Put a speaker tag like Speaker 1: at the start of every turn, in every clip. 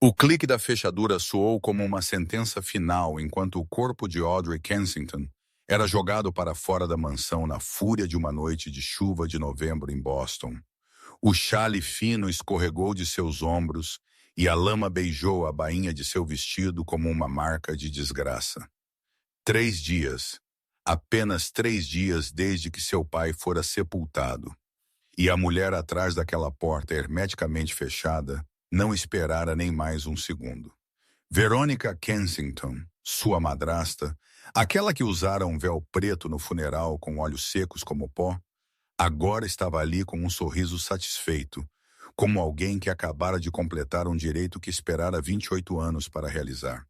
Speaker 1: O clique da fechadura soou como uma sentença final enquanto o corpo de Audrey Kensington era jogado para fora da mansão na fúria de uma noite de chuva de novembro em Boston. O xale fino escorregou de seus ombros e a lama beijou a bainha de seu vestido como uma marca de desgraça. 3 dias, apenas 3 dias desde que seu pai fora sepultado. E a mulher atrás daquela porta hermeticamente fechada não esperara nem mais um segundo. Veronica Kensington, sua madrasta, aquela que usara um véu preto no funeral com olhos secos como pó, agora estava ali com um sorriso satisfeito, como alguém que acabara de completar um direito que esperara 28 anos para realizar.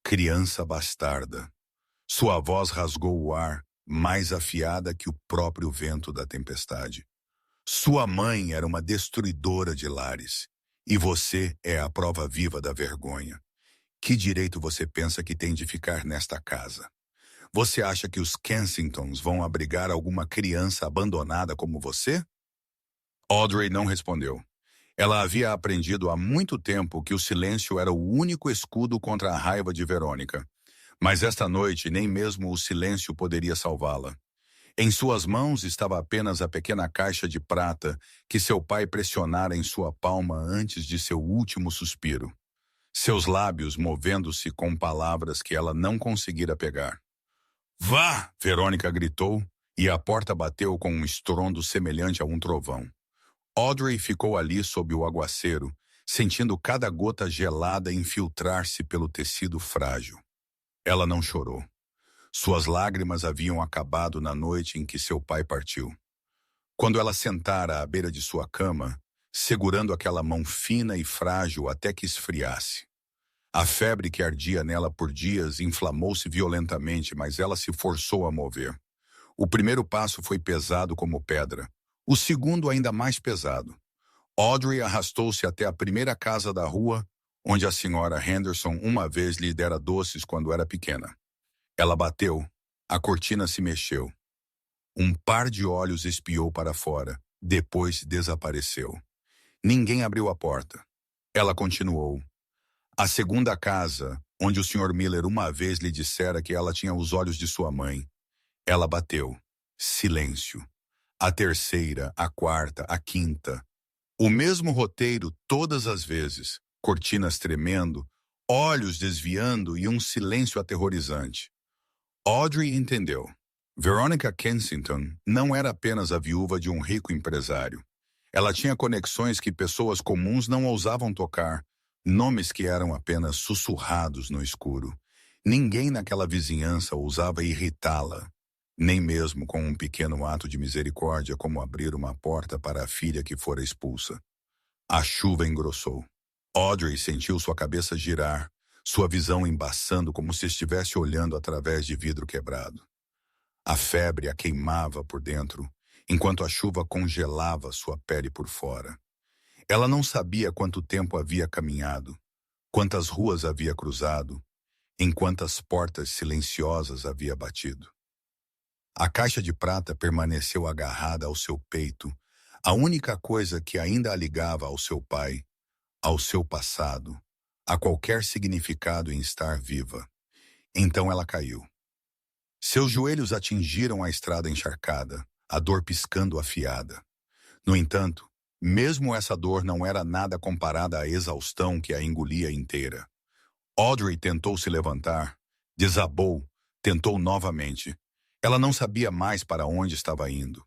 Speaker 1: Criança bastarda. Sua voz rasgou o ar, mais afiada que o próprio vento da tempestade. Sua mãe era uma destruidora de lares, e você é a prova viva da vergonha. Que direito você pensa que tem de ficar nesta casa? Você acha que os Kensingtons vão abrigar alguma criança abandonada como você? Audrey não respondeu. Ela havia aprendido há muito tempo que o silêncio era o único escudo contra a raiva de Verônica. Mas esta noite nem mesmo o silêncio poderia salvá-la. Em suas mãos estava apenas a pequena caixa de prata que seu pai pressionara em sua palma antes de seu último suspiro. Seus lábios movendo-se com palavras que ela não conseguira pegar. Vá! Verônica gritou, e a porta bateu com um estrondo semelhante a um trovão. Audrey ficou ali sob o aguaceiro, sentindo cada gota gelada infiltrar-se pelo tecido frágil. Ela não chorou. Suas lágrimas haviam acabado na noite em que seu pai partiu. Quando ela sentara à beira de sua cama, segurando aquela mão fina e frágil até que esfriasse. A febre que ardia nela por dias inflamou-se violentamente, mas ela se forçou a mover. O primeiro passo foi pesado como pedra. O segundo ainda mais pesado. Audrey arrastou-se até a primeira casa da rua, onde a senhora Henderson uma vez lhe dera doces quando era pequena. Ela bateu. A cortina se mexeu. Um par de olhos espiou para fora, depois desapareceu. Ninguém abriu a porta. Ela continuou. A segunda casa, onde o Sr. Miller uma vez lhe dissera que ela tinha os olhos de sua mãe. Ela bateu. Silêncio. A terceira, a quarta, a quinta. O mesmo roteiro todas as vezes. Cortinas tremendo, olhos desviando e um silêncio aterrorizante. Audrey entendeu. Veronica Kensington não era apenas a viúva de um rico empresário. Ela tinha conexões que pessoas comuns não ousavam tocar, nomes que eram apenas sussurrados no escuro. Ninguém naquela vizinhança ousava irritá-la, nem mesmo com um pequeno ato de misericórdia como abrir uma porta para a filha que fora expulsa. A chuva engrossou. Audrey sentiu sua cabeça girar, sua visão embaçando como se estivesse olhando através de vidro quebrado. A febre a queimava por dentro, enquanto a chuva congelava sua pele por fora. Ela não sabia quanto tempo havia caminhado, quantas ruas havia cruzado, em quantas portas silenciosas havia batido. A caixa de prata permaneceu agarrada ao seu peito, a única coisa que ainda a ligava ao seu pai, ao seu passado, a qualquer significado em estar viva. Então ela caiu. Seus joelhos atingiram a estrada encharcada, a dor piscando afiada. No entanto, mesmo essa dor não era nada comparada à exaustão que a engolia inteira. Audrey tentou se levantar, desabou, tentou novamente. Ela não sabia mais para onde estava indo.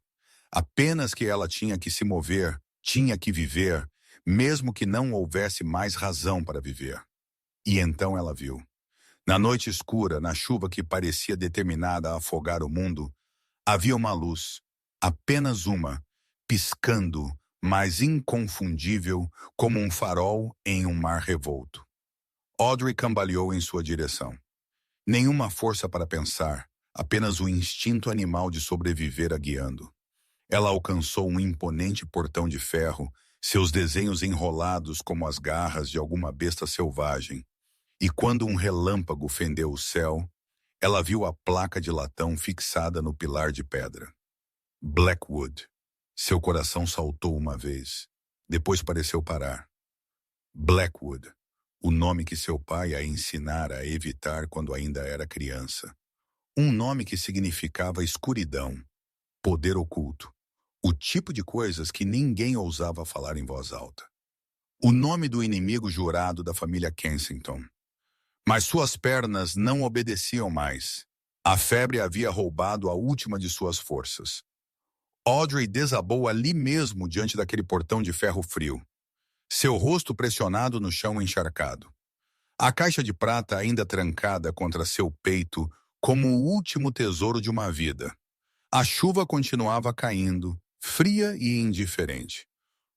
Speaker 1: Apenas que ela tinha que se mover, tinha que viver, mesmo que não houvesse mais razão para viver. E então ela viu. Na noite escura, na chuva que parecia determinada a afogar o mundo, havia uma luz, apenas uma, piscando, mas inconfundível como um farol em um mar revolto. Audrey cambaleou em sua direção. Nenhuma força para pensar, apenas o instinto animal de sobreviver a guiando. Ela alcançou um imponente portão de ferro, seus desenhos enrolados como as garras de alguma besta selvagem. E quando um relâmpago fendeu o céu, ela viu a placa de latão fixada no pilar de pedra. Blackwood. Seu coração saltou uma vez. Depois pareceu parar. Blackwood. O nome que seu pai a ensinara a evitar quando ainda era criança. Um nome que significava escuridão, poder oculto, o tipo de coisas que ninguém ousava falar em voz alta. O nome do inimigo jurado da família Kensington. Mas suas pernas não obedeciam mais. A febre havia roubado a última de suas forças. Audrey desabou ali mesmo diante daquele portão de ferro frio, seu rosto pressionado no chão encharcado. A caixa de prata ainda trancada contra seu peito como o último tesouro de uma vida. A chuva continuava caindo, fria e indiferente.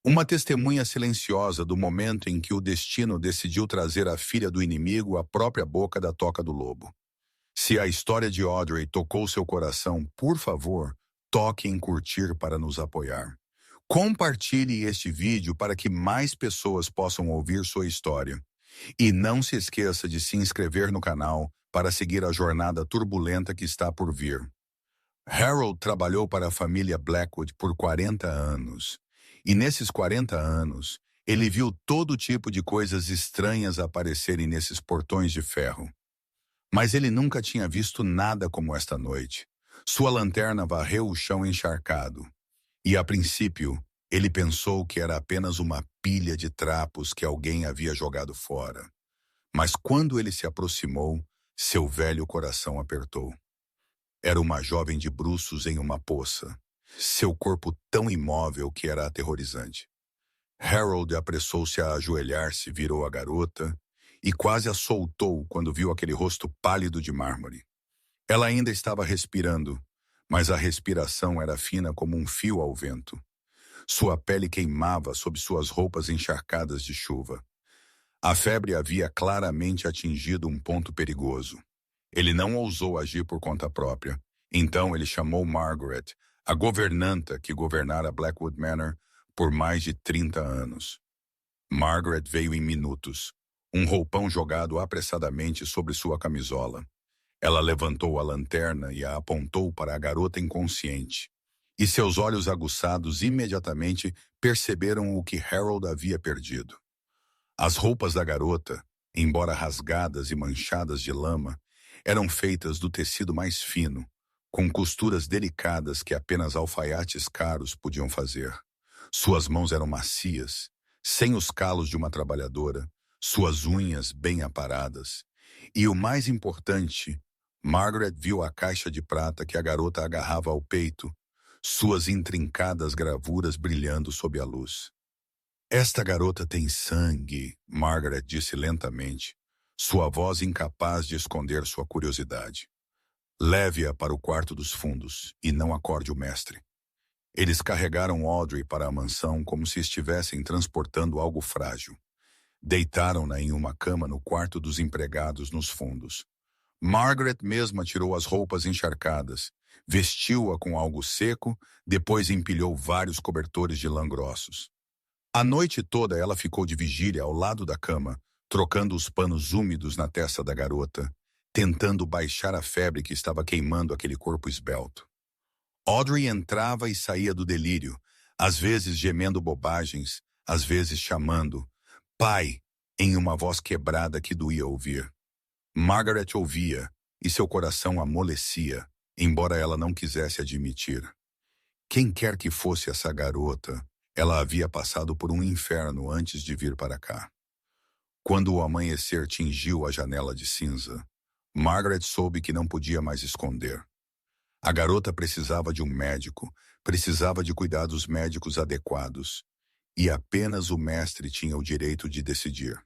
Speaker 1: Uma testemunha silenciosa do momento em que o destino decidiu trazer a filha do inimigo à própria boca da toca do lobo. Se a história de Audrey tocou seu coração, por favor, toque em curtir para nos apoiar. Compartilhe este vídeo para que mais pessoas possam ouvir sua história. E não se esqueça de se inscrever no canal para seguir a jornada turbulenta que está por vir. Harold trabalhou para a família Blackwood por 40 anos. E nesses 40 anos, ele viu todo tipo de coisas estranhas aparecerem nesses portões de ferro. Mas ele nunca tinha visto nada como esta noite. Sua lanterna varreu o chão encharcado. E, a princípio, ele pensou que era apenas uma pilha de trapos que alguém havia jogado fora. Mas quando ele se aproximou, seu velho coração apertou. Era uma jovem de bruços em uma poça, seu corpo tão imóvel que era aterrorizante. Harold apressou-se a ajoelhar-se, virou a garota e quase a soltou quando viu aquele rosto pálido de mármore. Ela ainda estava respirando, mas a respiração era fina como um fio ao vento. Sua pele queimava sob suas roupas encharcadas de chuva. A febre havia claramente atingido um ponto perigoso. Ele não ousou agir por conta própria. Então ele chamou Margaret, a governanta que governara Blackwood Manor por mais de 30 anos. Margaret veio em minutos, um roupão jogado apressadamente sobre sua camisola. Ela levantou a lanterna e a apontou para a garota inconsciente. E seus olhos aguçados imediatamente perceberam o que Harold havia perdido. As roupas da garota, embora rasgadas e manchadas de lama, eram feitas do tecido mais fino, com costuras delicadas que apenas alfaiates caros podiam fazer. Suas mãos eram macias, sem os calos de uma trabalhadora, suas unhas bem aparadas. E o mais importante, Margaret viu a caixa de prata que a garota agarrava ao peito, suas intrincadas gravuras brilhando sob a luz. Esta garota tem sangue, Margaret disse lentamente, sua voz incapaz de esconder sua curiosidade. Leve-a para o quarto dos fundos e não acorde o mestre. Eles carregaram Audrey para a mansão como se estivessem transportando algo frágil. Deitaram-na em uma cama no quarto dos empregados nos fundos. Margaret mesma tirou as roupas encharcadas, vestiu-a com algo seco, depois empilhou vários cobertores de lã grossos. A noite toda ela ficou de vigília ao lado da cama, trocando os panos úmidos na testa da garota, tentando baixar a febre que estava queimando aquele corpo esbelto. Audrey entrava e saía do delírio, às vezes gemendo bobagens, às vezes chamando "pai", em uma voz quebrada que doía ouvir. Margaret ouvia, e seu coração amolecia, embora ela não quisesse admitir. Quem quer que fosse essa garota, ela havia passado por um inferno antes de vir para cá. Quando o amanhecer tingiu a janela de cinza, Margaret soube que não podia mais esconder. A garota precisava de um médico, precisava de cuidados médicos adequados, e apenas o mestre tinha o direito de decidir.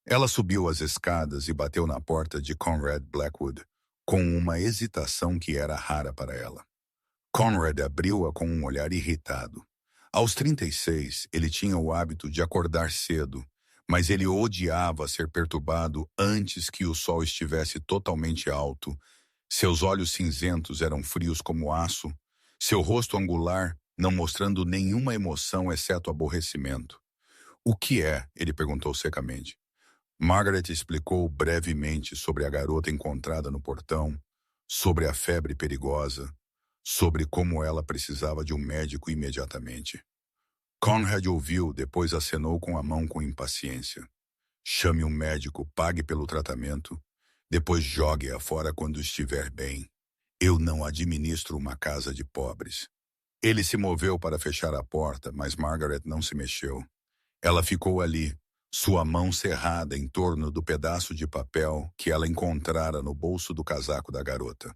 Speaker 1: Ela subiu as escadas e bateu na porta de Conrad Blackwood, com uma hesitação que era rara para ela. Conrad abriu-a com um olhar irritado. Aos 36, ele tinha o hábito de acordar cedo, mas ele odiava ser perturbado antes que o sol estivesse totalmente alto. Seus olhos cinzentos eram frios como aço, seu rosto angular não mostrando nenhuma emoção exceto aborrecimento. "O que é?" ele perguntou secamente. Margaret explicou brevemente sobre a garota encontrada no portão, sobre a febre perigosa, sobre como ela precisava de um médico imediatamente. Conrad ouviu, depois acenou com a mão com impaciência. Chame um médico, pague pelo tratamento, depois jogue-a fora quando estiver bem. Eu não administro uma casa de pobres. Ele se moveu para fechar a porta, mas Margaret não se mexeu. Ela ficou ali, sua mão cerrada em torno do pedaço de papel que ela encontrara no bolso do casaco da garota.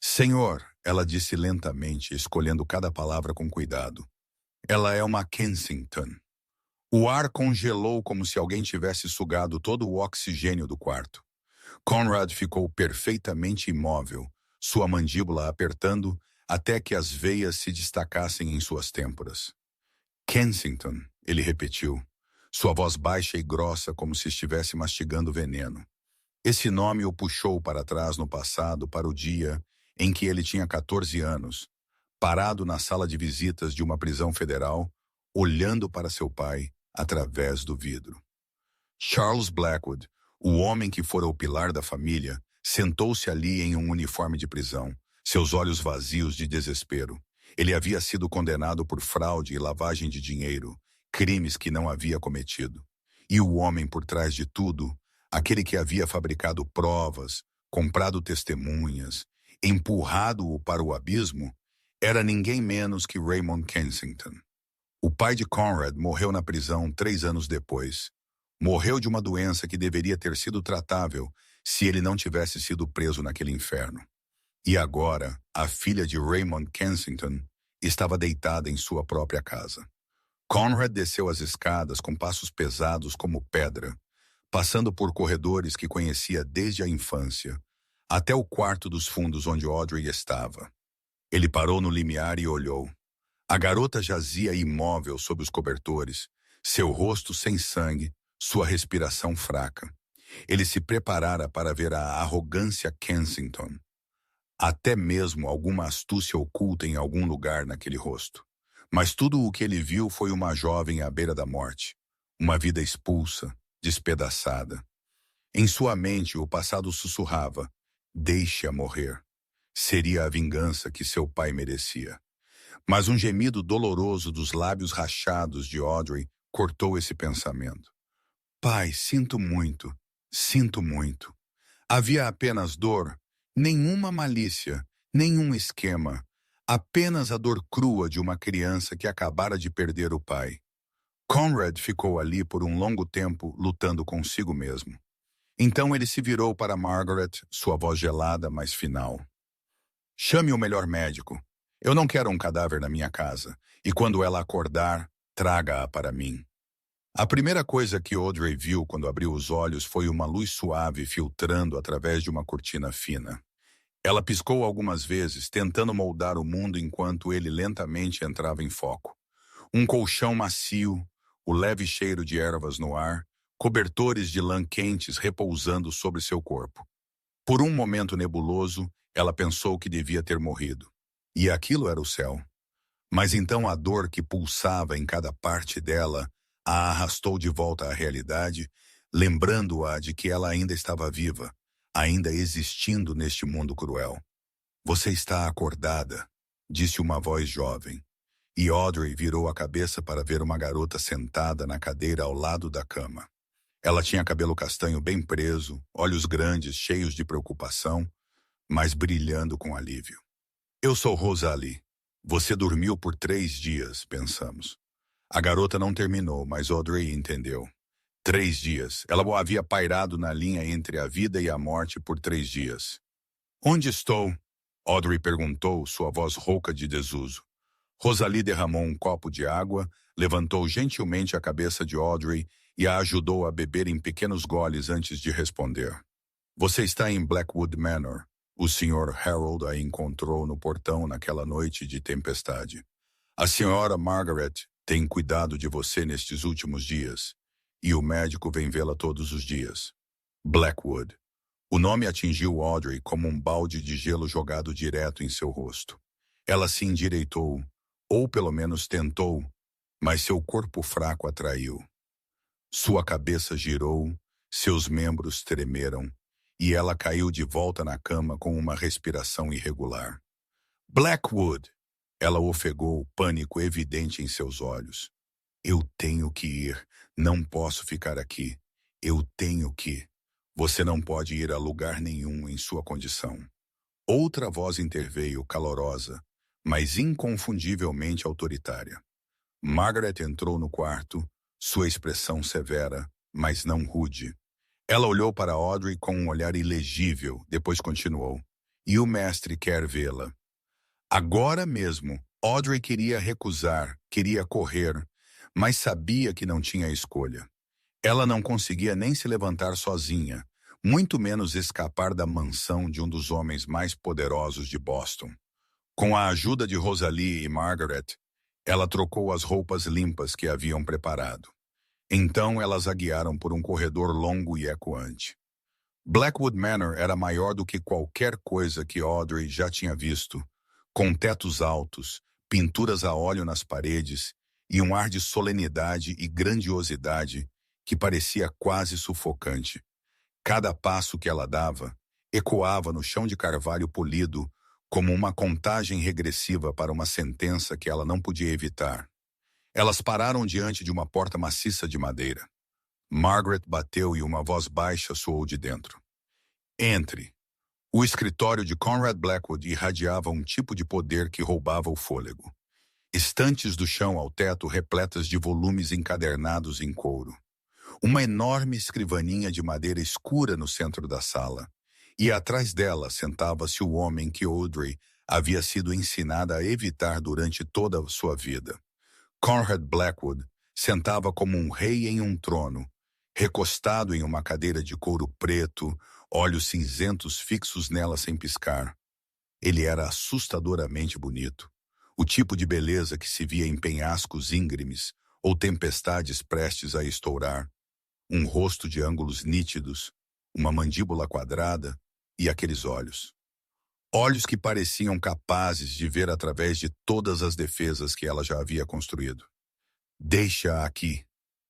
Speaker 1: Senhor, ela disse lentamente, escolhendo cada palavra com cuidado. Ela é uma Kensington. O ar congelou como se alguém tivesse sugado todo o oxigênio do quarto. Conrad ficou perfeitamente imóvel, sua mandíbula apertando até que as veias se destacassem em suas têmporas. Kensington, ele repetiu, sua voz baixa e grossa como se estivesse mastigando veneno. Esse nome o puxou para trás no passado, para o dia em que ele tinha 14 anos, parado na sala de visitas de uma prisão federal, olhando para seu pai através do vidro. Charles Blackwood, o homem que fora o pilar da família, sentou-se ali em um uniforme de prisão, seus olhos vazios de desespero. Ele havia sido condenado por fraude e lavagem de dinheiro, crimes que não havia cometido. E o homem por trás de tudo, aquele que havia fabricado provas, comprado testemunhas, empurrado-o para o abismo, era ninguém menos que Raymond Kensington. O pai de Conrad morreu na prisão 3 anos depois. Morreu de uma doença que deveria ter sido tratável se ele não tivesse sido preso naquele inferno. E agora, a filha de Raymond Kensington estava deitada em sua própria casa. Conrad desceu as escadas com passos pesados como pedra, passando por corredores que conhecia desde a infância, até o quarto dos fundos onde Audrey estava. Ele parou no limiar e olhou. A garota jazia imóvel sob os cobertores, seu rosto sem sangue, sua respiração fraca. Ele se preparara para ver a arrogância Kensington. Até mesmo alguma astúcia oculta em algum lugar naquele rosto. Mas tudo o que ele viu foi uma jovem à beira da morte. Uma vida expulsa, despedaçada. Em sua mente, o passado sussurrava: deixe-a morrer. Seria a vingança que seu pai merecia. Mas um gemido doloroso dos lábios rachados de Audrey cortou esse pensamento. Pai, sinto muito, sinto muito. Havia apenas dor, nenhuma malícia, nenhum esquema, apenas a dor crua de uma criança que acabara de perder o pai. Conrad ficou ali por um longo tempo lutando consigo mesmo. Então ele se virou para Margaret, sua voz gelada, mas final. Chame o melhor médico. Eu não quero um cadáver na minha casa, e quando ela acordar, traga-a para mim. A primeira coisa que Audrey viu quando abriu os olhos foi uma luz suave filtrando através de uma cortina fina. Ela piscou algumas vezes, tentando moldar o mundo enquanto ele lentamente entrava em foco. Um colchão macio, o leve cheiro de ervas no ar, cobertores de lã quentes repousando sobre seu corpo. Por um momento nebuloso, ela pensou que devia ter morrido. E aquilo era o céu. Mas então a dor que pulsava em cada parte dela a arrastou de volta à realidade, lembrando-a de que ela ainda estava viva, ainda existindo neste mundo cruel. Você está acordada, disse uma voz jovem. E Audrey virou a cabeça para ver uma garota sentada na cadeira ao lado da cama. Ela tinha cabelo castanho bem preso, olhos grandes, cheios de preocupação, mas brilhando com alívio. Eu sou Rosalie. Você dormiu por 3 dias, pensamos. A garota não terminou, mas Audrey entendeu. 3 dias. Ela havia pairado na linha entre a vida e a morte por 3 dias. Onde estou? Audrey perguntou, sua voz rouca de desuso. Rosalie derramou um copo de água, levantou gentilmente a cabeça de Audrey e a ajudou a beber em pequenos goles antes de responder. Você está em Blackwood Manor. O Sr. Harold a encontrou no portão naquela noite de tempestade. A Sra. Margaret tem cuidado de você nestes últimos dias, e o médico vem vê-la todos os dias. Blackwood. O nome atingiu Audrey como um balde de gelo jogado direto em seu rosto. Ela se endireitou, ou pelo menos tentou, mas seu corpo fraco a traiu. Sua cabeça girou, seus membros tremeram, e ela caiu de volta na cama com uma respiração irregular. Blackwood! Ela ofegou, pânico evidente em seus olhos. Eu tenho que ir. Não posso ficar aqui. Eu tenho que. Você não pode ir a lugar nenhum em sua condição. Outra voz interveio, calorosa, mas inconfundivelmente autoritária. Margaret entrou no quarto, sua expressão severa, mas não rude. Ela olhou para Audrey com um olhar ilegível, depois continuou. E o mestre quer vê-la. Agora mesmo, Audrey queria recusar, queria correr, mas sabia que não tinha escolha. Ela não conseguia nem se levantar sozinha, muito menos escapar da mansão de um dos homens mais poderosos de Boston. Com a ajuda de Rosalie e Margaret, ela trocou as roupas limpas que haviam preparado. Então elas a guiaram por um corredor longo e ecoante. Blackwood Manor era maior do que qualquer coisa que Audrey já tinha visto, com tetos altos, pinturas a óleo nas paredes e um ar de solenidade e grandiosidade que parecia quase sufocante. Cada passo que ela dava ecoava no chão de carvalho polido como uma contagem regressiva para uma sentença que ela não podia evitar. Elas pararam diante de uma porta maciça de madeira. Margaret bateu e uma voz baixa soou de dentro. Entre. O escritório de Conrad Blackwood irradiava um tipo de poder que roubava o fôlego. Estantes do chão ao teto repletas de volumes encadernados em couro. Uma enorme escrivaninha de madeira escura no centro da sala. E atrás dela sentava-se o homem que Audrey havia sido ensinada a evitar durante toda a sua vida. Conrad Blackwood sentava como um rei em um trono, recostado em uma cadeira de couro preto, olhos cinzentos fixos nela sem piscar. Ele era assustadoramente bonito, o tipo de beleza que se via em penhascos íngremes ou tempestades prestes a estourar. Um rosto de ângulos nítidos, uma mandíbula quadrada e aqueles olhos. Olhos que pareciam capazes de ver através de todas as defesas que ela já havia construído. Deixa-a aqui,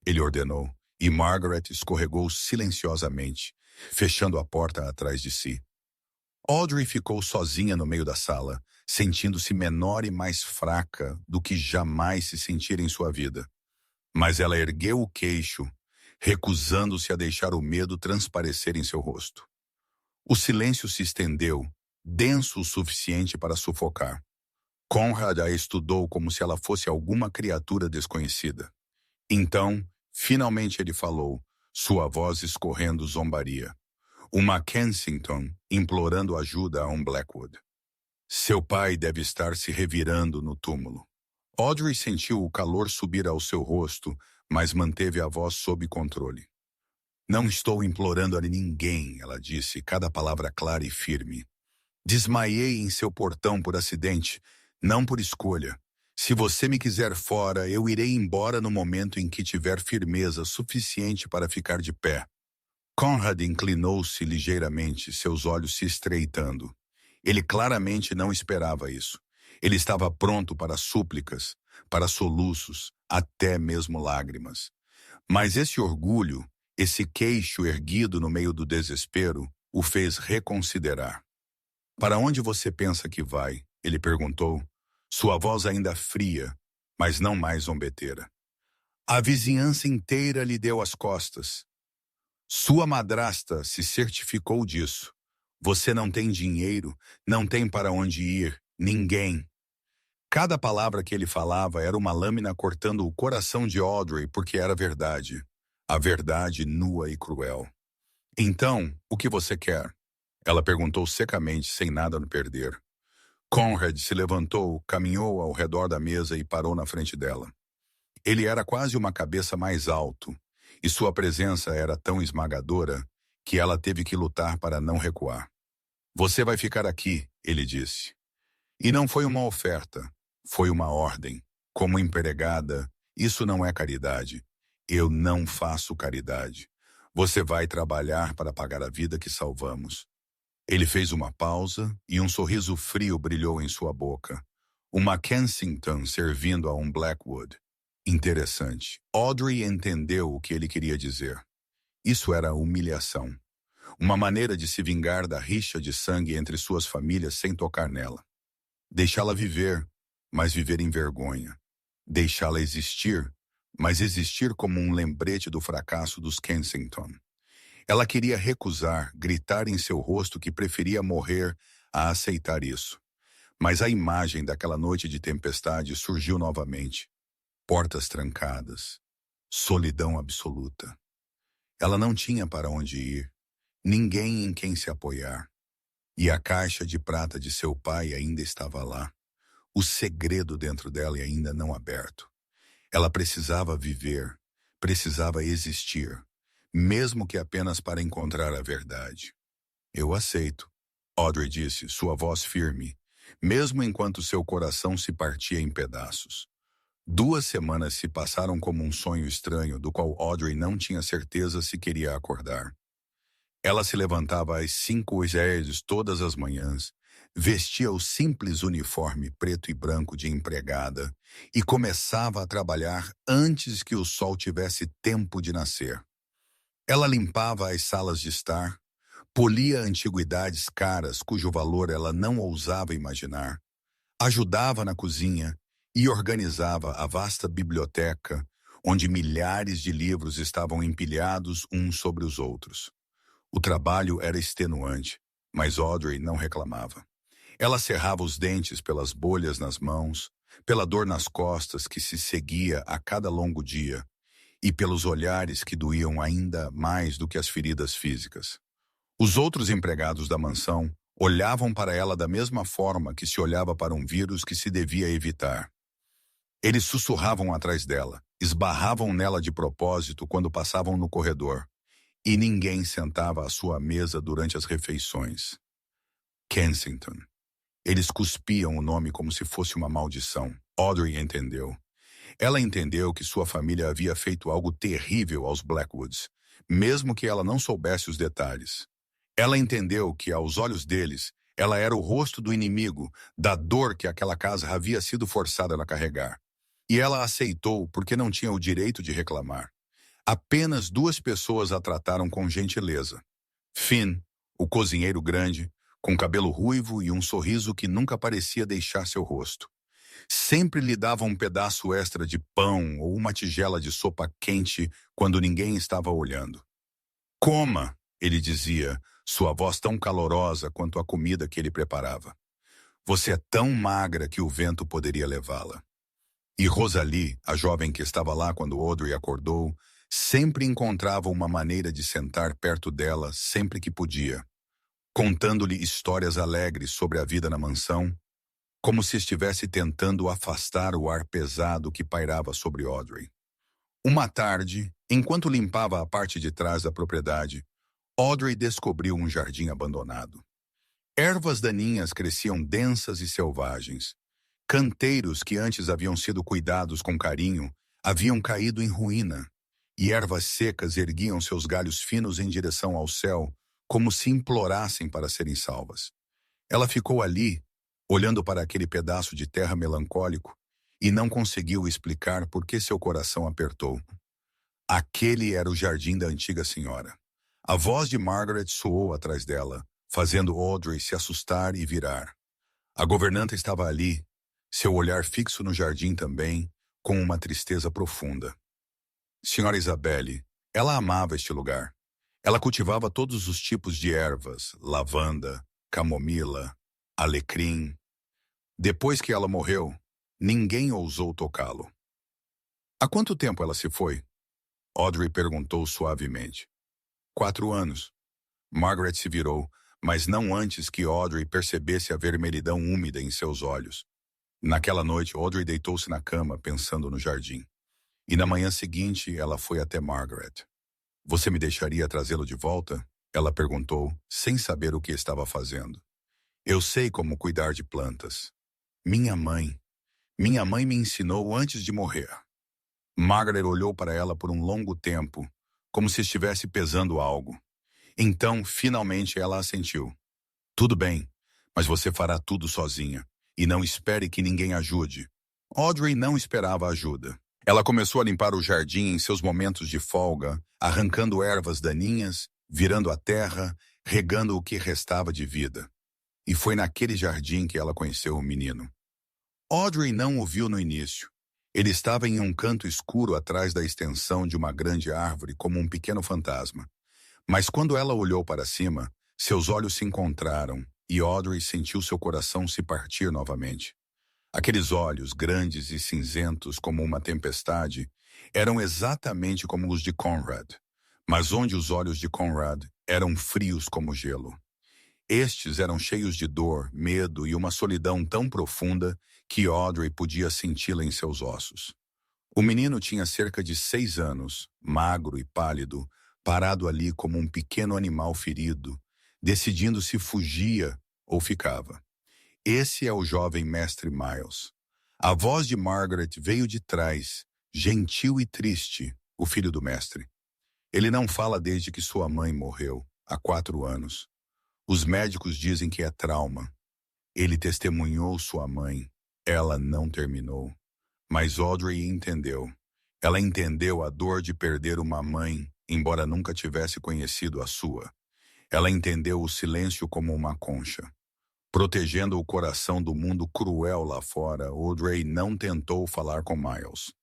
Speaker 1: ele ordenou, e Margaret escorregou silenciosamente, fechando a porta atrás de si. Audrey ficou sozinha no meio da sala, sentindo-se menor e mais fraca do que jamais se sentira em sua vida. Mas ela ergueu o queixo, recusando-se a deixar o medo transparecer em seu rosto. O silêncio se estendeu, denso o suficiente para sufocar. Conrad a estudou como se ela fosse alguma criatura desconhecida. Então, finalmente ele falou, sua voz escorrendo zombaria. Uma Kensington implorando ajuda a um Blackwood. Seu pai deve estar se revirando no túmulo. Audrey sentiu o calor subir ao seu rosto, mas manteve a voz sob controle. Não estou implorando a ninguém, ela disse, cada palavra clara e firme. Desmaiei em seu portão por acidente, não por escolha. Se você me quiser fora, eu irei embora no momento em que tiver firmeza suficiente para ficar de pé. Conrad inclinou-se ligeiramente, seus olhos se estreitando. Ele claramente não esperava isso. Ele estava pronto para súplicas, para soluços, até mesmo lágrimas. Mas esse orgulho, esse queixo erguido no meio do desespero, o fez reconsiderar. Para onde você pensa que vai? Ele perguntou, sua voz ainda fria, mas não mais zombeteira. A vizinhança inteira lhe deu as costas. Sua madrasta se certificou disso. Você não tem dinheiro, não tem para onde ir, ninguém. Cada palavra que ele falava era uma lâmina cortando o coração de Audrey porque era verdade. A verdade nua e cruel. Então, o que você quer? Ela perguntou secamente, sem nada a perder. Conrad se levantou, caminhou ao redor da mesa e parou na frente dela. Ele era quase uma cabeça mais alto, e sua presença era tão esmagadora que ela teve que lutar para não recuar. Você vai ficar aqui, ele disse. E não foi uma oferta, foi uma ordem. Como empregada, isso não é caridade. Eu não faço caridade. Você vai trabalhar para pagar a vida que salvamos. Ele fez uma pausa e um sorriso frio brilhou em sua boca. Uma Kensington servindo a um Blackwood. Interessante. Audrey entendeu o que ele queria dizer. Isso era humilhação. Uma maneira de se vingar da rixa de sangue entre suas famílias sem tocar nela. Deixá-la viver, mas viver em vergonha. Deixá-la existir, mas existir como um lembrete do fracasso dos Kensington. Ela queria recusar, gritar em seu rosto que preferia morrer a aceitar isso. Mas a imagem daquela noite de tempestade surgiu novamente. Portas trancadas. Solidão absoluta. Ela não tinha para onde ir. Ninguém em quem se apoiar. E a caixa de prata de seu pai ainda estava lá. O segredo dentro dela e ainda não aberto. Ela precisava viver. Precisava existir. Mesmo que apenas para encontrar a verdade. Eu aceito, Audrey disse, sua voz firme, mesmo enquanto seu coração se partia em pedaços. 2 semanas se passaram como um sonho estranho, do qual Audrey não tinha certeza se queria acordar. Ela se levantava às 5h todas as manhãs, vestia o simples uniforme preto e branco de empregada e começava a trabalhar antes que o sol tivesse tempo de nascer. Ela limpava as salas de estar, polia antiguidades caras cujo valor ela não ousava imaginar, ajudava na cozinha e organizava a vasta biblioteca, onde milhares de livros estavam empilhados uns sobre os outros. O trabalho era extenuante, mas Audrey não reclamava. Ela cerrava os dentes pelas bolhas nas mãos, pela dor nas costas que se seguia a cada longo dia, e pelos olhares que doíam ainda mais do que as feridas físicas. Os outros empregados da mansão olhavam para ela da mesma forma que se olhava para um vírus que se devia evitar. Eles sussurravam atrás dela, esbarravam nela de propósito quando passavam no corredor, e ninguém sentava à sua mesa durante as refeições. Kensington. Eles cuspiam o nome como se fosse uma maldição. Audrey entendeu. Ela entendeu que sua família havia feito algo terrível aos Blackwoods, mesmo que ela não soubesse os detalhes. Ela entendeu que, aos olhos deles, ela era o rosto do inimigo, da dor que aquela casa havia sido forçada a carregar. E ela aceitou porque não tinha o direito de reclamar. Apenas 2 pessoas a trataram com gentileza. Finn, o cozinheiro grande, com cabelo ruivo e um sorriso que nunca parecia deixar seu rosto. Sempre lhe dava um pedaço extra de pão ou uma tigela de sopa quente quando ninguém estava olhando. Coma, ele dizia, sua voz tão calorosa quanto a comida que ele preparava. Você é tão magra que o vento poderia levá-la. E Rosalie, a jovem que estava lá quando Audrey acordou, sempre encontrava uma maneira de sentar perto dela sempre que podia, contando-lhe histórias alegres sobre a vida na mansão, como se estivesse tentando afastar o ar pesado que pairava sobre Audrey. Uma tarde, enquanto limpava a parte de trás da propriedade, Audrey descobriu um jardim abandonado. Ervas daninhas cresciam densas e selvagens. Canteiros que antes haviam sido cuidados com carinho haviam caído em ruína, e ervas secas erguiam seus galhos finos em direção ao céu, como se implorassem para serem salvas. Ela ficou ali, olhando para aquele pedaço de terra melancólico, e não conseguiu explicar por que seu coração apertou. Aquele era o jardim da antiga senhora. A voz de Margaret soou atrás dela, fazendo Audrey se assustar e virar. A governanta estava ali, seu olhar fixo no jardim também, com uma tristeza profunda. Senhora Isabelle, ela amava este lugar. Ela cultivava todos os tipos de ervas, lavanda, camomila, alecrim. Depois que ela morreu, ninguém ousou tocá-lo. Há quanto tempo ela se foi? Audrey perguntou suavemente. 4 anos. Margaret se virou, mas não antes que Audrey percebesse a vermelhidão úmida em seus olhos. Naquela noite, Audrey deitou-se na cama, pensando no jardim. E na manhã seguinte, ela foi até Margaret. Você me deixaria trazê-lo de volta? Ela perguntou, sem saber o que estava fazendo. Eu sei como cuidar de plantas. Minha mãe me ensinou antes de morrer. Margaret olhou para ela por um longo tempo, como se estivesse pesando algo. Então, finalmente, ela assentiu. Tudo bem, mas você fará tudo sozinha. E não espere que ninguém ajude. Audrey não esperava ajuda. Ela começou a limpar o jardim em seus momentos de folga, arrancando ervas daninhas, virando a terra, regando o que restava de vida. E foi naquele jardim que ela conheceu o menino. Audrey não o viu no início. Ele estava em um canto escuro atrás da extensão de uma grande árvore como um pequeno fantasma. Mas quando ela olhou para cima, seus olhos se encontraram e Audrey sentiu seu coração se partir novamente. Aqueles olhos, grandes e cinzentos como uma tempestade, eram exatamente como os de Conrad, mas onde os olhos de Conrad eram frios como gelo. Estes eram cheios de dor, medo e uma solidão tão profunda que Audrey podia senti-la em seus ossos. O menino tinha cerca de 6 anos, magro e pálido, parado ali como um pequeno animal ferido, decidindo se fugia ou ficava. Esse é o jovem mestre Miles. A voz de Margaret veio de trás, gentil e triste, o filho do mestre. Ele não fala desde que sua mãe morreu, há 4 anos. Os médicos dizem que é trauma. Ele testemunhou sua mãe. Ela não terminou. Mas Audrey entendeu. Ela entendeu a dor de perder uma mãe, embora nunca tivesse conhecido a sua. Ela entendeu o silêncio como uma concha. Protegendo o coração do mundo cruel lá fora, Audrey não tentou falar com Miles.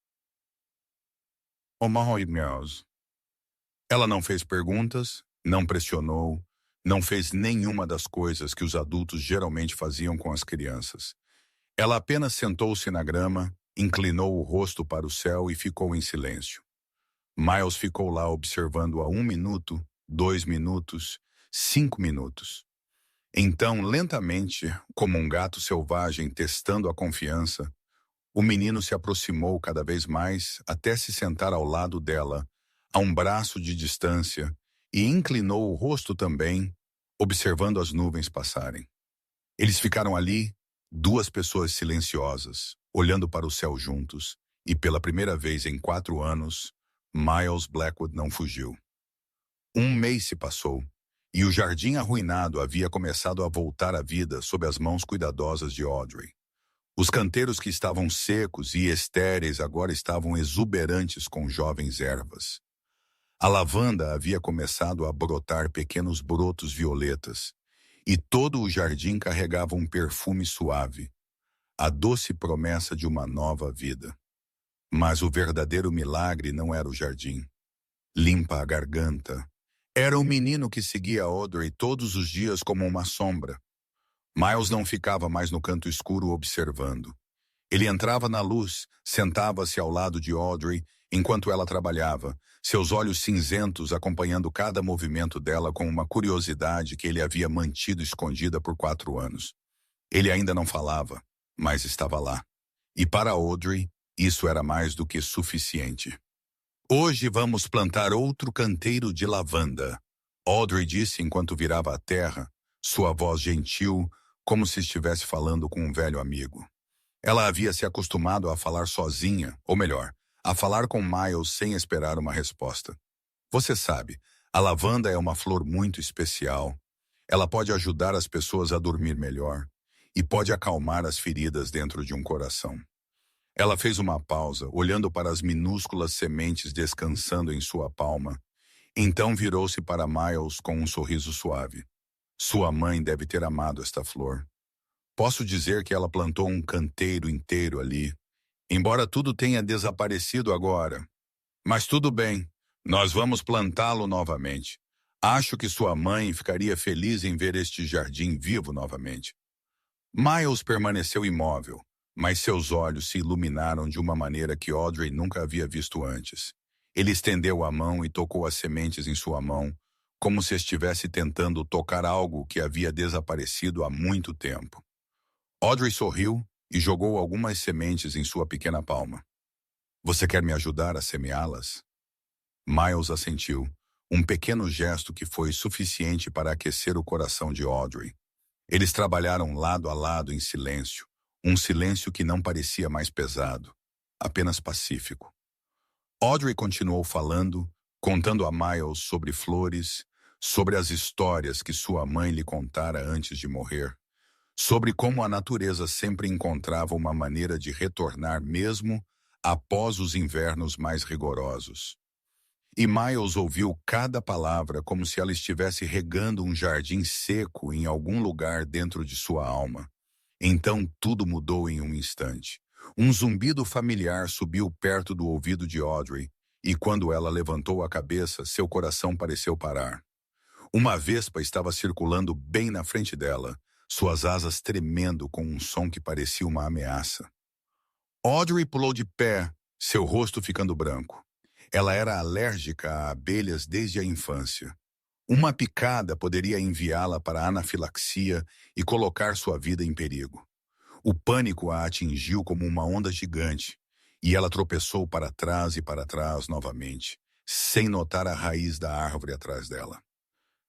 Speaker 1: Miles. Ela não fez perguntas, não pressionou, não fez nenhuma das coisas que os adultos geralmente faziam com as crianças. Ela apenas sentou-se na grama, inclinou o rosto para o céu e ficou em silêncio. Miles ficou lá observando-a 1 minuto, 2 minutos, 5 minutos. Então, lentamente, como um gato selvagem testando a confiança, o menino se aproximou cada vez mais até se sentar ao lado dela, a um braço de distância, e inclinou o rosto também, observando as nuvens passarem. Eles ficaram ali, 2 pessoas silenciosas, olhando para o céu juntos, e pela primeira vez em 4 anos, Miles Blackwood não fugiu. 1 mês se passou, e o jardim arruinado havia começado a voltar à vida sob as mãos cuidadosas de Audrey. Os canteiros que estavam secos e estéreis agora estavam exuberantes com jovens ervas. A lavanda havia começado a brotar pequenos brotos violetas, e todo o jardim carregava um perfume suave, a doce promessa de uma nova vida. Mas o verdadeiro milagre não era o jardim. Limpa a garganta. Era o menino que seguia Audrey todos os dias como uma sombra. Miles não ficava mais no canto escuro observando. Ele entrava na luz, sentava-se ao lado de Audrey enquanto ela trabalhava, seus olhos cinzentos acompanhando cada movimento dela com uma curiosidade que ele havia mantido escondida por 4 anos. Ele ainda não falava, mas estava lá. E para Audrey, isso era mais do que suficiente. Hoje vamos plantar outro canteiro de lavanda, Audrey disse enquanto virava a terra, sua voz gentil, como se estivesse falando com um velho amigo. Ela havia se acostumado a falar sozinha, ou melhor, a falar com Miles sem esperar uma resposta. Você sabe, a lavanda é uma flor muito especial. Ela pode ajudar as pessoas a dormir melhor e pode acalmar as feridas dentro de um coração. Ela fez uma pausa, olhando para as minúsculas sementes descansando em sua palma. Então virou-se para Miles com um sorriso suave. Sua mãe deve ter amado esta flor. Posso dizer que ela plantou um canteiro inteiro ali, embora tudo tenha desaparecido agora. Mas tudo bem, nós vamos plantá-lo novamente. Acho que sua mãe ficaria feliz em ver este jardim vivo novamente. Miles permaneceu imóvel, mas seus olhos se iluminaram de uma maneira que Audrey nunca havia visto antes. Ele estendeu a mão e tocou as sementes em sua mão, como se estivesse tentando tocar algo que havia desaparecido há muito tempo. Audrey sorriu e jogou algumas sementes em sua pequena palma. Você quer me ajudar a semeá-las? Miles assentiu, um pequeno gesto que foi suficiente para aquecer o coração de Audrey. Eles trabalharam lado a lado em silêncio, um silêncio que não parecia mais pesado, apenas pacífico. Audrey continuou falando, contando a Miles sobre flores, sobre as histórias que sua mãe lhe contara antes de morrer, sobre como a natureza sempre encontrava uma maneira de retornar mesmo após os invernos mais rigorosos. E Miles ouviu cada palavra como se ela estivesse regando um jardim seco em algum lugar dentro de sua alma. Então tudo mudou em um instante. Um zumbido familiar subiu perto do ouvido de Audrey, e quando ela levantou a cabeça, seu coração pareceu parar. Uma vespa estava circulando bem na frente dela, suas asas tremendo com um som que parecia uma ameaça. Audrey pulou de pé, seu rosto ficando branco. Ela era alérgica a abelhas desde a infância. Uma picada poderia enviá-la para a anafilaxia e colocar sua vida em perigo. O pânico a atingiu como uma onda gigante, e ela tropeçou para trás e para trás novamente, sem notar a raiz da árvore atrás dela.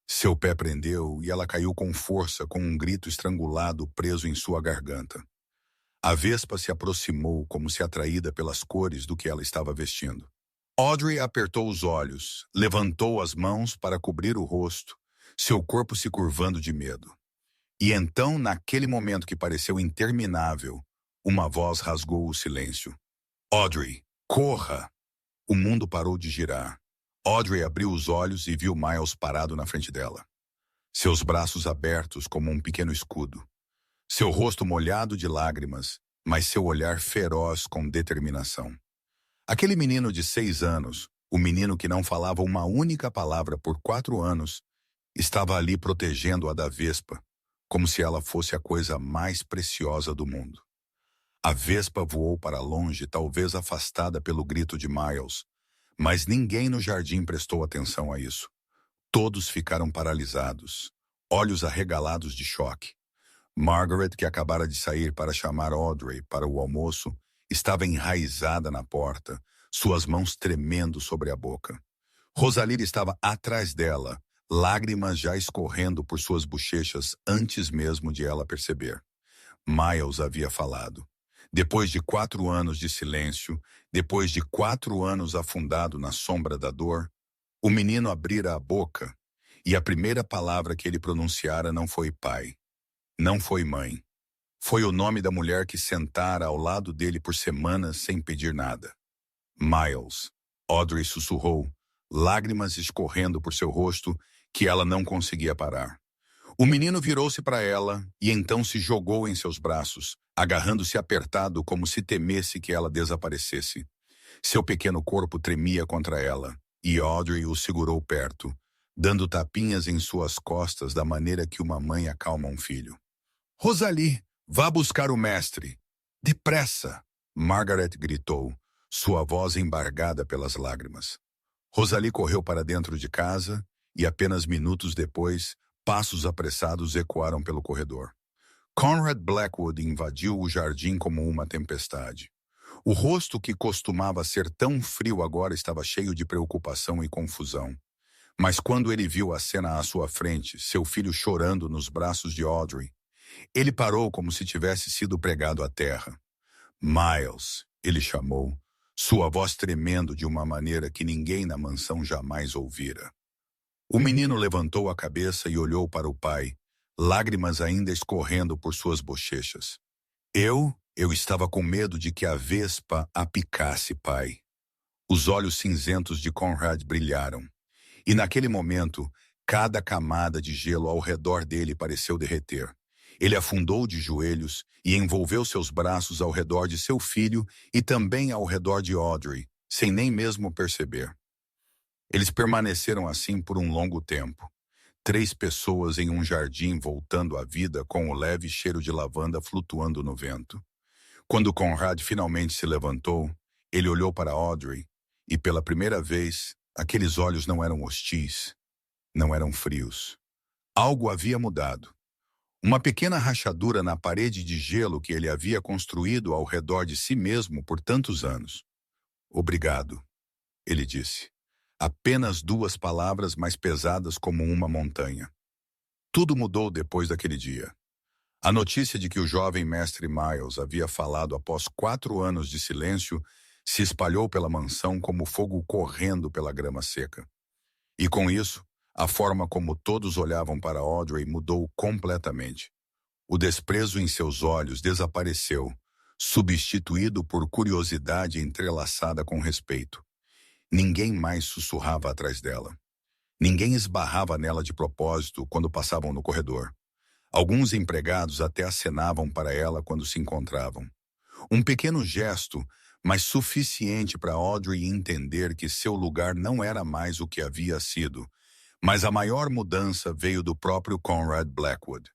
Speaker 1: Seu pé prendeu e ela caiu com força com um grito estrangulado preso em sua garganta. A vespa se aproximou como se atraída pelas cores do que ela estava vestindo. Audrey apertou os olhos, levantou as mãos para cobrir o rosto, seu corpo se curvando de medo. E então, naquele momento que pareceu interminável, uma voz rasgou o silêncio. Audrey, corra! O mundo parou de girar. Audrey abriu os olhos e viu Miles parado na frente dela. Seus braços abertos como um pequeno escudo. Seu rosto molhado de lágrimas, mas seu olhar feroz com determinação. Aquele menino de 6 anos, o menino que não falava uma única palavra por 4 anos, estava ali protegendo-a da vespa, como se ela fosse a coisa mais preciosa do mundo. A vespa voou para longe, talvez afastada pelo grito de Miles, mas ninguém no jardim prestou atenção a isso. Todos ficaram paralisados, olhos arregalados de choque. Margaret, que acabara de sair para chamar Audrey para o almoço, estava enraizada na porta, suas mãos tremendo sobre a boca. Rosalie estava atrás dela, lágrimas já escorrendo por suas bochechas antes mesmo de ela perceber. Miles havia falado. Depois de 4 anos de silêncio, depois de 4 anos afundado na sombra da dor, o menino abrira a boca, e a primeira palavra que ele pronunciara não foi pai, não foi mãe. Foi o nome da mulher que sentara ao lado dele por semanas sem pedir nada. Miles. Audrey sussurrou, lágrimas escorrendo por seu rosto que ela não conseguia parar. O menino virou-se para ela e então se jogou em seus braços, agarrando-se apertado como se temesse que ela desaparecesse. Seu pequeno corpo tremia contra ela, e Audrey o segurou perto, dando tapinhas em suas costas da maneira que uma mãe acalma um filho. Rosalie, vá buscar o mestre. Depressa! Margaret gritou, sua voz embargada pelas lágrimas. Rosalie correu para dentro de casa e apenas minutos depois, passos apressados ecoaram pelo corredor. Conrad Blackwood invadiu o jardim como uma tempestade. O rosto que costumava ser tão frio agora estava cheio de preocupação e confusão. Mas quando ele viu a cena à sua frente, seu filho chorando nos braços de Audrey, ele parou como se tivesse sido pregado à terra. Miles, ele chamou, sua voz tremendo de uma maneira que ninguém na mansão jamais ouvira. O menino levantou a cabeça e olhou para o pai, lágrimas ainda escorrendo por suas bochechas. Eu estava com medo de que a vespa a picasse, pai. Os olhos cinzentos de Conrad brilharam. E naquele momento, cada camada de gelo ao redor dele pareceu derreter. Ele afundou de joelhos e envolveu seus braços ao redor de seu filho e também ao redor de Audrey, sem nem mesmo perceber. Eles permaneceram assim por um longo tempo. 3 pessoas em um jardim voltando à vida com o leve cheiro de lavanda flutuando no vento. Quando Conrad finalmente se levantou, ele olhou para Audrey e, pela primeira vez, aqueles olhos não eram hostis, não eram frios. Algo havia mudado. Uma pequena rachadura na parede de gelo que ele havia construído ao redor de si mesmo por tantos anos. Obrigado, ele disse. Apenas 2 palavras mais pesadas como uma montanha. Tudo mudou depois daquele dia. A notícia de que o jovem mestre Miles havia falado após 4 anos de silêncio se espalhou pela mansão como fogo correndo pela grama seca. E com isso, a forma como todos olhavam para Audrey mudou completamente. O desprezo em seus olhos desapareceu, substituído por curiosidade entrelaçada com respeito. Ninguém mais sussurrava atrás dela. Ninguém esbarrava nela de propósito quando passavam no corredor. Alguns empregados até acenavam para ela quando se encontravam. Um pequeno gesto, mas suficiente para Audrey entender que seu lugar não era mais o que havia sido. Mas a maior mudança veio do próprio Conrad Blackwood.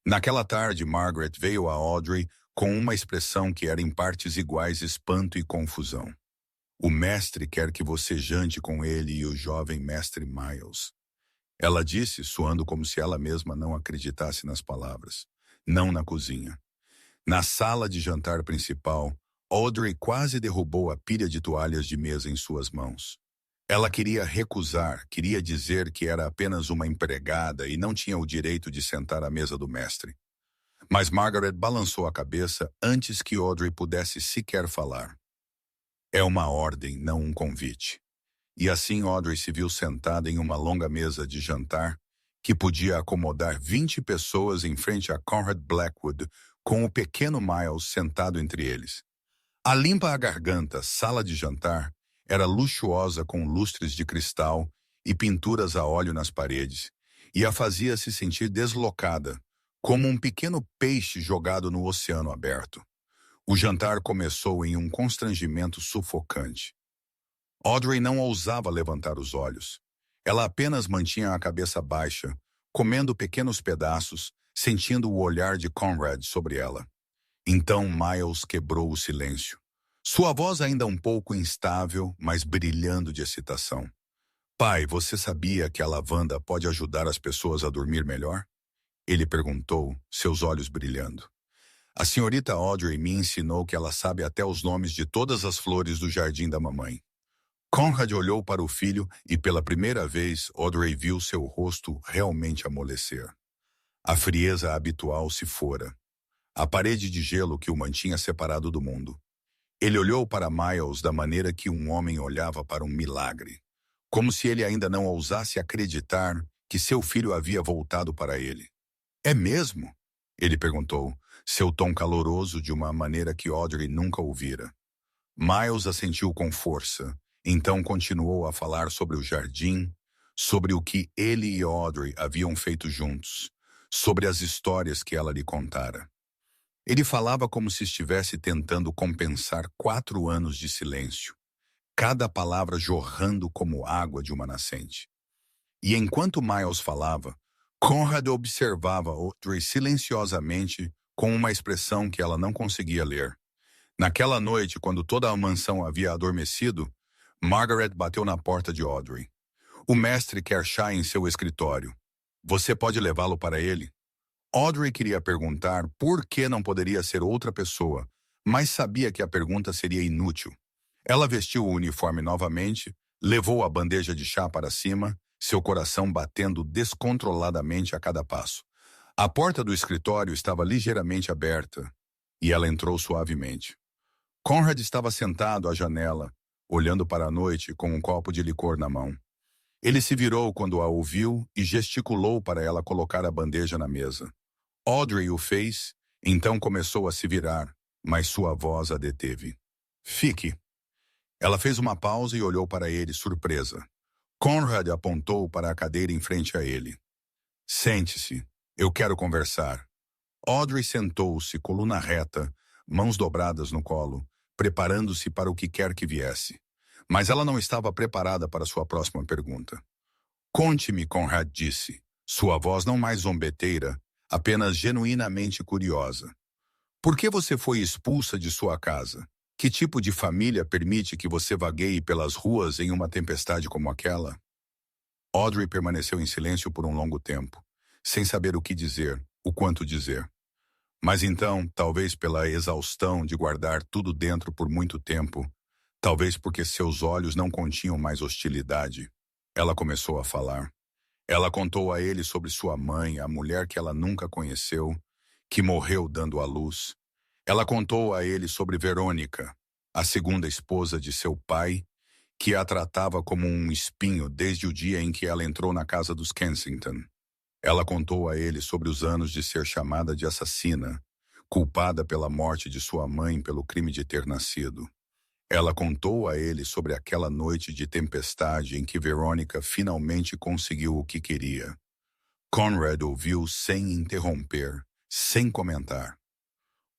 Speaker 1: Naquela tarde, Margaret veio a Audrey com uma expressão que era em partes iguais espanto e confusão. O mestre quer que você jante com ele e o jovem mestre Miles. Ela disse, soando como se ela mesma não acreditasse nas palavras. Não na cozinha. Na sala de jantar principal, Audrey quase derrubou a pilha de toalhas de mesa em suas mãos. Ela queria recusar, queria dizer que era apenas uma empregada e não tinha o direito de sentar à mesa do mestre. Mas Margaret balançou a cabeça antes que Audrey pudesse sequer falar. É uma ordem, não um convite. E assim Audrey se viu sentada em uma longa mesa de jantar que podia acomodar 20 pessoas em frente a Conrad Blackwood, com o pequeno Miles sentado entre eles. A limpa à garganta sala de jantar era luxuosa com lustres de cristal e pinturas a óleo nas paredes, e a fazia se sentir deslocada, como um pequeno peixe jogado no oceano aberto. O jantar começou em um constrangimento sufocante. Audrey não ousava levantar os olhos. Ela apenas mantinha a cabeça baixa, comendo pequenos pedaços, sentindo o olhar de Conrad sobre ela. Então Miles quebrou o silêncio. Sua voz ainda um pouco instável, mas brilhando de excitação. Pai, você sabia que a lavanda pode ajudar as pessoas a dormir melhor? Ele perguntou, seus olhos brilhando. A senhorita Audrey me ensinou que ela sabe até os nomes de todas as flores do jardim da mamãe. Conrad olhou para o filho e pela primeira vez Audrey viu seu rosto realmente amolecer. A frieza habitual se fora. A parede de gelo que o mantinha separado do mundo. Ele olhou para Miles da maneira que um homem olhava para um milagre. Como se ele ainda não ousasse acreditar que seu filho havia voltado para ele. É mesmo? Ele perguntou, seu tom caloroso de uma maneira que Audrey nunca ouvira. Miles assentiu com força, então continuou a falar sobre o jardim, sobre o que ele e Audrey haviam feito juntos, sobre as histórias que ela lhe contara. Ele falava como se estivesse tentando compensar 4 anos de silêncio, cada palavra jorrando como água de uma nascente. E enquanto Miles falava, Conrad observava Audrey silenciosamente com uma expressão que ela não conseguia ler. Naquela noite, quando toda a mansão havia adormecido, Margaret bateu na porta de Audrey. O mestre quer chá em seu escritório. Você pode levá-lo para ele? Audrey queria perguntar por que não poderia ser outra pessoa, mas sabia que a pergunta seria inútil. Ela vestiu o uniforme novamente, levou a bandeja de chá para cima, seu coração batendo descontroladamente a cada passo. A porta do escritório estava ligeiramente aberta, e ela entrou suavemente. Conrad estava sentado à janela, olhando para a noite com um copo de licor na mão. Ele se virou quando a ouviu e gesticulou para ela colocar a bandeja na mesa. Audrey o fez, então começou a se virar, mas sua voz a deteve. Fique. Ela fez uma pausa e olhou para ele, surpresa. Conrad apontou para a cadeira em frente a ele. Sente-se, eu quero conversar. Audrey sentou-se, coluna reta, mãos dobradas no colo, preparando-se para o que quer que viesse. Mas ela não estava preparada para sua próxima pergunta. Conte-me, Conrad disse, sua voz não mais zombeteira, apenas genuinamente curiosa. Por que você foi expulsa de sua casa? Que tipo de família permite que você vagueie pelas ruas em uma tempestade como aquela? Audrey permaneceu em silêncio por um longo tempo, sem saber o que dizer, o quanto dizer. Mas então, talvez pela exaustão de guardar tudo dentro por muito tempo, talvez porque seus olhos não continham mais hostilidade, ela começou a falar. Ela contou a ele sobre sua mãe, a mulher que ela nunca conheceu, que morreu dando à luz. Ela contou a ele sobre Verônica, a segunda esposa de seu pai, que a tratava como um espinho desde o dia em que ela entrou na casa dos Kensington. Ela contou a ele sobre os anos de ser chamada de assassina, culpada pela morte de sua mãe pelo crime de ter nascido. Ela contou a ele sobre aquela noite de tempestade em que Verônica finalmente conseguiu o que queria. Conrad ouviu sem interromper, sem comentar.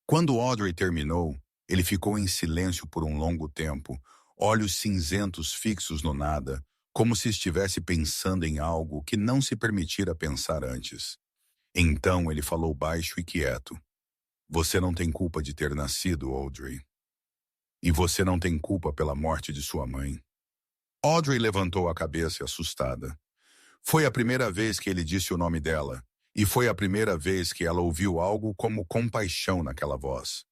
Speaker 1: Quando Audrey terminou, Ele ficou em silêncio por um longo tempo, olhos cinzentos fixos no nada, como se estivesse pensando em algo que não se permitira pensar antes. Então ele falou baixo e quieto. Você não tem culpa de ter nascido, Audrey. E você não tem culpa pela morte de sua mãe. Audrey levantou a cabeça assustada. Foi a primeira vez que ele disse o nome dela, e foi a primeira vez que ela ouviu algo como compaixão naquela voz.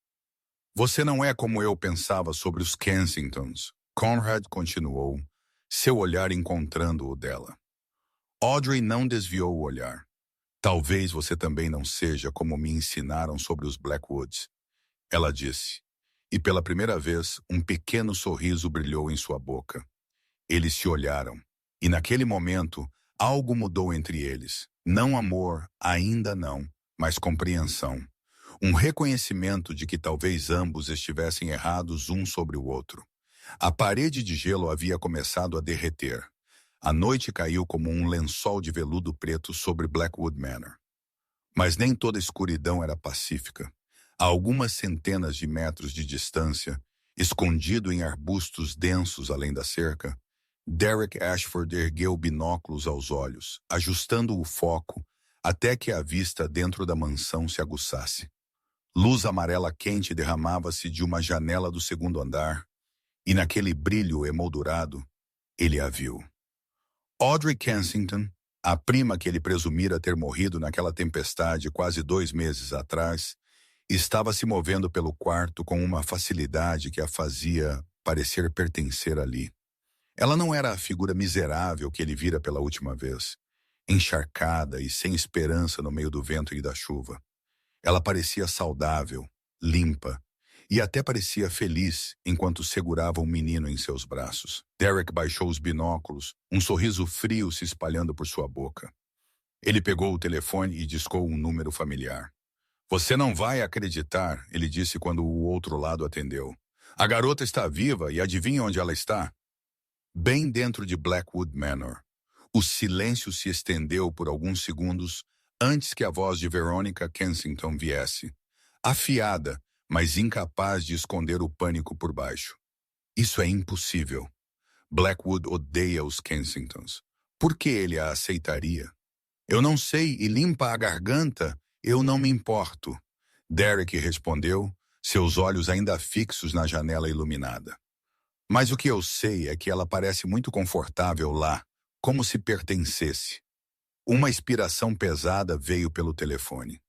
Speaker 1: Você não é como eu pensava sobre os Kensingtons, Conrad continuou, seu olhar encontrando o dela. Audrey não desviou o olhar. Talvez você também não seja como me ensinaram sobre os Blackwoods, ela disse. E pela primeira vez, um pequeno sorriso brilhou em sua boca. Eles se olharam, e naquele momento, algo mudou entre eles. Não amor, ainda não, mas compreensão. Um reconhecimento de que talvez ambos estivessem errados um sobre o outro. A parede de gelo havia começado a derreter. A noite caiu como um lençol de veludo preto sobre Blackwood Manor. Mas nem toda escuridão era pacífica. A algumas centenas de metros de distância, escondido em arbustos densos além da cerca, Derek Ashford ergueu binóculos aos olhos, ajustando o foco até que a vista dentro da mansão se aguçasse. Luz amarela quente derramava-se de uma janela do segundo andar, e naquele brilho emoldurado, ele a viu. Audrey Kensington, a prima que ele presumira ter morrido naquela tempestade quase 2 meses atrás, estava se movendo pelo quarto com uma facilidade que a fazia parecer pertencer ali. Ela não era a figura miserável que ele vira pela última vez, encharcada e sem esperança no meio do vento e da chuva. Ela parecia saudável, limpa, e até parecia feliz enquanto segurava um menino em seus braços. Derek baixou os binóculos, um sorriso frio se espalhando por sua boca. Ele pegou o telefone e discou um número familiar. Você não vai acreditar, ele disse quando o outro lado atendeu. A garota está viva e adivinha onde ela está? Bem dentro de Blackwood Manor. O silêncio se estendeu por alguns segundos antes que a voz de Veronica Kensington viesse. Afiada, mas incapaz de esconder o pânico por baixo. Isso é impossível. Blackwood odeia os Kensingtons. Por que ele a aceitaria? Eu não sei, e limpa a garganta, eu não me importo. Derek respondeu, seus olhos ainda fixos na janela iluminada. Mas o que eu sei é que ela parece muito confortável lá, como se pertencesse. Uma inspiração pesada veio pelo telefone.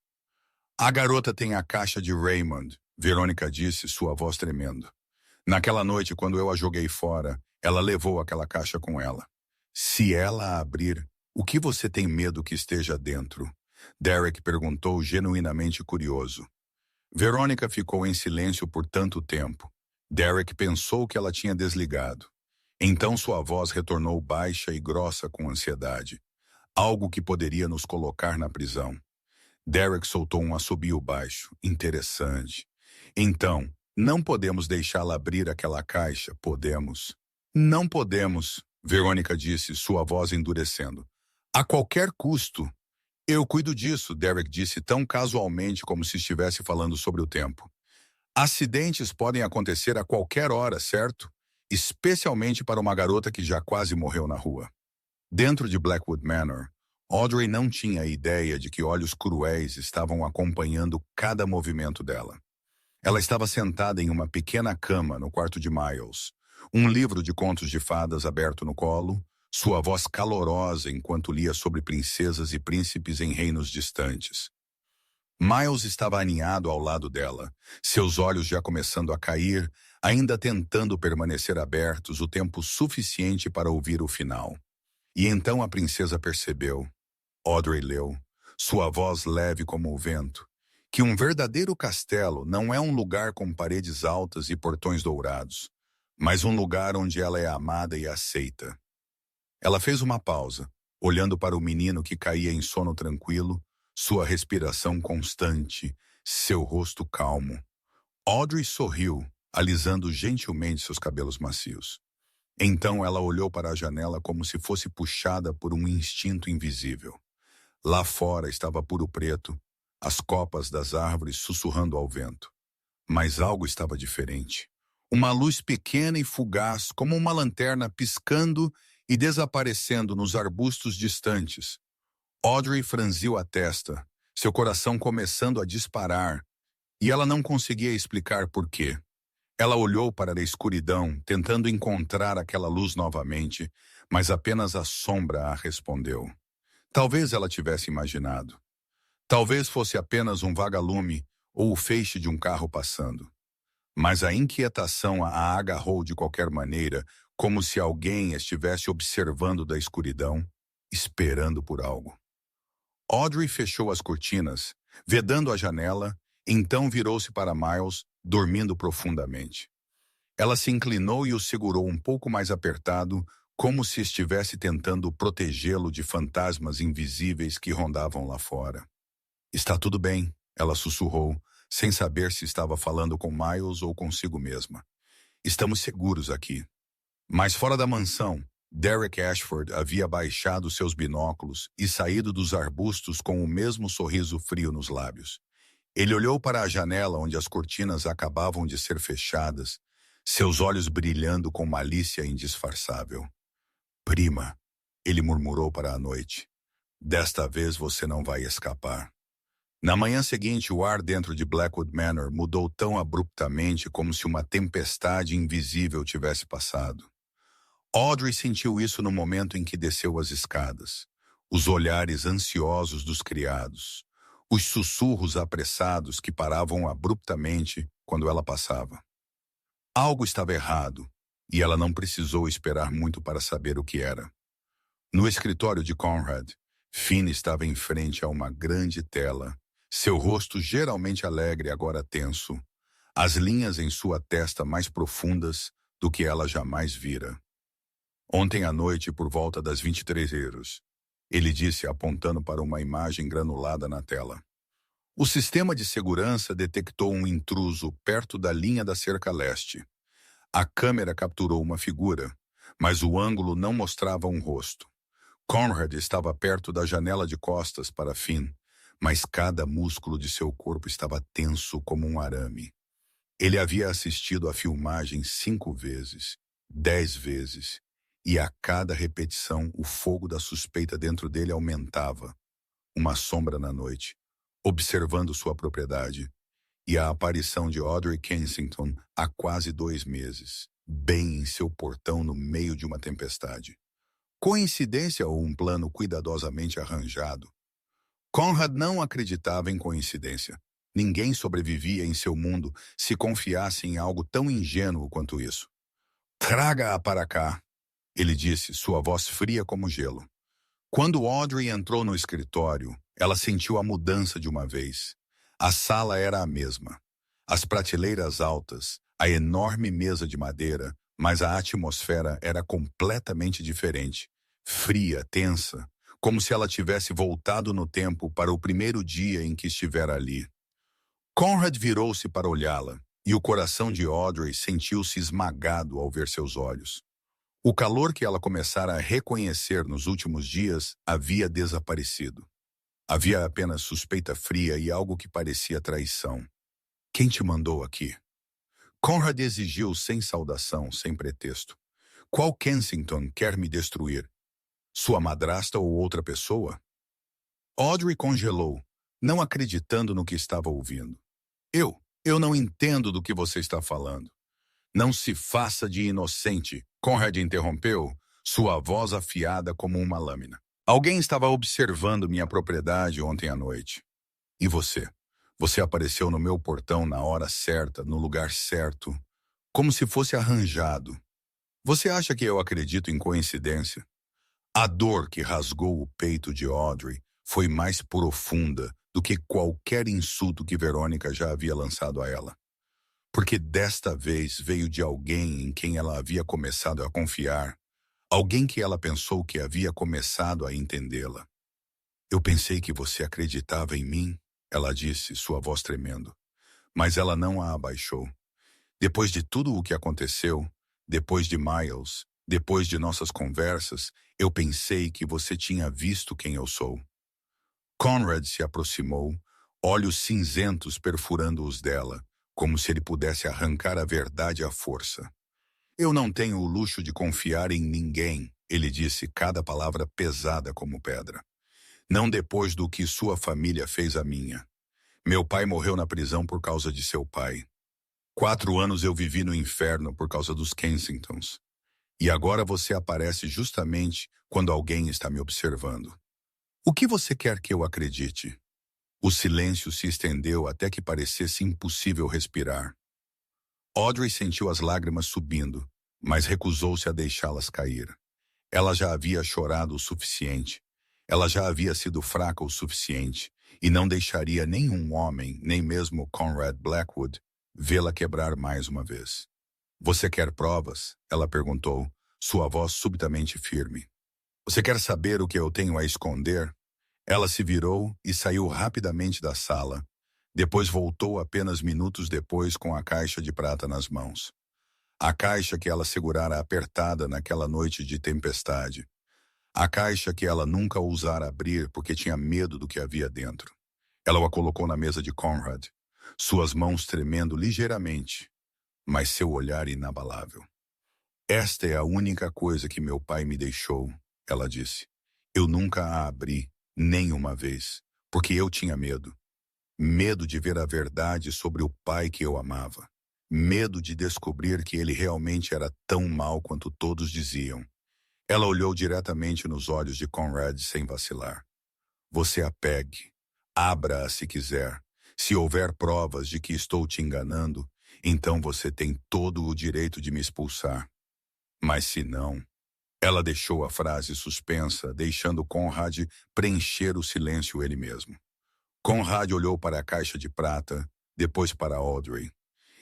Speaker 1: A garota tem a caixa de Raymond, Verônica disse, sua voz tremendo. Naquela noite, quando eu a joguei fora, ela levou aquela caixa com ela. Se ela a abrir, o que você tem medo que esteja dentro? Derek perguntou, genuinamente curioso. Verônica ficou em silêncio por tanto tempo. Derek pensou que ela tinha desligado. Então sua voz retornou baixa e grossa com ansiedade. Algo que poderia nos colocar na prisão. Derek soltou um assobio baixo. Interessante. Então, não podemos deixá-la abrir aquela caixa, podemos? Não podemos, Verônica disse, sua voz endurecendo. A qualquer custo. Eu cuido disso, Derek disse tão casualmente como se estivesse falando sobre o tempo. Acidentes podem acontecer a qualquer hora, certo? Especialmente para uma garota que já quase morreu na rua. Dentro de Blackwood Manor, Audrey não tinha ideia de que olhos cruéis estavam acompanhando cada movimento dela. Ela estava sentada em uma pequena cama no quarto de Miles, um livro de contos de fadas aberto no colo, sua voz calorosa enquanto lia sobre princesas e príncipes em reinos distantes. Miles estava aninhado ao lado dela, seus olhos já começando a cair, ainda tentando permanecer abertos o tempo suficiente para ouvir o final. E então a princesa percebeu, Audrey leu, sua voz leve como o vento, que um verdadeiro castelo não é um lugar com paredes altas e portões dourados, mas um lugar onde ela é amada e aceita. Ela fez uma pausa, olhando para o menino que caía em sono tranquilo, sua respiração constante, seu rosto calmo. Audrey sorriu, alisando gentilmente seus cabelos macios. Então ela olhou para a janela como se fosse puxada por um instinto invisível. Lá fora estava puro preto, as copas das árvores sussurrando ao vento. Mas algo estava diferente. Uma luz pequena e fugaz, como uma lanterna piscando e desaparecendo nos arbustos distantes. Audrey franziu a testa, seu coração começando a disparar, e ela não conseguia explicar por quê. Ela olhou para a escuridão, tentando encontrar aquela luz novamente, mas apenas a sombra a respondeu. Talvez ela tivesse imaginado. Talvez fosse apenas um vagalume ou o feixe de um carro passando. Mas a inquietação a agarrou de qualquer maneira, como se alguém estivesse observando da escuridão, esperando por algo. Audrey fechou as cortinas, vedando a janela, então virou-se para Miles, dormindo profundamente. Ela se inclinou e o segurou um pouco mais apertado, como se estivesse tentando protegê-lo de fantasmas invisíveis que rondavam lá fora. Está tudo bem, ela sussurrou, sem saber se estava falando com Miles ou consigo mesma. Estamos seguros aqui. Mas fora da mansão, Derek Ashford havia baixado seus binóculos e saído dos arbustos com o mesmo sorriso frio nos lábios. Ele olhou para a janela onde as cortinas acabavam de ser fechadas, seus olhos brilhando com malícia indisfarçável. Prima, ele murmurou para a noite. Desta vez você não vai escapar. Na manhã seguinte, o ar dentro de Blackwood Manor mudou tão abruptamente como se uma tempestade invisível tivesse passado. Audrey sentiu isso no momento em que desceu as escadas. Os olhares ansiosos dos criados. Os sussurros apressados que paravam abruptamente quando ela passava. Algo estava errado, e ela não precisou esperar muito para saber o que era. No escritório de Conrad, Finn estava em frente a uma grande tela, seu rosto geralmente alegre agora tenso, as linhas em sua testa mais profundas do que ela jamais vira. Ontem à noite, por volta das 23h, ele disse apontando para uma imagem granulada na tela. O sistema de segurança detectou um intruso perto da linha da cerca leste. A câmera capturou uma figura, mas o ângulo não mostrava um rosto. Conrad estava perto da janela de costas para Finn, mas cada músculo de seu corpo estava tenso como um arame. Ele havia assistido à filmagem 5 vezes, 10 vezes, e a cada repetição o fogo da suspeita dentro dele aumentava. Uma sombra na noite, observando sua propriedade, e a aparição de Audrey Kensington há quase 2 meses, bem em seu portão no meio de uma tempestade. Coincidência ou um plano cuidadosamente arranjado? Conrad não acreditava em coincidência. Ninguém sobrevivia em seu mundo se confiasse em algo tão ingênuo quanto isso. Traga-a para cá, ele disse, sua voz fria como gelo. Quando Audrey entrou no escritório, ela sentiu a mudança de uma vez. A sala era a mesma. As prateleiras altas, a enorme mesa de madeira, mas a atmosfera era completamente diferente. Fria, tensa, como se ela tivesse voltado no tempo para o primeiro dia em que estivera ali. Conrad virou-se para olhá-la, e o coração de Audrey sentiu-se esmagado ao ver seus olhos. O calor que ela começara a reconhecer nos últimos dias havia desaparecido. Havia apenas suspeita fria e algo que parecia traição. Quem te mandou aqui? Conrad exigiu sem saudação, sem pretexto. Qual Kensington quer me destruir? Sua madrasta ou outra pessoa? Audrey congelou, não acreditando no que estava ouvindo. Eu não entendo do que você está falando. Não se faça de inocente, Conrad interrompeu, sua voz afiada como uma lâmina. Alguém estava observando minha propriedade ontem à noite. E você? Você apareceu no meu portão na hora certa, no lugar certo, como se fosse arranjado. Você acha que eu acredito em coincidência? A dor que rasgou o peito de Audrey foi mais profunda do que qualquer insulto que Verônica já havia lançado a ela. Porque desta vez veio de alguém em quem ela havia começado a confiar, alguém que ela pensou que havia começado a entendê-la. Eu pensei que você acreditava em mim, ela disse, sua voz tremendo. Mas ela não a abaixou. Depois de tudo o que aconteceu, depois de Miles, depois de nossas conversas, eu pensei que você tinha visto quem eu sou. Conrad se aproximou, olhos cinzentos perfurando os dela, como se ele pudesse arrancar a verdade à força. Eu não tenho o luxo de confiar em ninguém, ele disse, cada palavra pesada como pedra. Não depois do que sua família fez à minha. Meu pai morreu na prisão por causa de seu pai. 4 anos eu vivi no inferno por causa dos Kensingtons. E agora você aparece justamente quando alguém está me observando. O que você quer que eu acredite? O silêncio se estendeu até que parecesse impossível respirar. Audrey sentiu as lágrimas subindo, mas recusou-se a deixá-las cair. Ela já havia chorado o suficiente. Ela já havia sido fraca o suficiente, e não deixaria nenhum homem, nem mesmo Conrad Blackwood, vê-la quebrar mais uma vez. Você quer provas? Ela perguntou, sua voz subitamente firme. Você quer saber o que eu tenho a esconder? Ela se virou e saiu rapidamente da sala. Depois voltou apenas minutos depois com a caixa de prata nas mãos. A caixa que ela segurara apertada naquela noite de tempestade. A caixa que ela nunca ousara abrir porque tinha medo do que havia dentro. Ela a colocou na mesa de Conrad, suas mãos tremendo ligeiramente, mas seu olhar inabalável. Esta é a única coisa que meu pai me deixou, ela disse. Eu nunca a abri, nem uma vez, porque eu tinha medo. Medo de ver a verdade sobre o pai que eu amava. Medo de descobrir que ele realmente era tão mau quanto todos diziam. Ela olhou diretamente nos olhos de Conrad sem vacilar. Você a pegue. Abra-a se quiser. Se houver provas de que estou te enganando, então você tem todo o direito de me expulsar. Mas se não... Ela deixou a frase suspensa, deixando Conrad preencher o silêncio ele mesmo. Conrad olhou para a caixa de prata, depois para Audrey.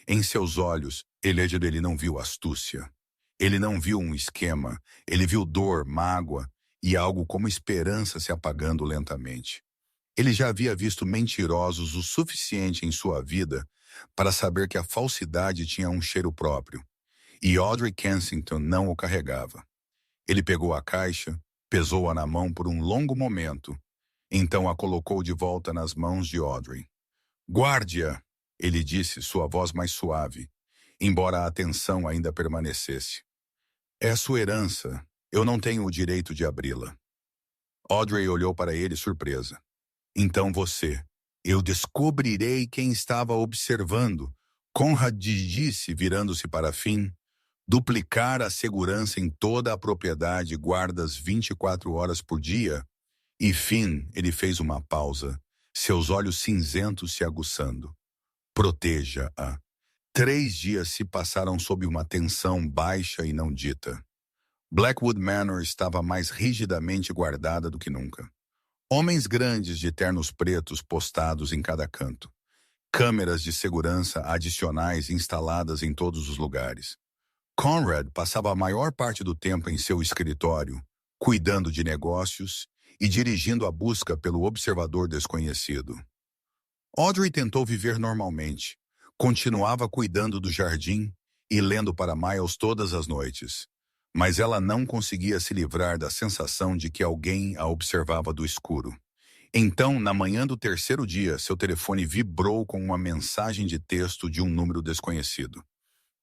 Speaker 1: Em seus olhos, ele não viu astúcia. Ele não viu um esquema, ele viu dor, mágoa e algo como esperança se apagando lentamente. Ele já havia visto mentirosos o suficiente em sua vida para saber que a falsidade tinha um cheiro próprio, e Audrey Kensington não o carregava. Ele pegou a caixa, pesou-a na mão por um longo momento, então a colocou de volta nas mãos de Audrey. Guarde-a, ele disse, sua voz mais suave, embora a tensão ainda permanecesse. É sua herança, eu não tenho o direito de abri-la. Audrey olhou para ele surpresa. Então você, eu descobrirei quem estava observando, Conrad disse, virando-se para Finn. Duplicar a segurança em toda a propriedade, guardas 24 horas por dia? E Finn, ele fez uma pausa, seus olhos cinzentos se aguçando. Proteja-a. 3 dias se passaram sob uma tensão baixa e não dita. Blackwood Manor estava mais rigidamente guardada do que nunca. Homens grandes de ternos pretos postados em cada canto. Câmeras de segurança adicionais instaladas em todos os lugares. Conrad passava a maior parte do tempo em seu escritório, cuidando de negócios e dirigindo a busca pelo observador desconhecido. Audrey tentou viver normalmente, continuava cuidando do jardim e lendo para Miles todas as noites, mas ela não conseguia se livrar da sensação de que alguém a observava do escuro. Então, na manhã do 3º dia, seu telefone vibrou com uma mensagem de texto de um número desconhecido.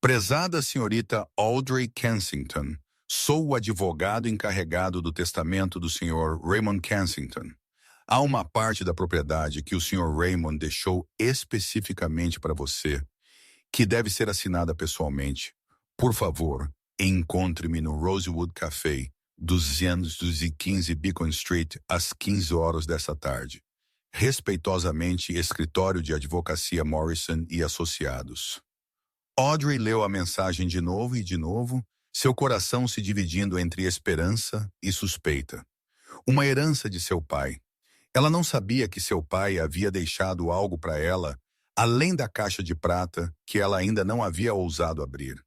Speaker 1: Prezada senhorita Audrey Kensington, sou o advogado encarregado do testamento do Sr. Raymond Kensington. Há uma parte da propriedade que o Sr. Raymond deixou especificamente para você, que deve ser assinada pessoalmente. Por favor, encontre-me no Rosewood Café, 215 Beacon Street, às 15 horas dessa tarde. Respeitosamente, Escritório de Advocacia Morrison e Associados. Audrey leu a mensagem de novo, seu coração se dividindo entre esperança e suspeita. Uma herança de seu pai. Ela não sabia que seu pai havia deixado algo para ela, além da caixa de prata que ela ainda não havia ousado abrir.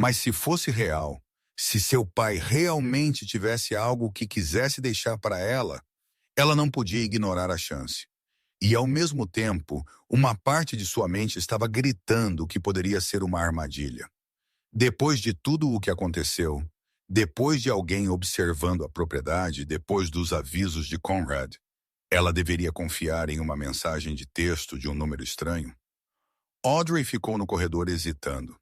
Speaker 1: Mas se fosse real, se seu pai realmente tivesse algo que quisesse deixar para ela não podia ignorar a chance. E, ao mesmo tempo, uma parte de sua mente estava gritando que poderia ser uma armadilha. Depois de tudo o que aconteceu, depois de alguém observando a propriedade, depois dos avisos de Conrad, ela deveria confiar em uma mensagem de texto de um número estranho? Audrey ficou no corredor hesitando.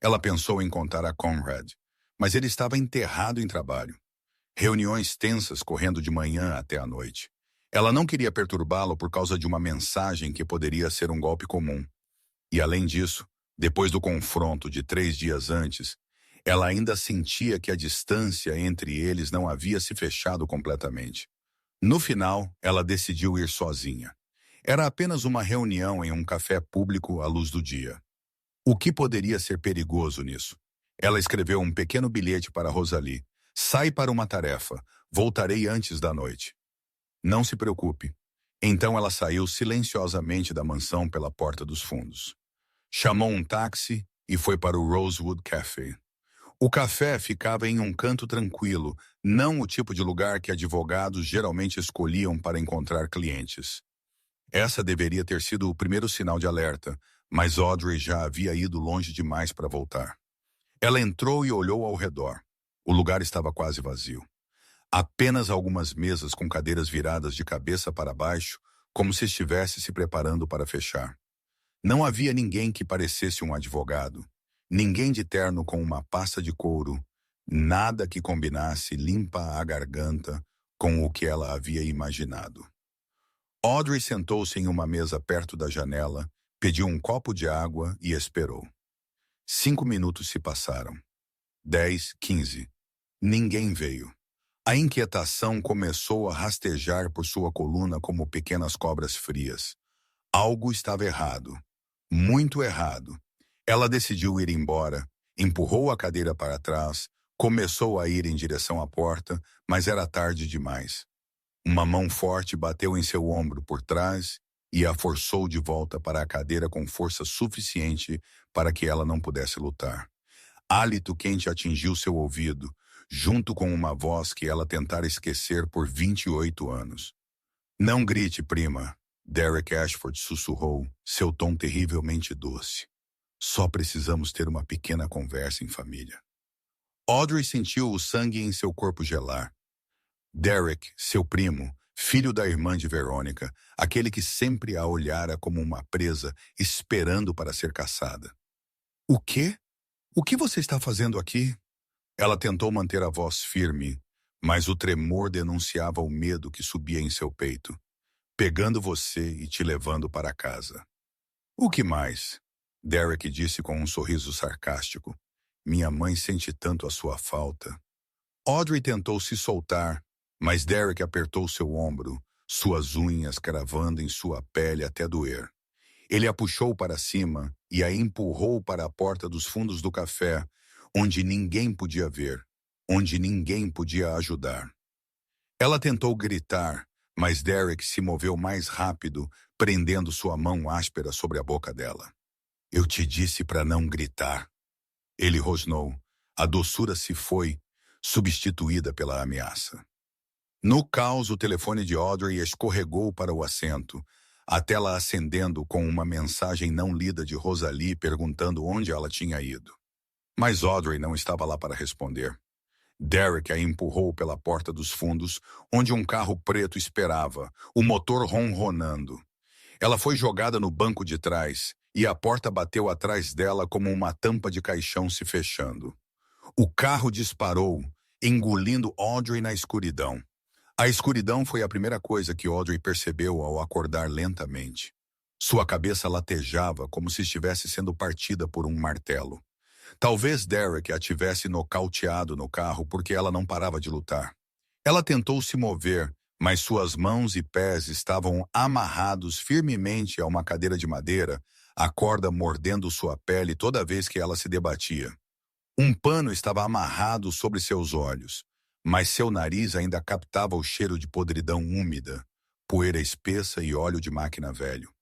Speaker 1: Ela pensou em contar a Conrad, mas ele estava enterrado em trabalho. Reuniões tensas correndo de manhã até a noite. Ela não queria perturbá-lo por causa de uma mensagem que poderia ser um golpe comum. E além disso, depois do confronto de 3 dias antes, ela ainda sentia que a distância entre eles não havia se fechado completamente. No final, ela decidiu ir sozinha. Era apenas uma reunião em um café público à luz do dia. O que poderia ser perigoso nisso? Ela escreveu um pequeno bilhete para Rosalie. Sai para uma tarefa. Voltarei antes da noite. Não se preocupe. Então ela saiu silenciosamente da mansão pela porta dos fundos. Chamou um táxi e foi para o Rosewood Café. O café ficava em um canto tranquilo, não o tipo de lugar que advogados geralmente escolhiam para encontrar clientes. Essa deveria ter sido o primeiro sinal de alerta, mas Audrey já havia ido longe demais para voltar. Ela entrou e olhou ao redor. O lugar estava quase vazio. Apenas algumas mesas com cadeiras viradas de cabeça para baixo, como se estivesse se preparando para fechar. Não havia ninguém que parecesse um advogado. Ninguém de terno com uma pasta de couro. Nada que combinasse limpa a garganta com o que ela havia imaginado. Audrey sentou-se em uma mesa perto da janela, pediu um copo de água e esperou. 5 minutos se passaram. 10, 15. Ninguém veio. A inquietação começou a rastejar por sua coluna como pequenas cobras frias. Algo estava errado. Muito errado. Ela decidiu ir embora, empurrou a cadeira para trás, começou a ir em direção à porta, mas era tarde demais. Uma mão forte bateu em seu ombro por trás e a forçou de volta para a cadeira com força suficiente para que ela não pudesse lutar. Hálito quente atingiu seu ouvido, junto com uma voz que ela tentara esquecer por 28 anos. Não grite, prima, Derek Ashford sussurrou, seu tom terrivelmente doce. Só precisamos ter uma pequena conversa em família. Audrey sentiu o sangue em seu corpo gelar. Derek, seu primo, filho da irmã de Verônica, aquele que sempre a olhara como uma presa, esperando para ser caçada. O quê? O que você está fazendo aqui? Ela tentou manter a voz firme, mas o tremor denunciava o medo que subia em seu peito. Pegando você e te levando para casa. O que mais? Derek disse com um sorriso sarcástico. Minha mãe sente tanto a sua falta. Audrey tentou se soltar, mas Derek apertou seu ombro, suas unhas cravando em sua pele até doer. Ele a puxou para cima e a empurrou para a porta dos fundos do café, onde ninguém podia ver, onde ninguém podia ajudar. Ela tentou gritar, mas Derek se moveu mais rápido, prendendo sua mão áspera sobre a boca dela. Eu te disse para não gritar. Ele rosnou. A doçura se foi, substituída pela ameaça. No caos, o telefone de Audrey escorregou para o assento, a tela acendendo com uma mensagem não lida de Rosalie perguntando onde ela tinha ido. Mas Audrey não estava lá para responder. Derek a empurrou pela porta dos fundos, onde um carro preto esperava, o motor ronronando. Ela foi jogada no banco de trás e a porta bateu atrás dela como uma tampa de caixão se fechando. O carro disparou, engolindo Audrey na escuridão. A escuridão foi a primeira coisa que Audrey percebeu ao acordar lentamente. Sua cabeça latejava como se estivesse sendo partida por um martelo. Talvez Derek a tivesse nocauteado no carro porque ela não parava de lutar. Ela tentou se mover, mas suas mãos e pés estavam amarrados firmemente a uma cadeira de madeira, a corda mordendo sua pele toda vez que ela se debatia. Um pano estava amarrado sobre seus olhos, mas seu nariz ainda captava o cheiro de podridão úmida, poeira espessa e óleo de máquina velho.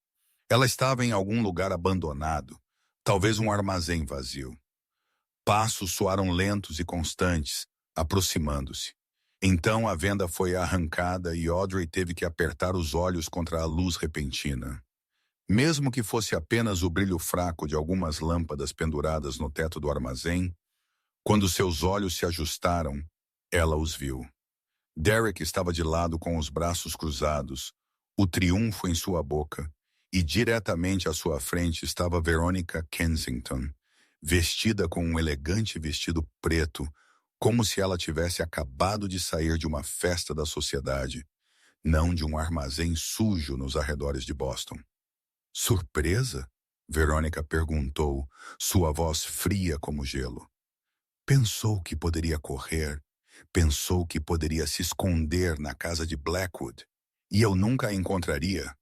Speaker 1: Ela estava em algum lugar abandonado, talvez um armazém vazio. Passos soaram lentos e constantes, aproximando-se. Então a venda foi arrancada e Audrey teve que apertar os olhos contra a luz repentina. Mesmo que fosse apenas o brilho fraco de algumas lâmpadas penduradas no teto do armazém, quando seus olhos se ajustaram, ela os viu. Derek estava de lado com os braços cruzados, o triunfo em sua boca, e diretamente à sua frente estava Veronica Kensington, vestida com um elegante vestido preto, como se ela tivesse acabado de sair de uma festa da sociedade, não de um armazém sujo nos arredores de Boston. Surpresa? Verônica perguntou, sua voz fria como gelo. Pensou que poderia correr, pensou que poderia se esconder na casa de Blackwood, e eu nunca a encontraria.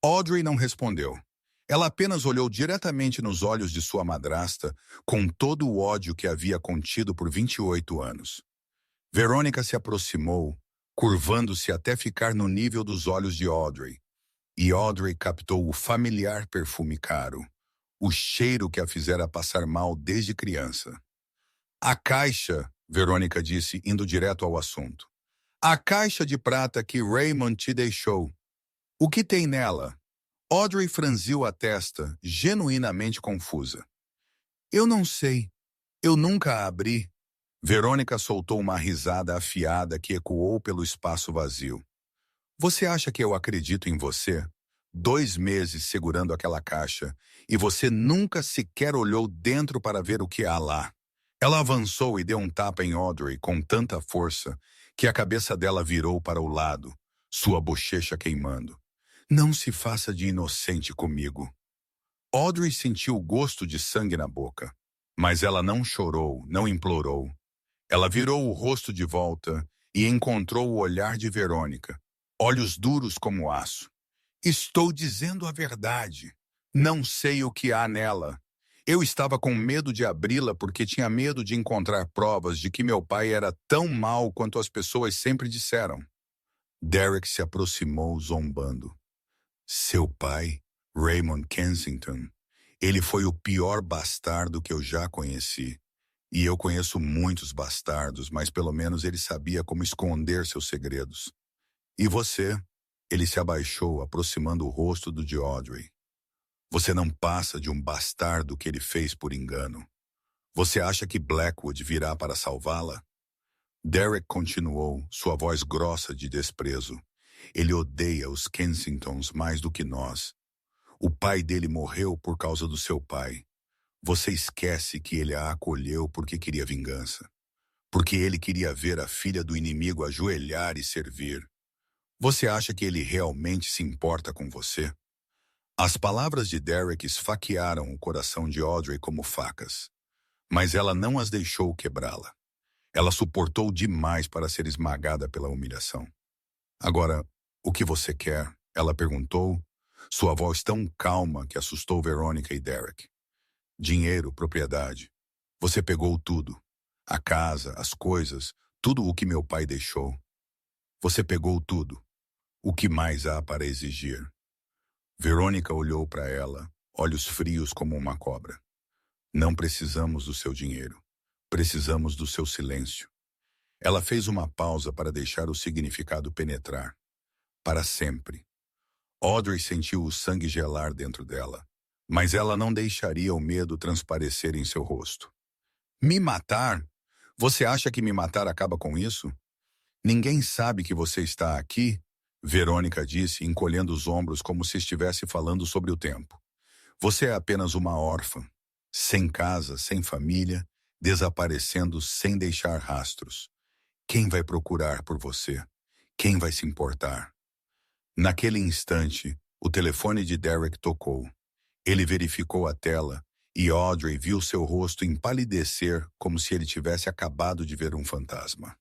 Speaker 1: Audrey não respondeu. Ela apenas olhou diretamente nos olhos de sua madrasta, com todo o ódio que havia contido por 28 anos. Verônica se aproximou, curvando-se até ficar no nível dos olhos de Audrey. E Audrey captou o familiar perfume caro, o cheiro que a fizera passar mal desde criança. A caixa, Verônica disse, indo direto ao assunto. A caixa de prata que Raymond te deixou. O que tem nela? Audrey franziu a testa, genuinamente confusa. Eu não sei. Eu nunca a abri. Verônica soltou uma risada afiada que ecoou pelo espaço vazio. Você acha que eu acredito em você? 2 meses segurando aquela caixa, e você nunca sequer olhou dentro para ver o que há lá. Ela avançou e deu um tapa em Audrey com tanta força que a cabeça dela virou para o lado, sua bochecha queimando. Não se faça de inocente comigo. Audrey sentiu o gosto de sangue na boca, mas ela não chorou, não implorou. Ela virou o rosto de volta e encontrou o olhar de Verônica, olhos duros como aço. Estou dizendo a verdade. Não sei o que há nela. Eu estava com medo de abri-la porque tinha medo de encontrar provas de que meu pai era tão mau quanto as pessoas sempre disseram. Derek se aproximou zombando. Seu pai, Raymond Kensington, ele foi o pior bastardo que eu já conheci. E eu conheço muitos bastardos, mas pelo menos ele sabia como esconder seus segredos. E você? Ele se abaixou, aproximando o rosto do de Audrey. Você não passa de um bastardo que ele fez por engano. Você acha que Blackwood virá para salvá-la? Derek continuou, sua voz grossa de desprezo. Ele odeia os Kensingtons mais do que nós. O pai dele morreu por causa do seu pai. Você esquece que ele a acolheu porque queria vingança. Porque ele queria ver a filha do inimigo ajoelhar e servir. Você acha que ele realmente se importa com você? As palavras de Derek esfaquearam o coração de Audrey como facas. Mas ela não as deixou quebrá-la. Ela suportou demais para ser esmagada pela humilhação. Agora, o que você quer? Ela perguntou, sua voz tão calma que assustou Verônica e Derek. Dinheiro, propriedade. Você pegou tudo. A casa, as coisas, tudo o que meu pai deixou. Você pegou tudo. O que mais há para exigir? Verônica olhou para ela, olhos frios como uma cobra. Não precisamos do seu dinheiro. Precisamos do seu silêncio. Ela fez uma pausa para deixar o significado penetrar. Para sempre. Audrey sentiu o sangue gelar dentro dela, mas ela não deixaria o medo transparecer em seu rosto. Me matar? Você acha que me matar acaba com isso? Ninguém sabe que você está aqui, Verônica disse, encolhendo os ombros como se estivesse falando sobre o tempo. Você é apenas uma órfã, sem casa, sem família, desaparecendo sem deixar rastros. Quem vai procurar por você? Quem vai se importar? Naquele instante, o telefone de Derek tocou. Ele verificou a tela e Audrey viu seu rosto empalidecer como se ele tivesse acabado de ver um fantasma.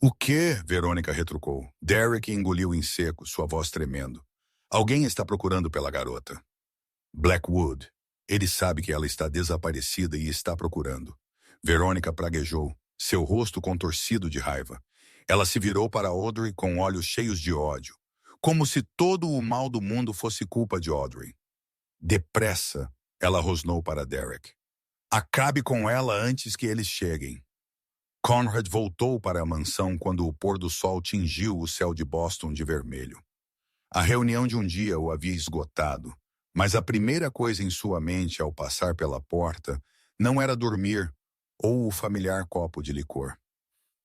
Speaker 1: O quê? Verônica retrucou. Derek engoliu em seco, sua voz tremendo. Alguém está procurando pela garota. Blackwood. Ele sabe que ela está desaparecida e está procurando. Verônica praguejou, seu rosto contorcido de raiva. Ela se virou para Audrey com olhos cheios de ódio, como se todo o mal do mundo fosse culpa de Audrey. Depressa, ela rosnou para Derek. Acabe com ela antes que eles cheguem. Conrad voltou para a mansão quando o pôr do sol tingiu o céu de Boston de vermelho. A reunião de um dia o havia esgotado, mas a primeira coisa em sua mente ao passar pela porta não era dormir ou o familiar copo de licor.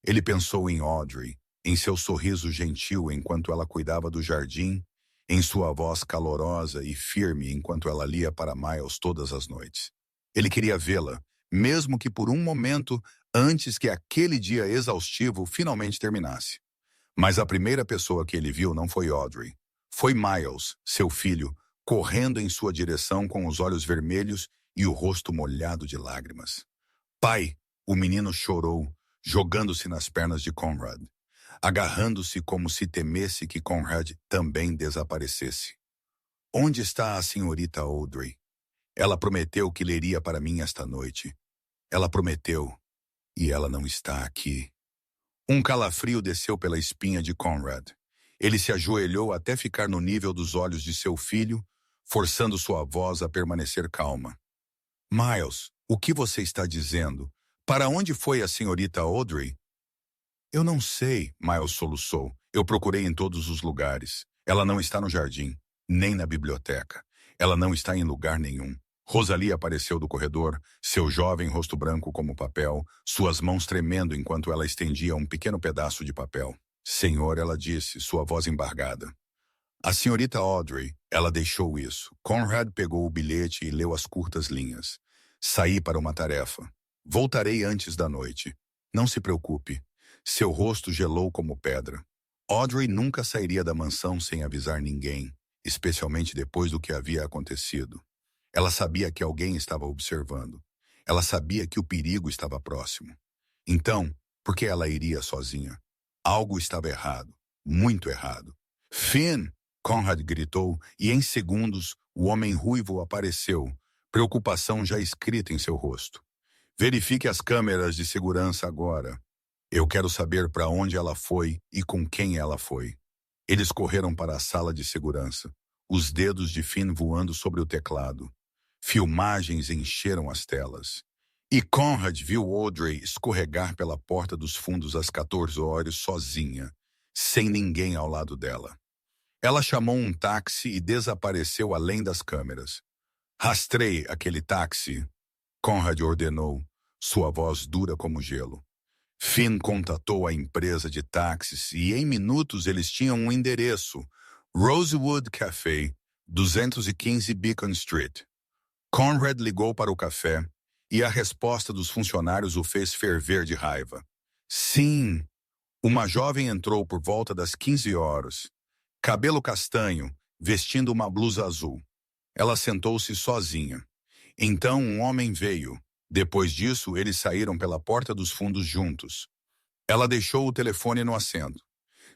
Speaker 1: Ele pensou em Audrey, em seu sorriso gentil enquanto ela cuidava do jardim em sua voz calorosa e firme enquanto ela lia para Miles todas as noites. Ele queria vê-la, mesmo que por um momento, antes que aquele dia exaustivo finalmente terminasse. Mas a primeira pessoa que ele viu não foi Audrey. Foi Miles, seu filho, correndo em sua direção com os olhos vermelhos e o rosto molhado de lágrimas. Pai, o menino chorou, jogando-se nas pernas de Conrad, agarrando-se como se temesse que Conrad também desaparecesse. Onde está a senhorita Audrey? Ela prometeu que leria para mim esta noite. Ela prometeu, e ela não está aqui. Um calafrio desceu pela espinha de Conrad. Ele se ajoelhou até ficar no nível dos olhos de seu filho, forçando sua voz a permanecer calma. Miles, o que você está dizendo? Para onde foi a senhorita Audrey? Eu não sei, Miles soluçou. Eu procurei em todos os lugares. Ela não está no jardim, nem na biblioteca. Ela não está em lugar nenhum. Rosalie apareceu do corredor, seu jovem rosto branco como papel, suas mãos tremendo enquanto ela estendia um pequeno pedaço de papel. Senhor, ela disse, sua voz embargada. A senhorita Audrey, ela deixou isso. Conrad pegou o bilhete e leu as curtas linhas. Saí para uma tarefa. Voltarei antes da noite. Não se preocupe. Seu rosto gelou como pedra. Audrey nunca sairia da mansão sem avisar ninguém, especialmente depois do que havia acontecido. Ela sabia que alguém estava observando. Ela sabia que o perigo estava próximo. Então, por que ela iria sozinha? Algo estava errado. Muito errado. Finn! Conrad gritou, e em segundos o homem ruivo apareceu, preocupação já escrita em seu rosto. Verifique as câmeras de segurança agora. Eu quero saber para onde ela foi e com quem ela foi. Eles correram para a sala de segurança, os dedos de Finn voando sobre o teclado. Filmagens encheram as telas. E Conrad viu Audrey escorregar pela porta dos fundos às 14 horas sozinha, sem ninguém ao lado dela. Ela chamou um táxi e desapareceu além das câmeras. Rastreie aquele táxi, Conrad ordenou, sua voz dura como gelo. Finn contatou a empresa de táxis e em minutos eles tinham um endereço, Rosewood Café, 215 Beacon Street. Conrad ligou para o café e a resposta dos funcionários o fez ferver de raiva. Sim, uma jovem entrou por volta das 15 horas. Cabelo castanho, vestindo uma blusa azul. Ela sentou-se sozinha. Então um homem veio. Depois disso, eles saíram pela porta dos fundos juntos. Ela deixou o telefone no assento.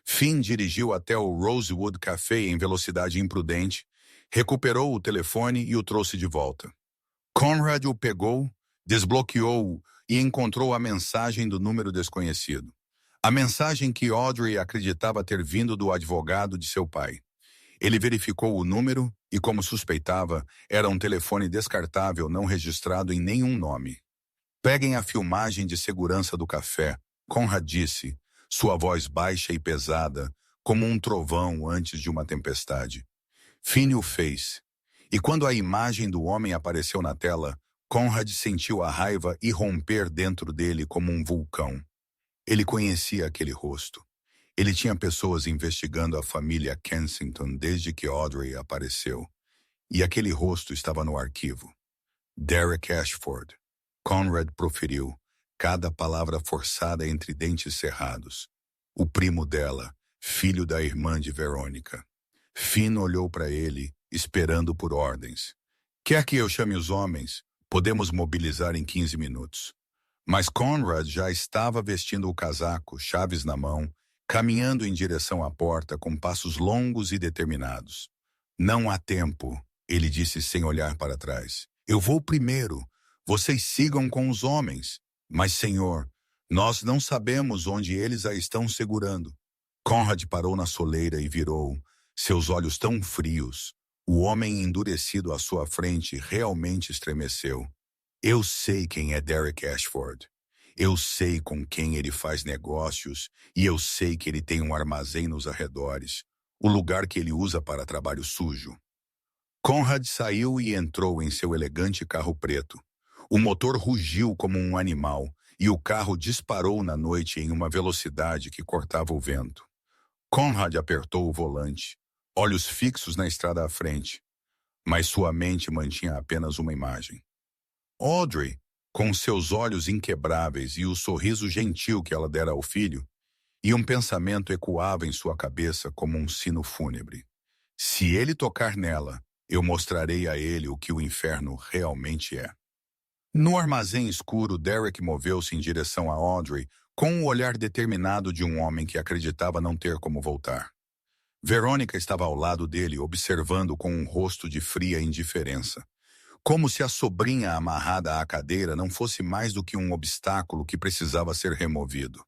Speaker 1: Finn dirigiu até o Rosewood Café em velocidade imprudente, recuperou o telefone e o trouxe de volta. Conrad o pegou, desbloqueou-o e encontrou a mensagem do número desconhecido. A mensagem que Audrey acreditava ter vindo do advogado de seu pai. Ele verificou o número e, como suspeitava, era um telefone descartável não registrado em nenhum nome. Peguem a filmagem de segurança do café, Conrad disse, sua voz baixa e pesada, como um trovão antes de uma tempestade. Finn o fez. E quando a imagem do homem apareceu na tela, Conrad sentiu a raiva irromper dentro dele como um vulcão. Ele conhecia aquele rosto. Ele tinha pessoas investigando a família Kensington desde que Audrey apareceu. E aquele rosto estava no arquivo. Derek Ashford. Conrad proferiu, cada palavra forçada entre dentes cerrados. O primo dela, filho da irmã de Verônica. Finn olhou para ele, esperando por ordens. Quer que eu chame os homens? Podemos mobilizar em 15 minutos. Mas Conrad já estava vestindo o casaco, chaves na mão, caminhando em direção à porta com passos longos e determinados. Não há tempo, ele disse sem olhar para trás. Eu vou primeiro. Vocês sigam com os homens. Mas, senhor, nós não sabemos onde eles a estão segurando. Conrad parou na soleira e virou, seus olhos tão frios. O homem endurecido à sua frente realmente estremeceu. Eu sei quem é Derek Ashford. Eu sei com quem ele faz negócios e eu sei que ele tem um armazém nos arredores, o lugar que ele usa para trabalho sujo. Conrad saiu e entrou em seu elegante carro preto. O motor rugiu como um animal e o carro disparou na noite em uma velocidade que cortava o vento. Conrad apertou o volante. olhos fixos na estrada à frente, mas sua mente mantinha apenas uma imagem. Audrey, com seus olhos inquebráveis e o sorriso gentil que ela dera ao filho, e um pensamento ecoava em sua cabeça como um sino fúnebre. Se ele tocar nela, eu mostrarei a ele o que o inferno realmente é. No armazém escuro, Derek moveu-se em direção a Audrey com o olhar determinado de um homem que acreditava não ter como voltar. Verônica estava ao lado dele, observando com um rosto de fria indiferença, como se a sobrinha amarrada à cadeira não fosse mais do que um obstáculo que precisava ser removido.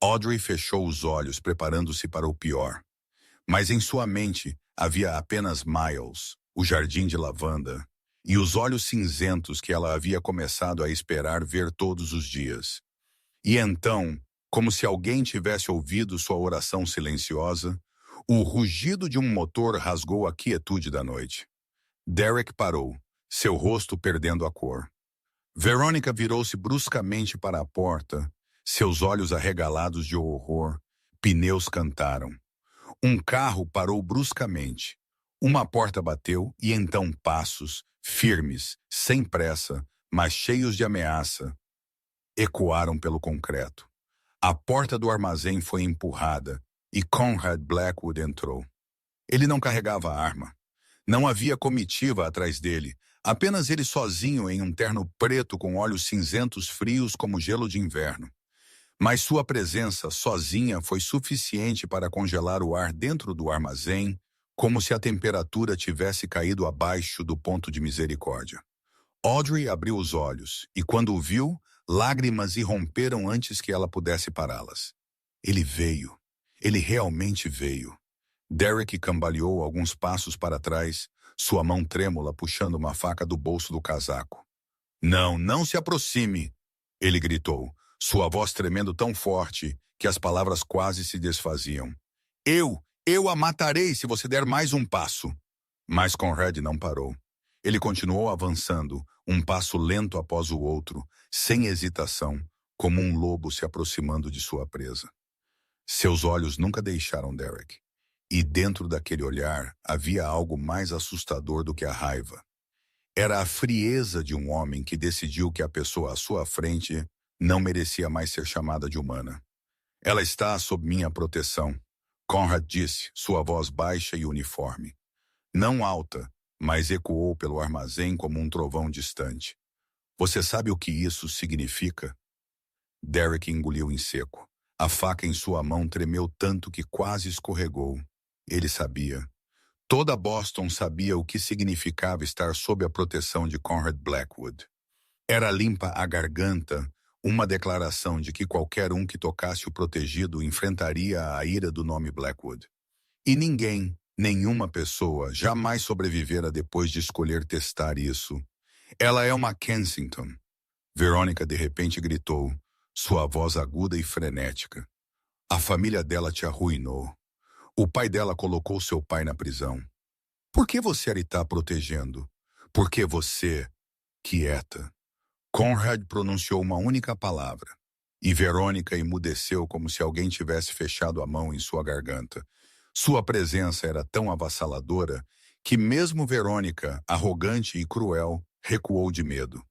Speaker 1: Audrey fechou os olhos, preparando-se para o pior. Mas em sua mente havia apenas Miles, o jardim de lavanda, e os olhos cinzentos que ela havia começado a esperar ver todos os dias. E então, como se alguém tivesse ouvido sua oração silenciosa, o rugido de um motor rasgou a quietude da noite. Derek parou, seu rosto perdendo a cor. Verônica virou-se bruscamente para a porta, seus olhos arregalados de horror. Pneus cantaram. Um carro parou bruscamente. Uma porta bateu e então passos, firmes, sem pressa, mas cheios de ameaça, ecoaram pelo concreto. A porta do armazém foi empurrada e Conrad Blackwood entrou. Ele não carregava arma. Não havia comitiva atrás dele, apenas ele sozinho em um terno preto com olhos cinzentos frios como gelo de inverno. Mas sua presença sozinha foi suficiente para congelar o ar dentro do armazém, como se a temperatura tivesse caído abaixo do ponto de misericórdia. Audrey abriu os olhos, e quando o viu, lágrimas irromperam antes que ela pudesse pará-las. Ele veio. Ele realmente veio. Derek cambaleou alguns passos para trás, sua mão trêmula puxando uma faca do bolso do casaco. Não, não se aproxime! Ele gritou, sua voz tremendo tão forte que as palavras quase se desfaziam. Eu a matarei se você der mais um passo. Mas Conrad não parou. Ele continuou avançando, um passo lento após o outro, sem hesitação, como um lobo se aproximando de sua presa. Seus olhos nunca deixaram Derek. E dentro daquele olhar havia algo mais assustador do que a raiva. Era a frieza de um homem que decidiu que a pessoa à sua frente não merecia mais ser chamada de humana. Ela está sob minha proteção, Conrad disse, sua voz baixa e uniforme. Não alta, mas ecoou pelo armazém como um trovão distante. Você sabe o que isso significa? Derek engoliu em seco. A faca em sua mão tremeu tanto que quase escorregou. Ele sabia. Toda Boston sabia o que significava estar sob a proteção de Conrad Blackwood. Era limpa a garganta, uma declaração de que qualquer um que tocasse o protegido enfrentaria a ira do nome Blackwood. E ninguém, nenhuma pessoa, jamais sobrevivera depois de escolher testar isso. Ela é uma Kensington. Verônica de repente gritou, sua voz aguda e frenética. A família dela te arruinou. O pai dela colocou seu pai na prisão. Por que você a está protegendo? Por que você, quieta? Conrad pronunciou uma única palavra, e Verônica emudeceu como se alguém tivesse fechado a mão em sua garganta. Sua presença era tão avassaladora que mesmo Verônica, arrogante e cruel, recuou de medo.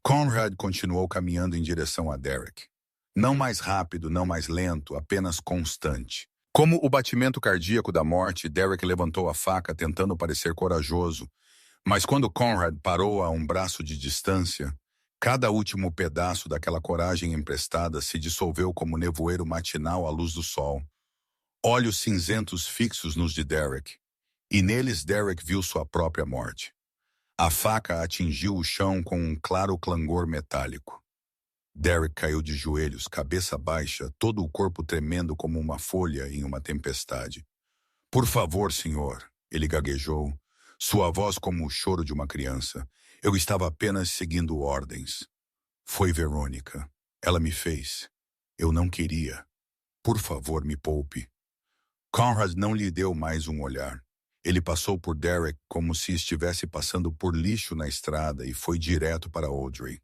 Speaker 1: Conrad continuou caminhando em direção a Derek. Não mais rápido, não mais lento, apenas constante. Como o batimento cardíaco da morte, Derek levantou a faca tentando parecer corajoso, mas quando Conrad parou a um braço de distância, cada último pedaço daquela coragem emprestada se dissolveu como nevoeiro matinal à luz do sol. Olhos cinzentos fixos nos de Derek, e neles Derek viu sua própria morte. A faca atingiu o chão com um claro clangor metálico. Derek caiu de joelhos, cabeça baixa, todo o corpo tremendo como uma folha em uma tempestade. Por favor, senhor, ele gaguejou, sua voz como o choro de uma criança. Eu estava apenas seguindo ordens. Foi Verônica. Ela me fez. Eu não queria. Por favor, me poupe. Conrad não lhe deu mais um olhar. Ele passou por Derek como se estivesse passando por lixo na estrada e foi direto para Audrey.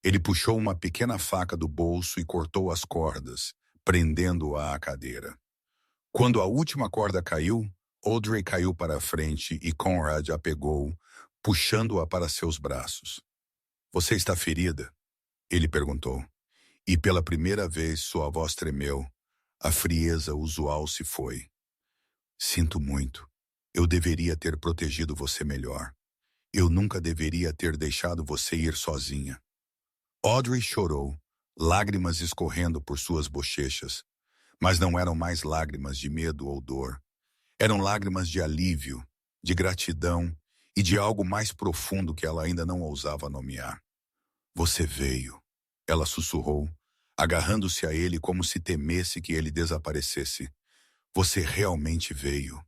Speaker 1: Ele puxou uma pequena faca do bolso e cortou as cordas, prendendo-a à cadeira. Quando a última corda caiu, Audrey caiu para a frente e Conrad a pegou, puxando-a para seus braços. Você está ferida? Ele perguntou. E pela primeira vez sua voz tremeu. A frieza usual se foi. Sinto muito. Eu deveria ter protegido você melhor. Eu nunca deveria ter deixado você ir sozinha. Audrey chorou, lágrimas escorrendo por suas bochechas, mas não eram mais lágrimas de medo ou dor. Eram lágrimas de alívio, de gratidão e de algo mais profundo que ela ainda não ousava nomear. Você veio, ela sussurrou, agarrando-se a ele como se temesse que ele desaparecesse. Você realmente veio.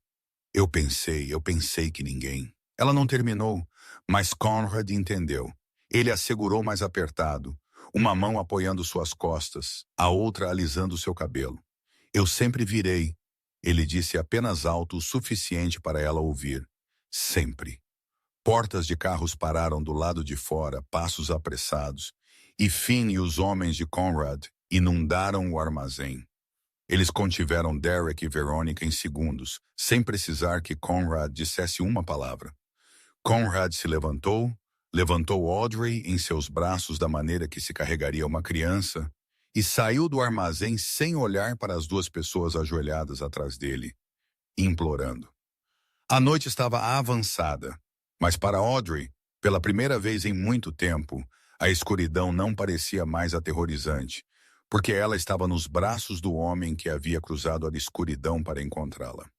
Speaker 1: Eu pensei que ninguém. Ela não terminou, mas Conrad entendeu. Ele a segurou mais apertado, uma mão apoiando suas costas, a outra alisando seu cabelo. Eu sempre virei, ele disse apenas alto o suficiente para ela ouvir. Sempre. Portas de carros pararam do lado de fora, passos apressados, e Finn e os homens de Conrad inundaram o armazém. Eles contiveram Derek e Veronica em segundos, sem precisar que Conrad dissesse uma palavra. Conrad se levantou Audrey em seus braços da maneira que se carregaria uma criança e saiu do armazém sem olhar para as duas pessoas ajoelhadas atrás dele, implorando. A noite estava avançada, mas para Audrey, pela primeira vez em muito tempo, a escuridão não parecia mais aterrorizante, porque ela estava nos braços do homem que havia cruzado a escuridão para encontrá-la.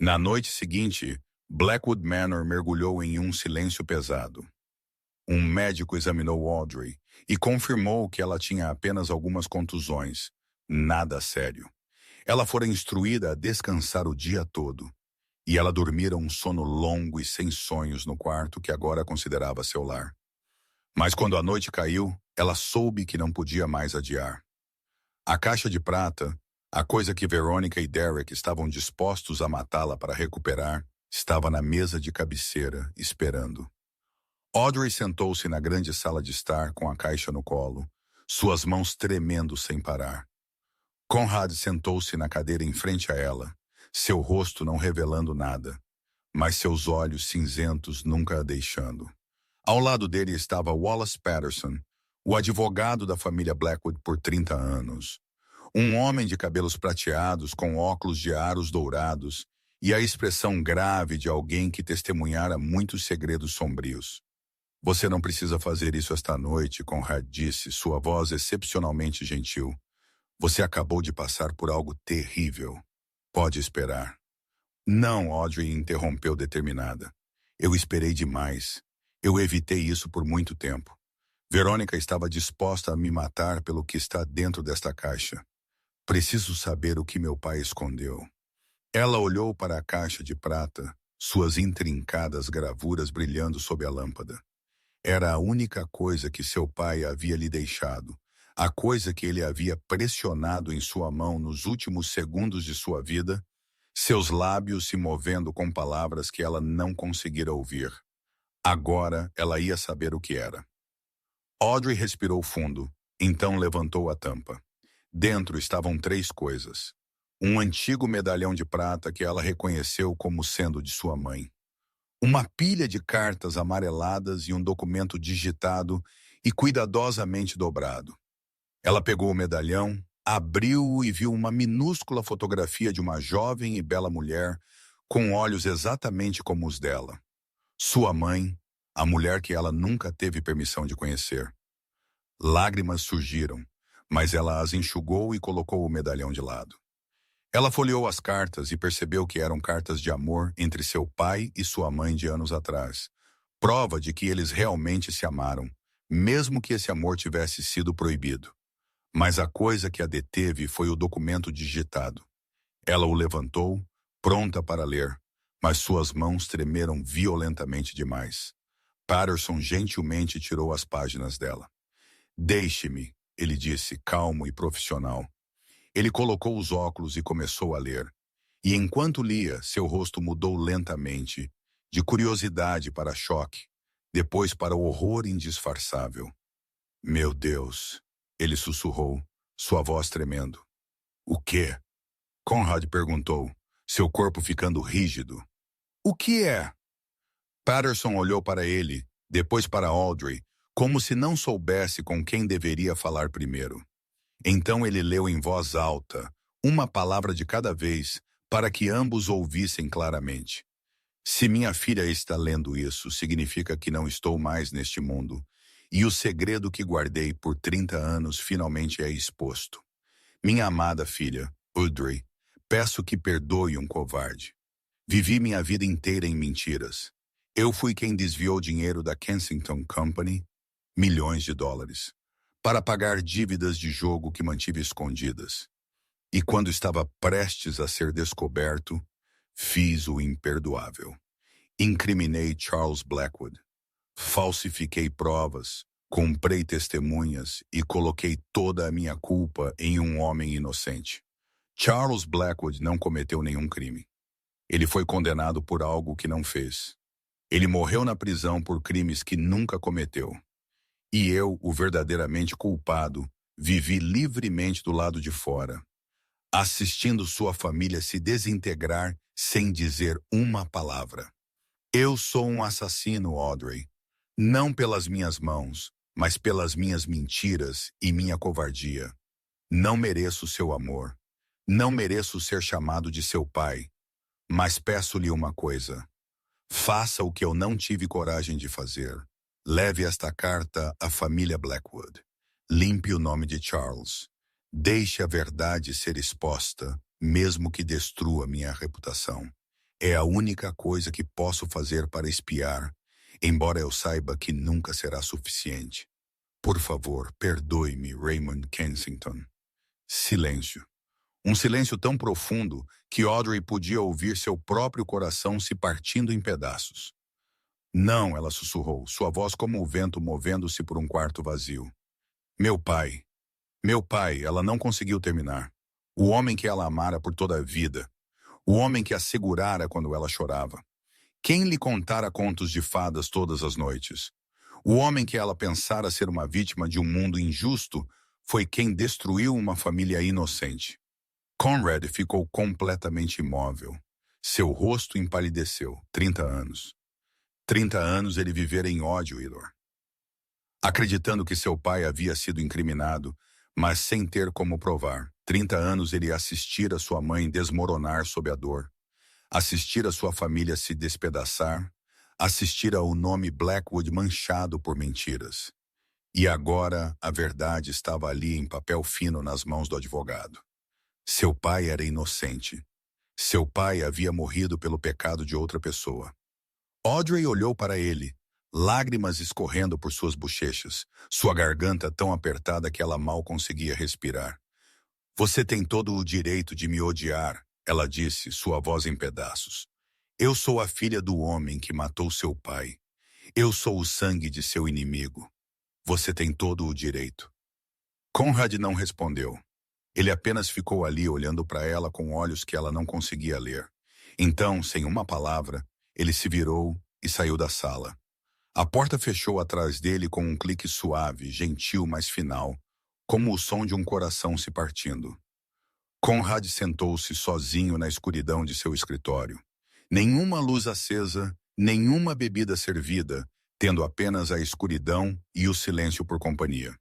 Speaker 1: Na noite seguinte, Blackwood Manor mergulhou em um silêncio pesado. Um médico examinou Audrey e confirmou que ela tinha apenas algumas contusões, nada sério. Ela fora instruída a descansar o dia todo, e ela dormira um sono longo e sem sonhos no quarto que agora considerava seu lar. Mas quando a noite caiu, ela soube que não podia mais adiar. A caixa de prata, a coisa que Veronica e Derek estavam dispostos a matá-la para recuperar, estava na mesa de cabeceira, esperando. Audrey sentou-se na grande sala de estar com a caixa no colo, suas mãos tremendo sem parar. Conrad sentou-se na cadeira em frente a ela, seu rosto não revelando nada, mas seus olhos cinzentos nunca a deixando. Ao lado dele estava Wallace Patterson, o advogado da família Blackwood por 30 anos. Um homem de cabelos prateados com óculos de aros dourados e a expressão grave de alguém que testemunhara muitos segredos sombrios. Você não precisa fazer isso esta noite, Conrad disse, sua voz excepcionalmente gentil. Você acabou de passar por algo terrível. Pode esperar. Não, Audrey interrompeu determinada. Eu esperei demais. Eu evitei isso por muito tempo. Verônica estava disposta a me matar pelo que está dentro desta caixa. Preciso saber o que meu pai escondeu. Ela olhou para a caixa de prata, suas intrincadas gravuras brilhando sob a lâmpada. Era a única coisa que seu pai havia lhe deixado, a coisa que ele havia pressionado em sua mão nos últimos segundos de sua vida, seus lábios se movendo com palavras que ela não conseguira ouvir. Agora ela ia saber o que era. Audrey respirou fundo, então levantou a tampa. Dentro estavam 3 coisas. Um antigo medalhão de prata que ela reconheceu como sendo de sua mãe. Uma pilha de cartas amareladas e um documento digitado e cuidadosamente dobrado. Ela pegou o medalhão, abriu-o e viu uma minúscula fotografia de uma jovem e bela mulher com olhos exatamente como os dela. Sua mãe, a mulher que ela nunca teve permissão de conhecer. Lágrimas surgiram, mas ela as enxugou e colocou o medalhão de lado. Ela folheou as cartas e percebeu que eram cartas de amor entre seu pai e sua mãe de anos atrás. Prova de que eles realmente se amaram, mesmo que esse amor tivesse sido proibido. Mas a coisa que a deteve foi o documento digitado. Ela o levantou, pronta para ler, mas suas mãos tremeram violentamente demais. Patterson gentilmente tirou as páginas dela. Deixe-me, ele disse, calmo e profissional. Ele colocou os óculos e começou a ler. E enquanto lia, seu rosto mudou lentamente, de curiosidade para choque, depois para horror indisfarçável. Meu Deus, ele sussurrou, sua voz tremendo. O quê? Conrad perguntou, seu corpo ficando rígido. O que é? Patterson olhou para ele, depois para Audrey, como se não soubesse com quem deveria falar primeiro. Então ele leu em voz alta, uma palavra de cada vez, para que ambos ouvissem claramente. Se minha filha está lendo isso, significa que não estou mais neste mundo, e o segredo que guardei por 30 anos finalmente é exposto. Minha amada filha, Audrey, peço que perdoe um covarde. Vivi minha vida inteira em mentiras. Eu fui quem desviou dinheiro da Kensington Company, milhões de dólares, para pagar dívidas de jogo que mantive escondidas. E quando estava prestes a ser descoberto, fiz o imperdoável. Incriminei Charles Blackwood. Falsifiquei provas, comprei testemunhas e coloquei toda a minha culpa em um homem inocente. Charles Blackwood não cometeu nenhum crime. Ele foi condenado por algo que não fez. Ele morreu na prisão por crimes que nunca cometeu. E eu, o verdadeiramente culpado, vivi livremente do lado de fora, assistindo sua família se desintegrar sem dizer uma palavra. Eu sou um assassino, Audrey. Não pelas minhas mãos, mas pelas minhas mentiras e minha covardia. Não mereço seu amor. Não mereço ser chamado de seu pai. Mas peço-lhe uma coisa. Faça o que eu não tive coragem de fazer. Leve esta carta à família Blackwood. Limpe o nome de Charles. Deixe a verdade ser exposta, mesmo que destrua minha reputação. É a única coisa que posso fazer para espiar, embora eu saiba que nunca será suficiente. Por favor, perdoe-me, Raymond Kensington. Silêncio. Um silêncio tão profundo que Audrey podia ouvir seu próprio coração se partindo em pedaços. Não, ela sussurrou, sua voz como o vento movendo-se por um quarto vazio. Meu pai, ela não conseguiu terminar. O homem que ela amara por toda a vida. O homem que a segurara quando ela chorava. Quem lhe contara contos de fadas todas as noites. O homem que ela pensara ser uma vítima de um mundo injusto foi quem destruiu uma família inocente. Conrad ficou completamente imóvel. Seu rosto empalideceu. 30 anos. 30 anos ele vivera em ódio e dor. Acreditando que seu pai havia sido incriminado, mas sem ter como provar. 30 anos ele assistira sua mãe desmoronar sob a dor. Assistir a sua família se despedaçar. Assistir ao nome Blackwood manchado por mentiras. E agora a verdade estava ali em papel fino nas mãos do advogado. Seu pai era inocente. Seu pai havia morrido pelo pecado de outra pessoa. Audrey olhou para ele, lágrimas escorrendo por suas bochechas, sua garganta tão apertada que ela mal conseguia respirar. Você tem todo o direito de me odiar, ela disse, sua voz em pedaços. Eu sou a filha do homem que matou seu pai. Eu sou o sangue de seu inimigo. Você tem todo o direito. Conrad não respondeu. Ele apenas ficou ali olhando para ela com olhos que ela não conseguia ler. Então, sem uma palavra, ele se virou e saiu da sala. A porta fechou atrás dele com um clique suave, gentil, mas final, como o som de um coração se partindo. Conrad sentou-se sozinho na escuridão de seu escritório. Nenhuma luz acesa, nenhuma bebida servida, tendo apenas a escuridão e o silêncio por companhia.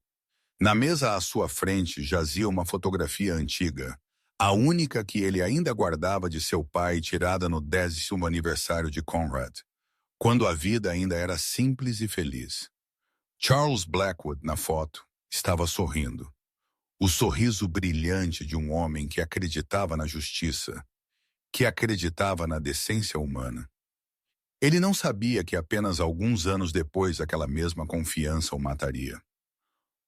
Speaker 1: Na mesa à sua frente jazia uma fotografia antiga, a única que ele ainda guardava de seu pai tirada no 10º aniversário de Conrad, quando a vida ainda era simples e feliz. Charles Blackwood, na foto, estava sorrindo. O sorriso brilhante de um homem que acreditava na justiça, que acreditava na decência humana. Ele não sabia que apenas alguns anos depois aquela mesma confiança o mataria.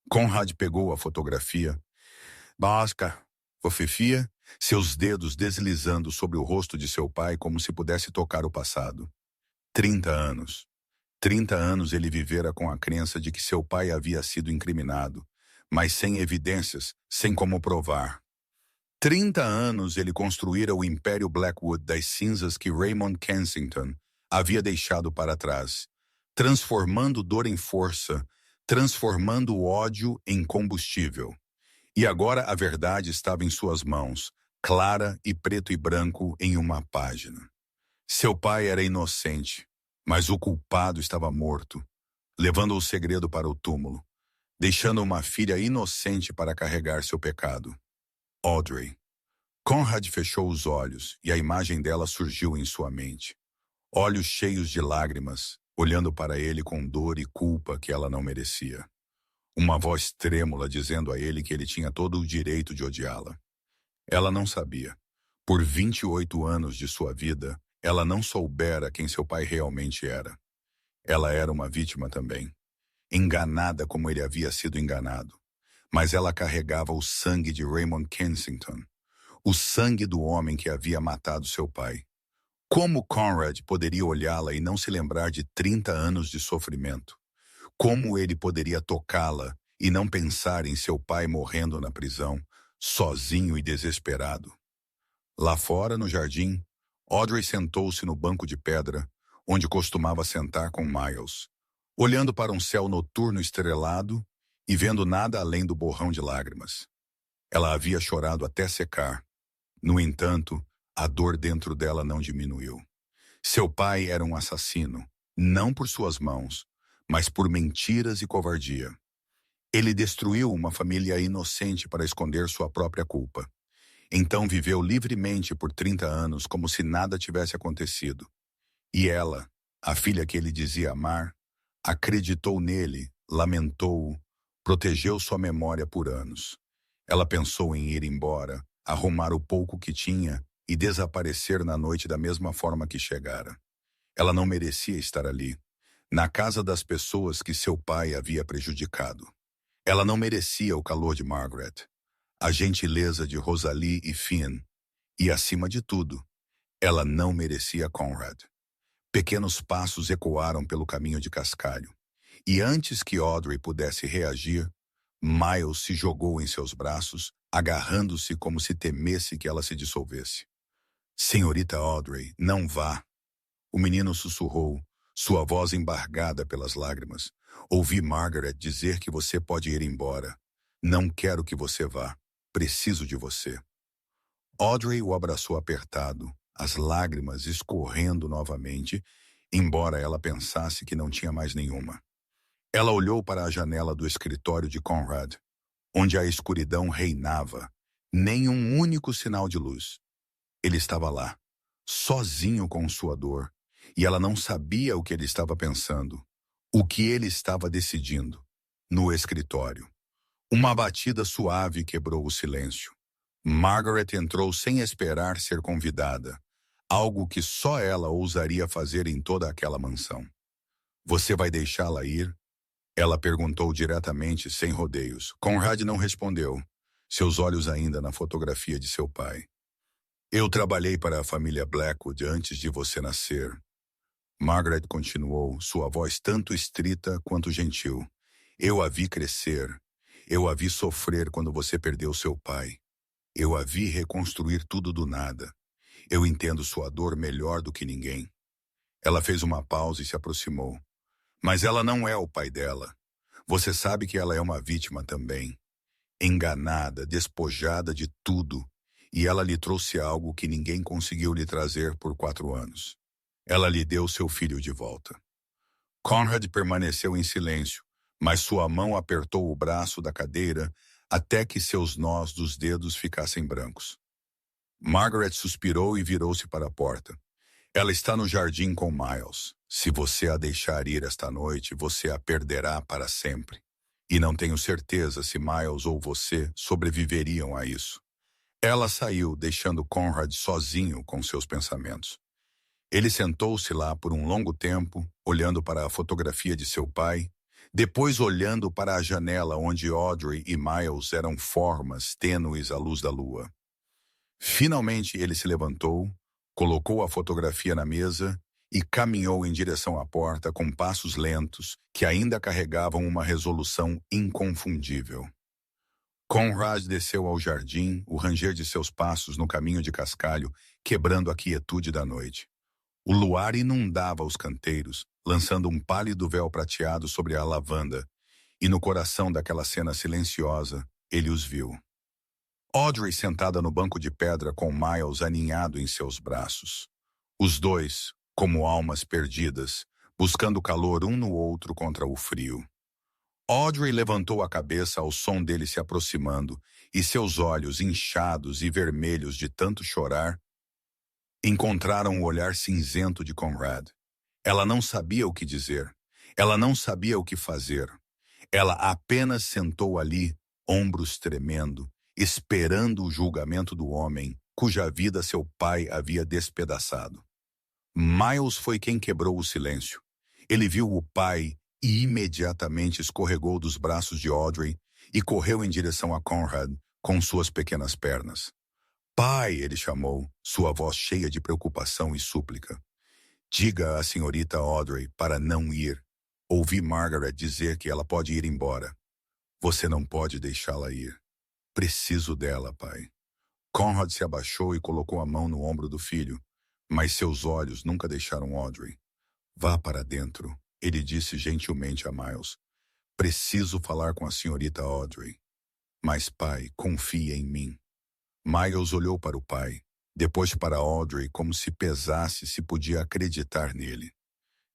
Speaker 1: Conrad pegou a fotografia. Basca, fofifia, seus dedos deslizando sobre o rosto de seu pai como se pudesse tocar o passado. 30 anos. 30 anos ele vivera com a crença de que seu pai havia sido incriminado, mas sem evidências, sem como provar. 30 anos ele construíra o império Blackwood das cinzas que Raymond Kensington havia deixado para trás, transformando dor em força, transformando o ódio em combustível. E agora a verdade estava em suas mãos, clara e preto e branco em uma página. Seu pai era inocente, mas o culpado estava morto, levando o segredo para o túmulo, deixando uma filha inocente para carregar seu pecado. Audrey. Conrad fechou os olhos e a imagem dela surgiu em sua mente. Olhos cheios de lágrimas, olhando para ele com dor e culpa que ela não merecia. Uma voz trêmula dizendo a ele que ele tinha todo o direito de odiá-la. Ela não sabia. Por 28 anos de sua vida, ela não soubera quem seu pai realmente era. Ela era uma vítima também, enganada como ele havia sido enganado. Mas ela carregava o sangue de Raymond Kensington, o sangue do homem que havia matado seu pai. Como Conrad poderia olhá-la e não se lembrar de 30 anos de sofrimento? Como ele poderia tocá-la e não pensar em seu pai morrendo na prisão, sozinho e desesperado? Lá fora, no jardim, Audrey sentou-se no banco de pedra, onde costumava sentar com Miles, olhando para um céu noturno estrelado e vendo nada além do borrão de lágrimas. Ela havia chorado até secar. No entanto, a dor dentro dela não diminuiu. Seu pai era um assassino, não por suas mãos, mas por mentiras e covardia. Ele destruiu uma família inocente para esconder sua própria culpa. Então viveu livremente por 30 anos como se nada tivesse acontecido. E ela, a filha que ele dizia amar, acreditou nele, lamentou-o, protegeu sua memória por anos. Ela pensou em ir embora, arrumar o pouco que tinha e desaparecer na noite da mesma forma que chegara. Ela não merecia estar ali, na casa das pessoas que seu pai havia prejudicado. Ela não merecia o calor de Margaret, a gentileza de Rosalie e Finn, e, acima de tudo, ela não merecia Conrad. Pequenos passos ecoaram pelo caminho de cascalho, e antes que Audrey pudesse reagir, Miles se jogou em seus braços, agarrando-se como se temesse que ela se dissolvesse. Senhorita Audrey, não vá. O menino sussurrou, sua voz embargada pelas lágrimas. Ouvi Margaret dizer que você pode ir embora. Não quero que você vá. Preciso de você. Audrey o abraçou apertado, as lágrimas escorrendo novamente, embora ela pensasse que não tinha mais nenhuma. Ela olhou para a janela do escritório de Conrad, onde a escuridão reinava, nem um único sinal de luz. Ele estava lá, sozinho com sua dor, e ela não sabia o que ele estava pensando, o que ele estava decidindo, no escritório. Uma batida suave quebrou o silêncio. Margaret entrou sem esperar ser convidada, algo que só ela ousaria fazer em toda aquela mansão. Você vai deixá-la ir? Ela perguntou diretamente, sem rodeios. Conrad não respondeu, seus olhos ainda na fotografia de seu pai. Eu trabalhei para a família Blackwood antes de você nascer. Margaret continuou, sua voz tanto estrita quanto gentil. Eu a vi crescer. Eu a vi sofrer quando você perdeu seu pai. Eu a vi reconstruir tudo do nada. Eu entendo sua dor melhor do que ninguém. Ela fez uma pausa e se aproximou. Mas ela não é o pai dela. Você sabe que ela é uma vítima também. Enganada, despojada de tudo. E ela lhe trouxe algo que ninguém conseguiu lhe trazer por 4 anos. Ela lhe deu seu filho de volta. Conrad permaneceu em silêncio, mas sua mão apertou o braço da cadeira até que seus nós dos dedos ficassem brancos. Margaret suspirou e virou-se para a porta. Ela está no jardim com Miles. Se você a deixar ir esta noite, você a perderá para sempre. E não tenho certeza se Miles ou você sobreviveriam a isso. Ela saiu, deixando Conrad sozinho com seus pensamentos. Ele sentou-se lá por um longo tempo, olhando para a fotografia de seu pai, depois olhando para a janela onde Audrey e Miles eram formas tênues à luz da lua. Finalmente ele se levantou, colocou a fotografia na mesa e caminhou em direção à porta com passos lentos que ainda carregavam uma resolução inconfundível. Conrad desceu ao jardim, o ranger de seus passos no caminho de cascalho, quebrando a quietude da noite. O luar inundava os canteiros, lançando um pálido véu prateado sobre a lavanda, e no coração daquela cena silenciosa, ele os viu. Audrey sentada no banco de pedra com Miles aninhado em seus braços. Os dois, como almas perdidas, buscando calor um no outro contra o frio. Audrey levantou a cabeça ao som dele se aproximando, e seus olhos, inchados e vermelhos de tanto chorar, encontraram o olhar cinzento de Conrad. Ela não sabia o que dizer. Ela não sabia o que fazer. Ela apenas sentou ali, ombros tremendo, esperando o julgamento do homem, cuja vida seu pai havia despedaçado. Miles foi quem quebrou o silêncio. Ele viu o pai e imediatamente escorregou dos braços de Audrey e correu em direção a Conrad com suas pequenas pernas. Pai, ele chamou, sua voz cheia de preocupação e súplica. Diga à senhorita Audrey para não ir. Ouvi Margaret dizer que ela pode ir embora. Você não pode deixá-la ir. Preciso dela, pai. Conrad se abaixou e colocou a mão no ombro do filho, mas seus olhos nunca deixaram Audrey. Vá para dentro, ele disse gentilmente a Miles. Preciso falar com a senhorita Audrey. Mas, pai, confie em mim. Miles olhou para o pai, depois para Audrey como se pesasse se podia acreditar nele.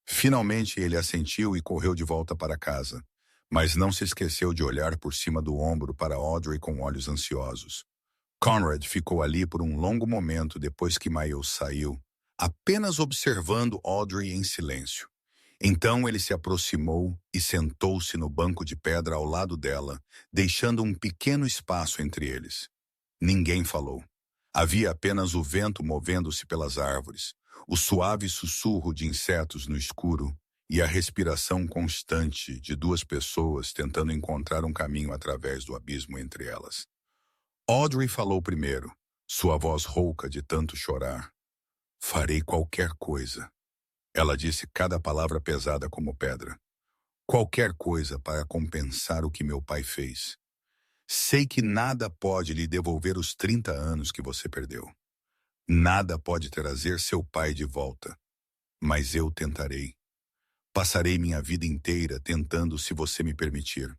Speaker 1: Finalmente ele assentiu e correu de volta para casa, mas não se esqueceu de olhar por cima do ombro para Audrey com olhos ansiosos. Conrad ficou ali por um longo momento depois que Miles saiu, apenas observando Audrey em silêncio. Então ele se aproximou e sentou-se no banco de pedra ao lado dela, deixando um pequeno espaço entre eles. Ninguém falou. Havia apenas o vento movendo-se pelas árvores, o suave sussurro de insetos no escuro e a respiração constante de duas pessoas tentando encontrar um caminho através do abismo entre elas. Audrey falou primeiro, sua voz rouca de tanto chorar. Farei qualquer coisa. Ela disse cada palavra pesada como pedra. Qualquer coisa para compensar o que meu pai fez. Sei que nada pode lhe devolver os 30 anos que você perdeu. Nada pode trazer seu pai de volta. Mas eu tentarei. Passarei minha vida inteira tentando se você me permitir.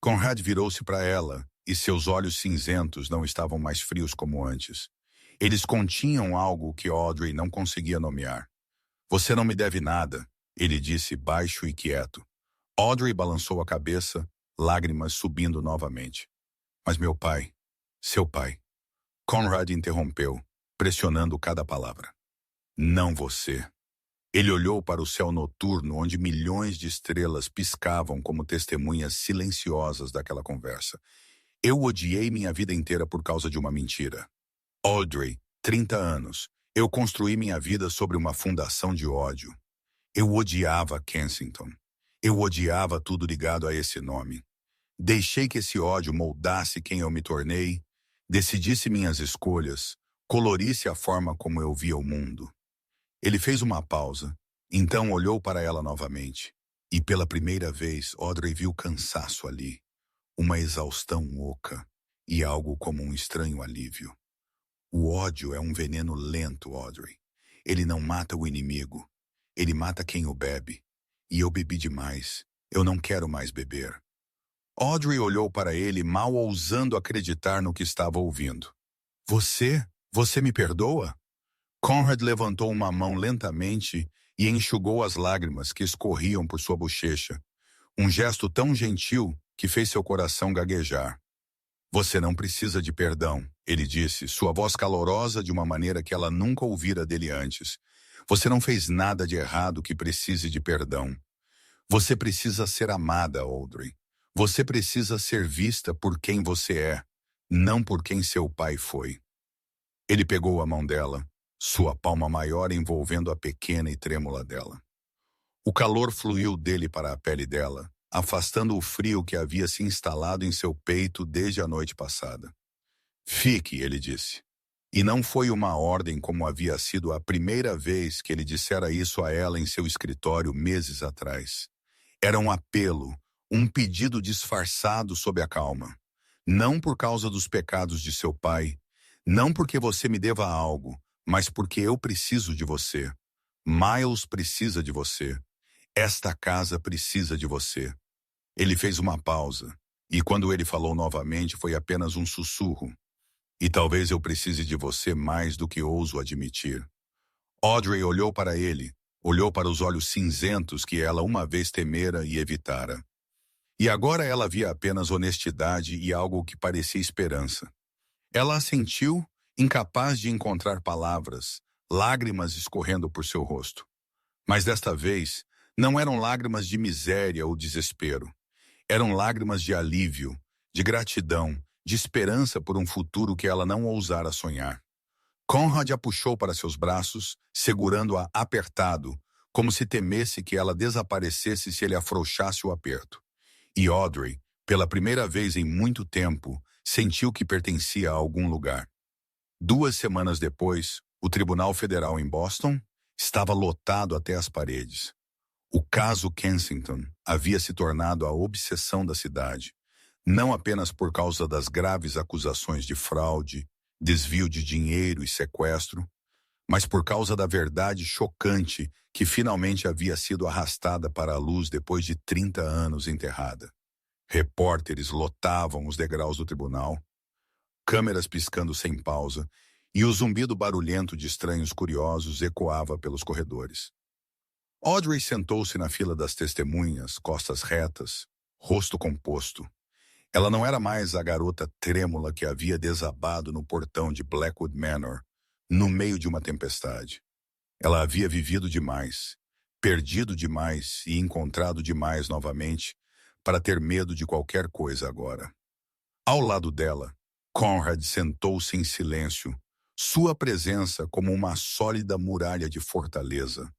Speaker 1: Conrad virou-se para ela e seus olhos cinzentos não estavam mais frios como antes. Eles continham algo que Audrey não conseguia nomear. Você não me deve nada, ele disse baixo e quieto. Audrey balançou a cabeça, lágrimas subindo novamente. Mas meu pai, seu pai. Conrad interrompeu, pressionando cada palavra. Não você. Ele olhou para o céu noturno onde milhões de estrelas piscavam como testemunhas silenciosas daquela conversa. Eu odiei minha vida inteira por causa de uma mentira. Audrey, 30 anos. Eu construí minha vida sobre uma fundação de ódio. Eu odiava Kensington. Eu odiava tudo ligado a esse nome. Deixei que esse ódio moldasse quem eu me tornei, decidisse minhas escolhas, colorisse a forma como eu via o mundo. Ele fez uma pausa, então olhou para ela novamente. E pela primeira vez, Audrey viu cansaço ali, uma exaustão oca e algo como um estranho alívio. O ódio é um veneno lento, Audrey. Ele não mata o inimigo. Ele mata quem o bebe. E eu bebi demais. Eu não quero mais beber. Audrey olhou para ele, mal ousando acreditar no que estava ouvindo. Você me perdoa? Conrad levantou uma mão lentamente e enxugou as lágrimas que escorriam por sua bochecha. Um gesto tão gentil que fez seu coração gaguejar. Você não precisa de perdão, ele disse, sua voz calorosa de uma maneira que ela nunca ouvira dele antes. Você não fez nada de errado que precise de perdão. Você precisa ser amada, Audrey. Você precisa ser vista por quem você é, não por quem seu pai foi. Ele pegou a mão dela, sua palma maior envolvendo a pequena e trêmula dela. O calor fluiu dele para a pele dela, afastando o frio que havia se instalado em seu peito desde a noite passada. Fique, ele disse. E não foi uma ordem como havia sido a primeira vez que ele dissera isso a ela em seu escritório meses atrás. Era um apelo, um pedido disfarçado sob a calma. Não por causa dos pecados de seu pai, não porque você me deva algo, mas porque eu preciso de você. Miles precisa de você. Esta casa precisa de você. Ele fez uma pausa, e quando ele falou novamente foi apenas um sussurro. E talvez eu precise de você mais do que ouso admitir. Audrey olhou para ele, olhou para os olhos cinzentos que ela uma vez temera e evitara. E agora ela via apenas honestidade e algo que parecia esperança. Ela assentiu, incapaz de encontrar palavras, lágrimas escorrendo por seu rosto. Mas desta vez, não eram lágrimas de miséria ou desespero. Eram lágrimas de alívio, de gratidão, de esperança por um futuro que ela não ousara sonhar. Conrad a puxou para seus braços, segurando-a apertado, como se temesse que ela desaparecesse se ele afrouxasse o aperto. E Audrey, pela primeira vez em muito tempo, sentiu que pertencia a algum lugar. 2 semanas depois, o Tribunal Federal em Boston estava lotado até as paredes. O caso Kensington havia se tornado a obsessão da cidade, não apenas por causa das graves acusações de fraude, desvio de dinheiro e sequestro, mas por causa da verdade chocante que finalmente havia sido arrastada para a luz depois de 30 anos enterrada. Repórteres lotavam os degraus do tribunal, câmeras piscando sem pausa, e o zumbido barulhento de estranhos curiosos ecoava pelos corredores. Audrey sentou-se na fila das testemunhas, costas retas, rosto composto. Ela não era mais a garota trêmula que havia desabado no portão de Blackwood Manor, no meio de uma tempestade. Ela havia vivido demais, perdido demais e encontrado demais novamente para ter medo de qualquer coisa agora. Ao lado dela, Conrad sentou-se em silêncio, sua presença como uma sólida muralha de fortaleza,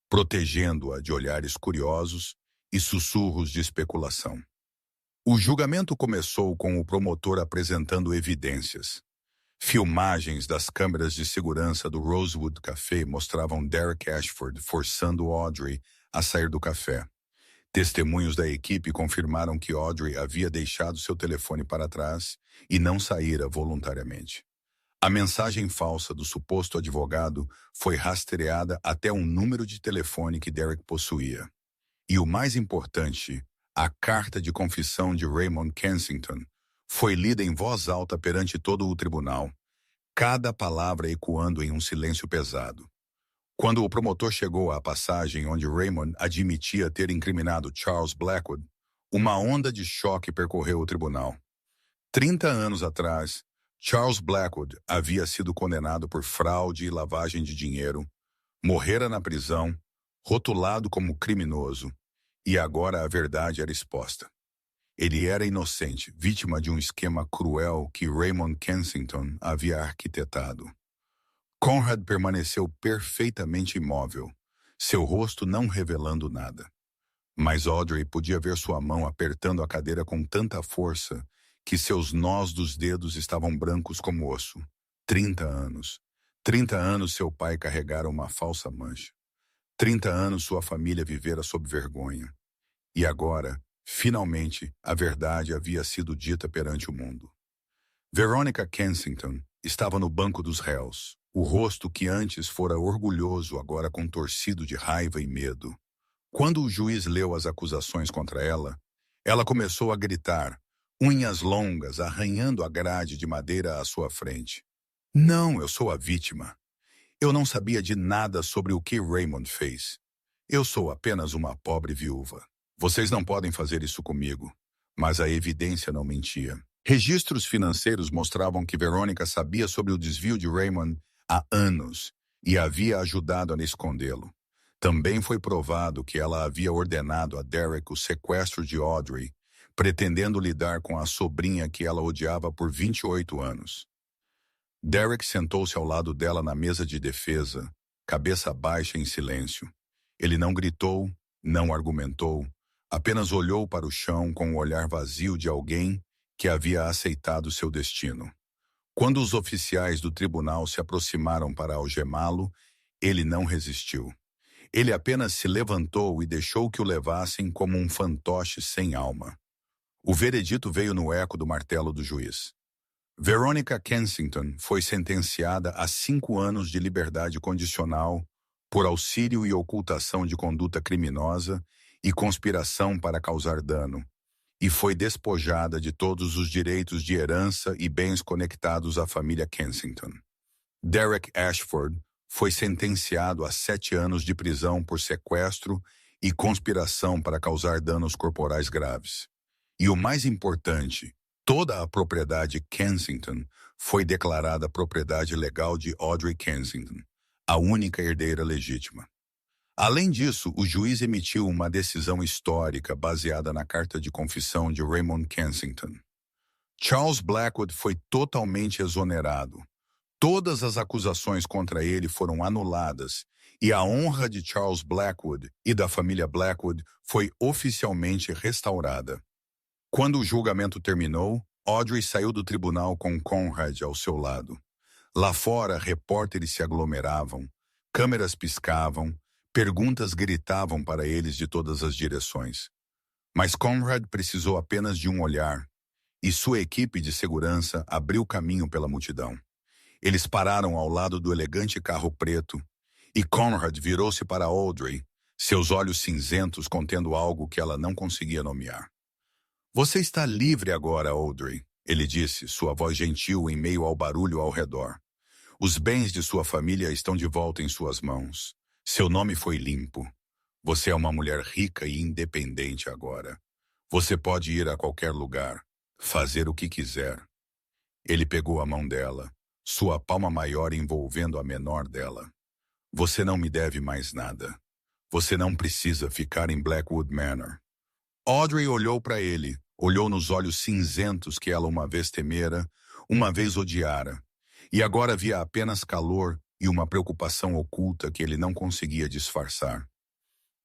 Speaker 1: protegendo-a de olhares curiosos e sussurros de especulação. O julgamento começou com o promotor apresentando evidências. Filmagens das câmeras de segurança do Rosewood Café mostravam Derek Ashford forçando Audrey a sair do café. Testemunhos da equipe confirmaram que Audrey havia deixado seu telefone para trás e não saíra voluntariamente. A mensagem falsa do suposto advogado foi rastreada até um número de telefone que Derek possuía. E o mais importante, a carta de confissão de Raymond Kensington foi lida em voz alta perante todo o tribunal, cada palavra ecoando em um silêncio pesado. Quando o promotor chegou à passagem onde Raymond admitia ter incriminado Charles Blackwood, uma onda de choque percorreu o tribunal. 30 anos atrás, Charles Blackwood havia sido condenado por fraude e lavagem de dinheiro, morrera na prisão, rotulado como criminoso, e agora a verdade era exposta. Ele era inocente, vítima de um esquema cruel que Raymond Kensington havia arquitetado. Conrad permaneceu perfeitamente imóvel, seu rosto não revelando nada. Mas Audrey podia ver sua mão apertando a cadeira com tanta força que seus nós dos dedos estavam brancos como osso. 30 anos. 30 anos seu pai carregara uma falsa mancha. 30 anos sua família vivera sob vergonha. E agora, finalmente, a verdade havia sido dita perante o mundo. Veronica Kensington estava no banco dos réus, o rosto que antes fora orgulhoso agora contorcido de raiva e medo. Quando o juiz leu as acusações contra ela, ela começou a gritar, unhas longas arranhando a grade de madeira à sua frente. Não, eu sou a vítima. Eu não sabia de nada sobre o que Raymond fez. Eu sou apenas uma pobre viúva. Vocês não podem fazer isso comigo. Mas a evidência não mentia. Registros financeiros mostravam que Veronica sabia sobre o desvio de Raymond há anos e havia ajudado a escondê-lo. Também foi provado que ela havia ordenado a Derek o sequestro de Audrey, pretendendo lidar com a sobrinha que ela odiava por 28 anos. Derek sentou-se ao lado dela na mesa de defesa, cabeça baixa em silêncio. Ele não gritou, não argumentou, apenas olhou para o chão com o olhar vazio de alguém que havia aceitado seu destino. Quando os oficiais do tribunal se aproximaram para algemá-lo, ele não resistiu. Ele apenas se levantou e deixou que o levassem como um fantoche sem alma. O veredito veio no eco do martelo do juiz. Veronica Kensington foi sentenciada a 5 anos de liberdade condicional por auxílio e ocultação de conduta criminosa e conspiração para causar dano, e foi despojada de todos os direitos de herança e bens conectados à família Kensington. Derek Ashford foi sentenciado a 7 anos de prisão por sequestro e conspiração para causar danos corporais graves. E o mais importante, toda a propriedade Kensington foi declarada propriedade legal de Audrey Kensington, a única herdeira legítima. Além disso, o juiz emitiu uma decisão histórica baseada na carta de confissão de Raymond Kensington. Charles Blackwood foi totalmente exonerado. Todas as acusações contra ele foram anuladas e a honra de Charles Blackwood e da família Blackwood foi oficialmente restaurada. Quando o julgamento terminou, Audrey saiu do tribunal com Conrad ao seu lado. Lá fora, repórteres se aglomeravam, câmeras piscavam, perguntas gritavam para eles de todas as direções. Mas Conrad precisou apenas de um olhar, e sua equipe de segurança abriu caminho pela multidão. Eles pararam ao lado do elegante carro preto, e Conrad virou-se para Audrey, seus olhos cinzentos contendo algo que ela não conseguia nomear. "Você está livre agora, Audrey", ele disse, sua voz gentil em meio ao barulho ao redor. "Os bens de sua família estão de volta em suas mãos. Seu nome foi limpo. Você é uma mulher rica e independente agora. Você pode ir a qualquer lugar, fazer o que quiser." Ele pegou a mão dela, sua palma maior envolvendo a menor dela. "Você não me deve mais nada. Você não precisa ficar em Blackwood Manor." Audrey olhou para ele, olhou nos olhos cinzentos que ela uma vez temera, uma vez odiara, e agora via apenas calor e uma preocupação oculta que ele não conseguia disfarçar.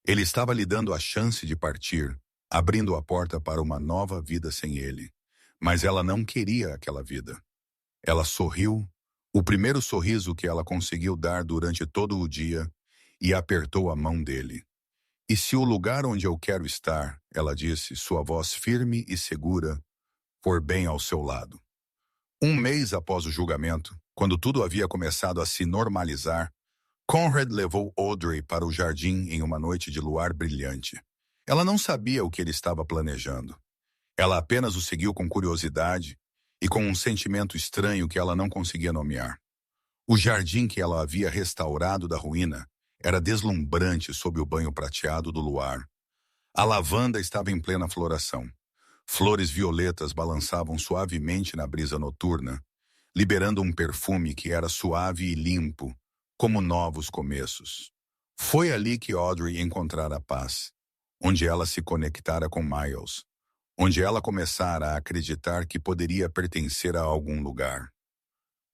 Speaker 1: Ele estava lhe dando a chance de partir, abrindo a porta para uma nova vida sem ele. Mas ela não queria aquela vida. Ela sorriu, o primeiro sorriso que ela conseguiu dar durante todo o dia, e apertou a mão dele. "E se o lugar onde eu quero estar", ela disse, sua voz firme e segura, "for bem ao seu lado." Um mês após o julgamento, quando tudo havia começado a se normalizar, Conrad levou Audrey para o jardim em uma noite de luar brilhante. Ela não sabia o que ele estava planejando. Ela apenas o seguiu com curiosidade e com um sentimento estranho que ela não conseguia nomear. O jardim que ela havia restaurado da ruína era deslumbrante sob o banho prateado do luar. A lavanda estava em plena floração. Flores violetas balançavam suavemente na brisa noturna, liberando um perfume que era suave e limpo, como novos começos. Foi ali que Audrey encontrara a paz, onde ela se conectara com Miles, onde ela começara a acreditar que poderia pertencer a algum lugar.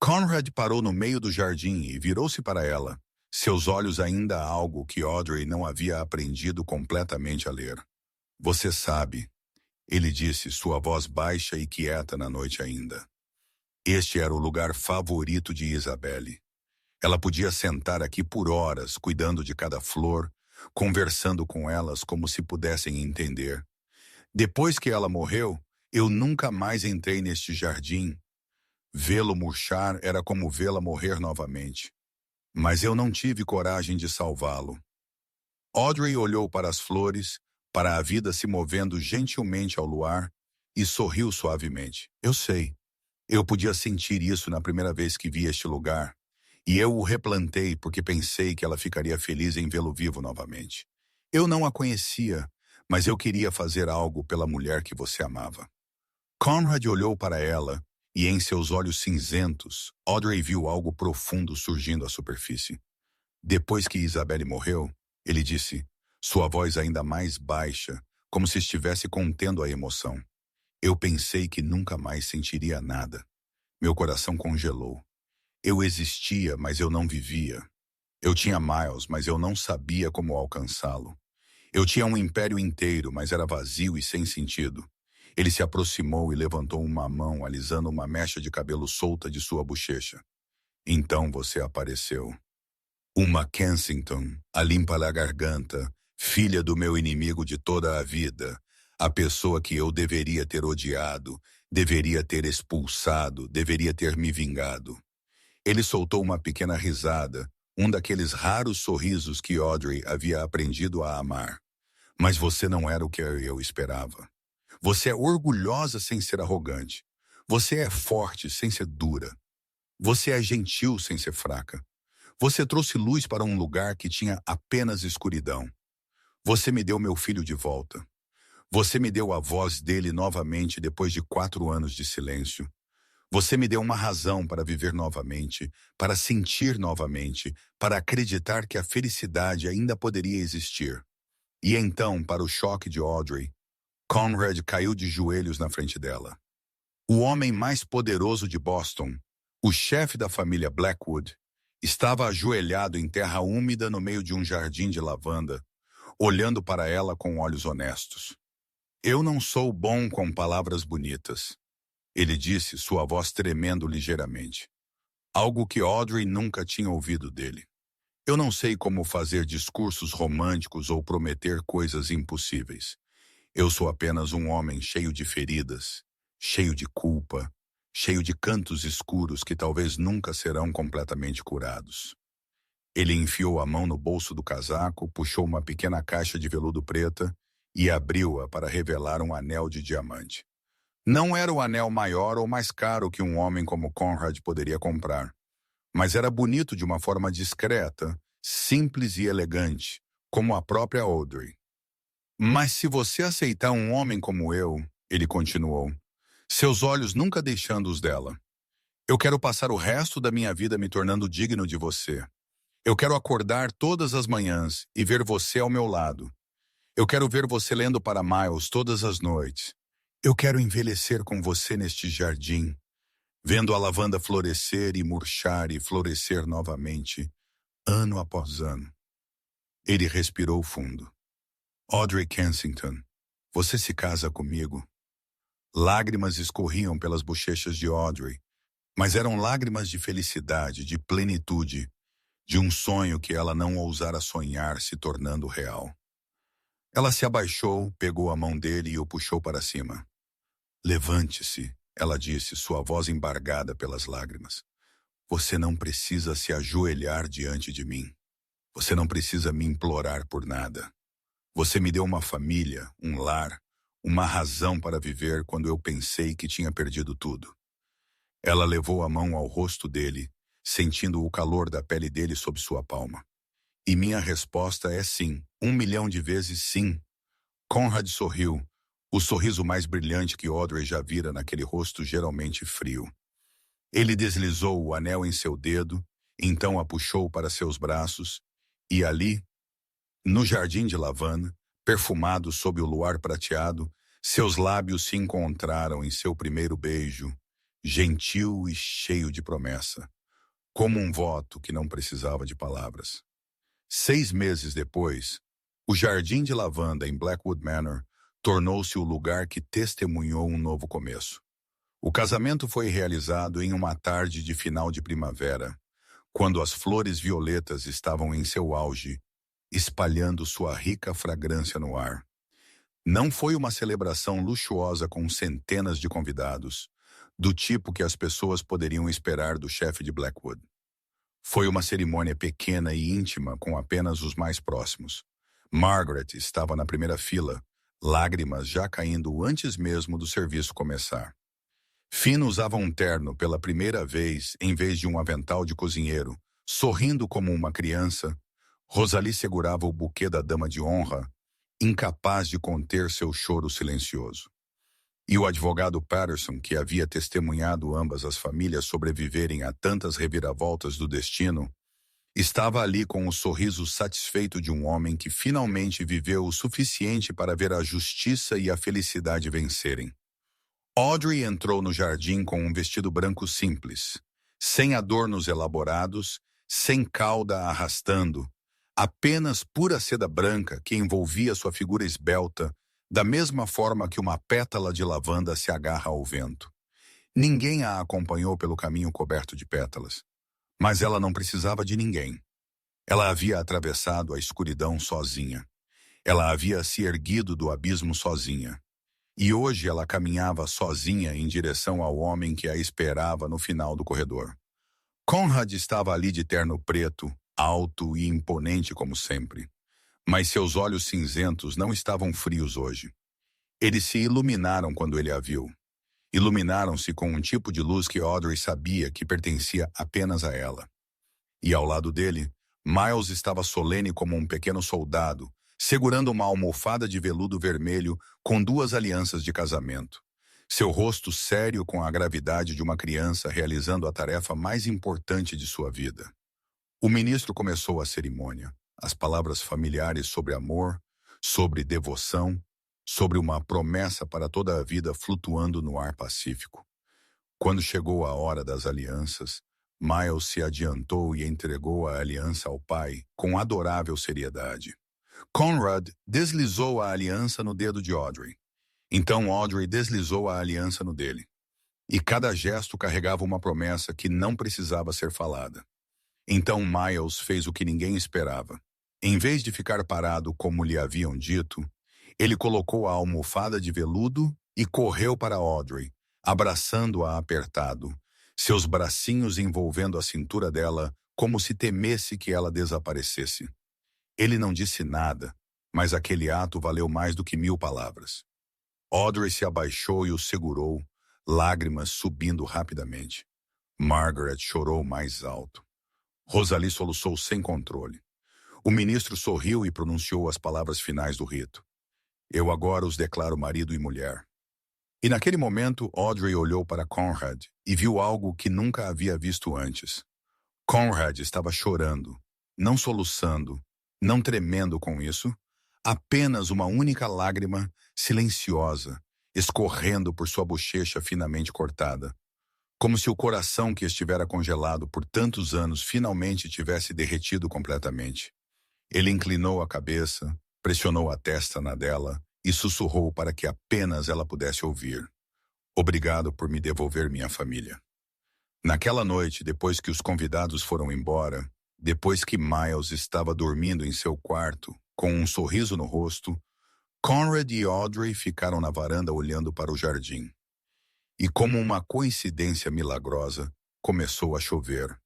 Speaker 1: Conrad parou no meio do jardim e virou-se para ela, seus olhos ainda algo que Audrey não havia aprendido completamente a ler. "Você sabe", ele disse, sua voz baixa e quieta na noite ainda. Este era o lugar favorito de Isabelle. Ela podia sentar aqui por horas, cuidando de cada flor, conversando com elas como se pudessem entender. Depois que ela morreu, eu nunca mais entrei neste jardim. Vê-lo murchar era como vê-la morrer novamente. Mas eu não tive coragem de salvá-lo. Audrey olhou para as flores, para a vida se movendo gentilmente ao luar, e sorriu suavemente. "Eu sei. Eu podia sentir isso na primeira vez que vi este lugar, e eu o replantei porque pensei que ela ficaria feliz em vê-lo vivo novamente. Eu não a conhecia, mas eu queria fazer algo pela mulher que você amava." Conrad olhou para ela, e em seus olhos cinzentos, Audrey viu algo profundo surgindo à superfície. "Depois que Isabelle morreu", ele disse, sua voz ainda mais baixa, como se estivesse contendo a emoção, "eu pensei que nunca mais sentiria nada. Meu coração congelou. Eu existia, mas eu não vivia. Eu tinha Miles, mas eu não sabia como alcançá-lo. Eu tinha um império inteiro, mas era vazio e sem sentido." Ele se aproximou e levantou uma mão, alisando uma mecha de cabelo solta de sua bochecha. "Então você apareceu. Uma Kensington, a limpa da garganta, filha do meu inimigo de toda a vida, a pessoa que eu deveria ter odiado, deveria ter expulsado, deveria ter me vingado." Ele soltou uma pequena risada, um daqueles raros sorrisos que Audrey havia aprendido a amar. "Mas você não era o que eu esperava. Você é orgulhosa sem ser arrogante. Você é forte sem ser dura. Você é gentil sem ser fraca. Você trouxe luz para um lugar que tinha apenas escuridão. Você me deu meu filho de volta. Você me deu a voz dele novamente depois de 4 anos de silêncio. Você me deu uma razão para viver novamente, para sentir novamente, para acreditar que a felicidade ainda poderia existir. E então, para o choque de Audrey, Conrad caiu de joelhos na frente dela. O homem mais poderoso de Boston, o chefe da família Blackwood, estava ajoelhado em terra úmida no meio de um jardim de lavanda, olhando para ela com olhos honestos. Eu não sou bom com palavras bonitas, ele disse, sua voz tremendo ligeiramente. Algo que Audrey nunca tinha ouvido dele. Eu não sei como fazer discursos românticos ou prometer coisas impossíveis. Eu sou apenas um homem cheio de feridas, cheio de culpa, cheio de cantos escuros que talvez nunca serão completamente curados. Ele enfiou a mão no bolso do casaco, puxou uma pequena caixa de veludo preta e abriu-a para revelar um anel de diamante. Não era o anel maior ou mais caro que um homem como Conrad poderia comprar, mas era bonito de uma forma discreta, simples e elegante, como a própria Audrey. Mas se você aceitar um homem como eu, ele continuou, seus olhos nunca deixando os dela. Eu quero passar o resto da minha vida me tornando digno de você. Eu quero acordar todas as manhãs e ver você ao meu lado. Eu quero ver você lendo para Miles todas as noites. Eu quero envelhecer com você neste jardim, vendo a lavanda florescer e murchar e florescer novamente, ano após ano. Ele respirou fundo. Audrey Kensington, você se casa comigo? Lágrimas escorriam pelas bochechas de Audrey, mas eram lágrimas de felicidade, de plenitude, de um sonho que ela não ousara sonhar se tornando real. Ela se abaixou, pegou a mão dele e o puxou para cima. Levante-se, ela disse, sua voz embargada pelas lágrimas. Você não precisa se ajoelhar diante de mim. Você não precisa me implorar por nada. Você me deu uma família, um lar, uma razão para viver quando eu pensei que tinha perdido tudo. Ela levou a mão ao rosto dele, sentindo o calor da pele dele sob sua palma. E minha resposta é sim, 1.000.000 de vezes sim. Conrad sorriu, o sorriso mais brilhante que Audrey já vira naquele rosto geralmente frio. Ele deslizou o anel em seu dedo, então a puxou para seus braços, e ali, no jardim de lavanda, perfumado sob o luar prateado, seus lábios se encontraram em seu primeiro beijo, gentil e cheio de promessa, como um voto que não precisava de palavras. 6 meses depois, o jardim de lavanda em Blackwood Manor tornou-se o lugar que testemunhou um novo começo. O casamento foi realizado em uma tarde de final de primavera, quando as flores violetas estavam em seu auge, espalhando sua rica fragrância no ar. Não foi uma celebração luxuosa com centenas de convidados, do tipo que as pessoas poderiam esperar do chefe de Blackwood. Foi uma cerimônia pequena e íntima com apenas os mais próximos. Margaret estava na primeira fila, lágrimas já caindo antes mesmo do serviço começar. Finn usava um terno pela primeira vez em vez de um avental de cozinheiro, sorrindo como uma criança. Rosalie segurava o buquê da dama de honra, incapaz de conter seu choro silencioso. E o advogado Patterson, que havia testemunhado ambas as famílias sobreviverem a tantas reviravoltas do destino, estava ali com o sorriso satisfeito de um homem que finalmente viveu o suficiente para ver a justiça e a felicidade vencerem. Audrey entrou no jardim com um vestido branco simples, sem adornos elaborados, sem cauda arrastando, apenas pura seda branca que envolvia sua figura esbelta, da mesma forma que uma pétala de lavanda se agarra ao vento. Ninguém a acompanhou pelo caminho coberto de pétalas, mas ela não precisava de ninguém. Ela havia atravessado a escuridão sozinha. Ela havia se erguido do abismo sozinha. E hoje ela caminhava sozinha em direção ao homem que a esperava no final do corredor. Conrad estava ali de terno preto, alto e imponente como sempre. Mas seus olhos cinzentos não estavam frios hoje. Eles se iluminaram quando ele a viu. Iluminaram-se com um tipo de luz que Audrey sabia que pertencia apenas a ela. E ao lado dele, Miles estava solene como um pequeno soldado, segurando uma almofada de veludo vermelho com 2 alianças de casamento. Seu rosto sério com a gravidade de uma criança realizando a tarefa mais importante de sua vida. O ministro começou a cerimônia. As palavras familiares sobre amor, sobre devoção, sobre uma promessa para toda a vida flutuando no ar pacífico. Quando chegou a hora das alianças, Miles se adiantou e entregou a aliança ao pai com adorável seriedade. Conrad deslizou a aliança no dedo de Audrey. Então Audrey deslizou a aliança no dele. E cada gesto carregava uma promessa que não precisava ser falada. Então Miles fez o que ninguém esperava. Em vez de ficar parado como lhe haviam dito, ele colocou a almofada de veludo e correu para Audrey, abraçando-a apertado, seus bracinhos envolvendo a cintura dela como se temesse que ela desaparecesse. Ele não disse nada, mas aquele ato valeu mais do que 1000 palavras. Audrey se abaixou e o segurou, lágrimas subindo rapidamente. Margaret chorou mais alto. Rosalie soluçou sem controle. O ministro sorriu e pronunciou as palavras finais do rito. Eu agora os declaro marido e mulher. E naquele momento, Audrey olhou para Conrad e viu algo que nunca havia visto antes. Conrad estava chorando, não soluçando, não tremendo com isso, apenas uma única lágrima silenciosa, escorrendo por sua bochecha finamente cortada. Como se o coração que estivera congelado por tantos anos finalmente tivesse derretido completamente. Ele inclinou a cabeça, pressionou a testa na dela e sussurrou para que apenas ela pudesse ouvir. Obrigado por me devolver minha família. Naquela noite, depois que os convidados foram embora, depois que Miles estava dormindo em seu quarto, com um sorriso no rosto, Conrad e Audrey ficaram na varanda olhando para o jardim. E como uma coincidência milagrosa, começou a chover.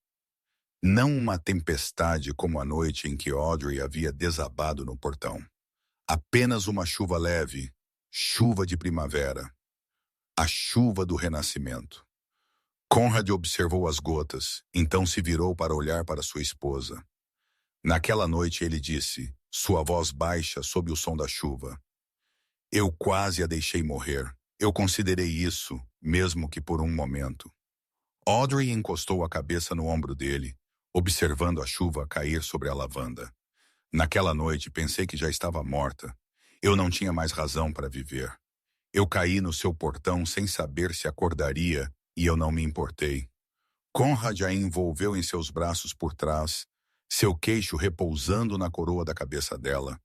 Speaker 1: Não uma tempestade como a noite em que Audrey havia desabado no portão. Apenas uma chuva leve, chuva de primavera. A chuva do renascimento. Conrad observou as gotas, então se virou para olhar para sua esposa. Naquela noite ele disse, sua voz baixa sob o som da chuva. Eu quase a deixei morrer. Eu considerei isso, mesmo que por um momento. Audrey encostou a cabeça no ombro dele, observando a chuva cair sobre a lavanda. Naquela noite pensei que já estava morta. Eu não tinha mais razão para viver. Eu caí no seu portão sem saber se acordaria e eu não me importei. Conrad a envolveu em seus braços por trás, seu queixo repousando na coroa da cabeça dela,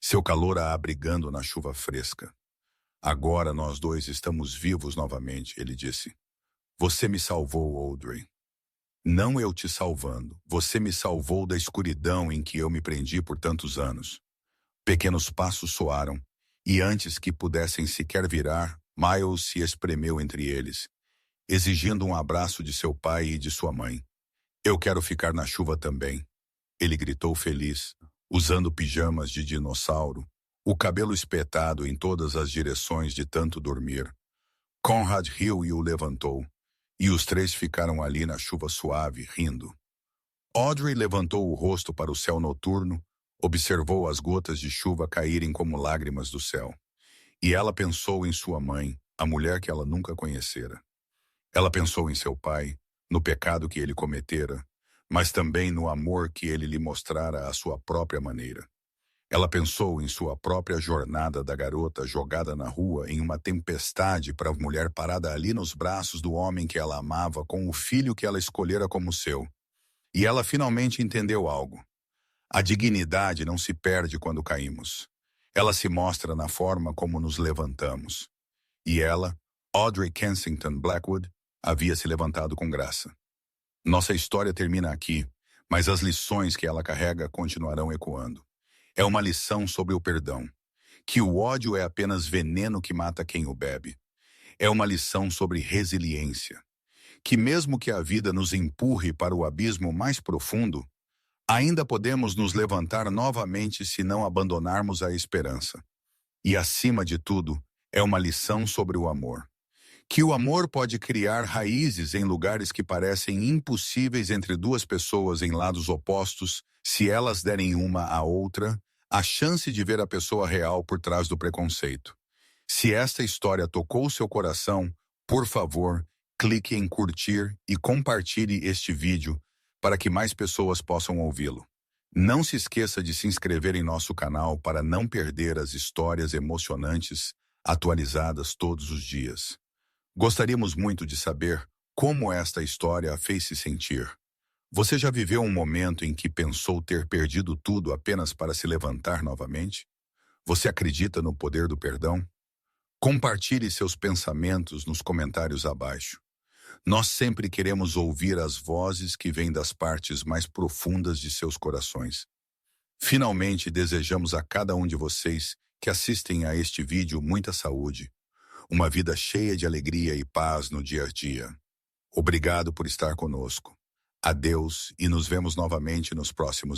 Speaker 1: seu calor a abrigando na chuva fresca. Agora nós dois estamos vivos novamente, ele disse. Você me salvou, Audrey. Não eu te salvando, você me salvou da escuridão em que eu me prendi por tantos anos. Pequenos passos soaram, e antes que pudessem sequer virar, Miles se espremeu entre eles, exigindo um abraço de seu pai e de sua mãe. Eu quero ficar na chuva também. Ele gritou feliz, usando pijamas de dinossauro, o cabelo espetado em todas as direções de tanto dormir. Conrad riu e o levantou, e os 3 ficaram ali na chuva suave, rindo. Audrey levantou o rosto para o céu noturno, observou as gotas de chuva caírem como lágrimas do céu. E ela pensou em sua mãe, a mulher que ela nunca conhecera. Ela pensou em seu pai, no pecado que ele cometera, mas também no amor que ele lhe mostrara à sua própria maneira. Ela pensou em sua própria jornada da garota jogada na rua em uma tempestade para a mulher parada ali nos braços do homem que ela amava com o filho que ela escolhera como seu. E ela finalmente entendeu algo. A dignidade não se perde quando caímos. Ela se mostra na forma como nos levantamos. E ela, Audrey Kensington Blackwood, havia se levantado com graça. Nossa história termina aqui, mas as lições que ela carrega continuarão ecoando. É uma lição sobre o perdão, que o ódio é apenas veneno que mata quem o bebe. É uma lição sobre resiliência, que mesmo que a vida nos empurre para o abismo mais profundo, ainda podemos nos levantar novamente se não abandonarmos a esperança. E acima de tudo, É uma lição sobre o amor. Que o amor pode criar raízes em lugares que parecem impossíveis entre duas pessoas em lados opostos, se elas derem uma à outra a chance de ver a pessoa real por trás do preconceito. Se esta história tocou seu coração, por favor, clique em curtir e compartilhe este vídeo para que mais pessoas possam ouvi-lo. Não se esqueça de se inscrever em nosso canal para não perder as histórias emocionantes atualizadas todos os dias. Gostaríamos muito de saber como esta história a fez se sentir. Você já viveu um momento em que pensou ter perdido tudo apenas para se levantar novamente? Você acredita no poder do perdão? Compartilhe seus pensamentos nos comentários abaixo. Nós sempre queremos ouvir as vozes que vêm das partes mais profundas de seus corações. Finalmente, desejamos a cada um de vocês que assistem a este vídeo muita saúde, uma vida cheia de alegria e paz no dia a dia. Obrigado por estar conosco. Adeus e nos vemos novamente nos próximos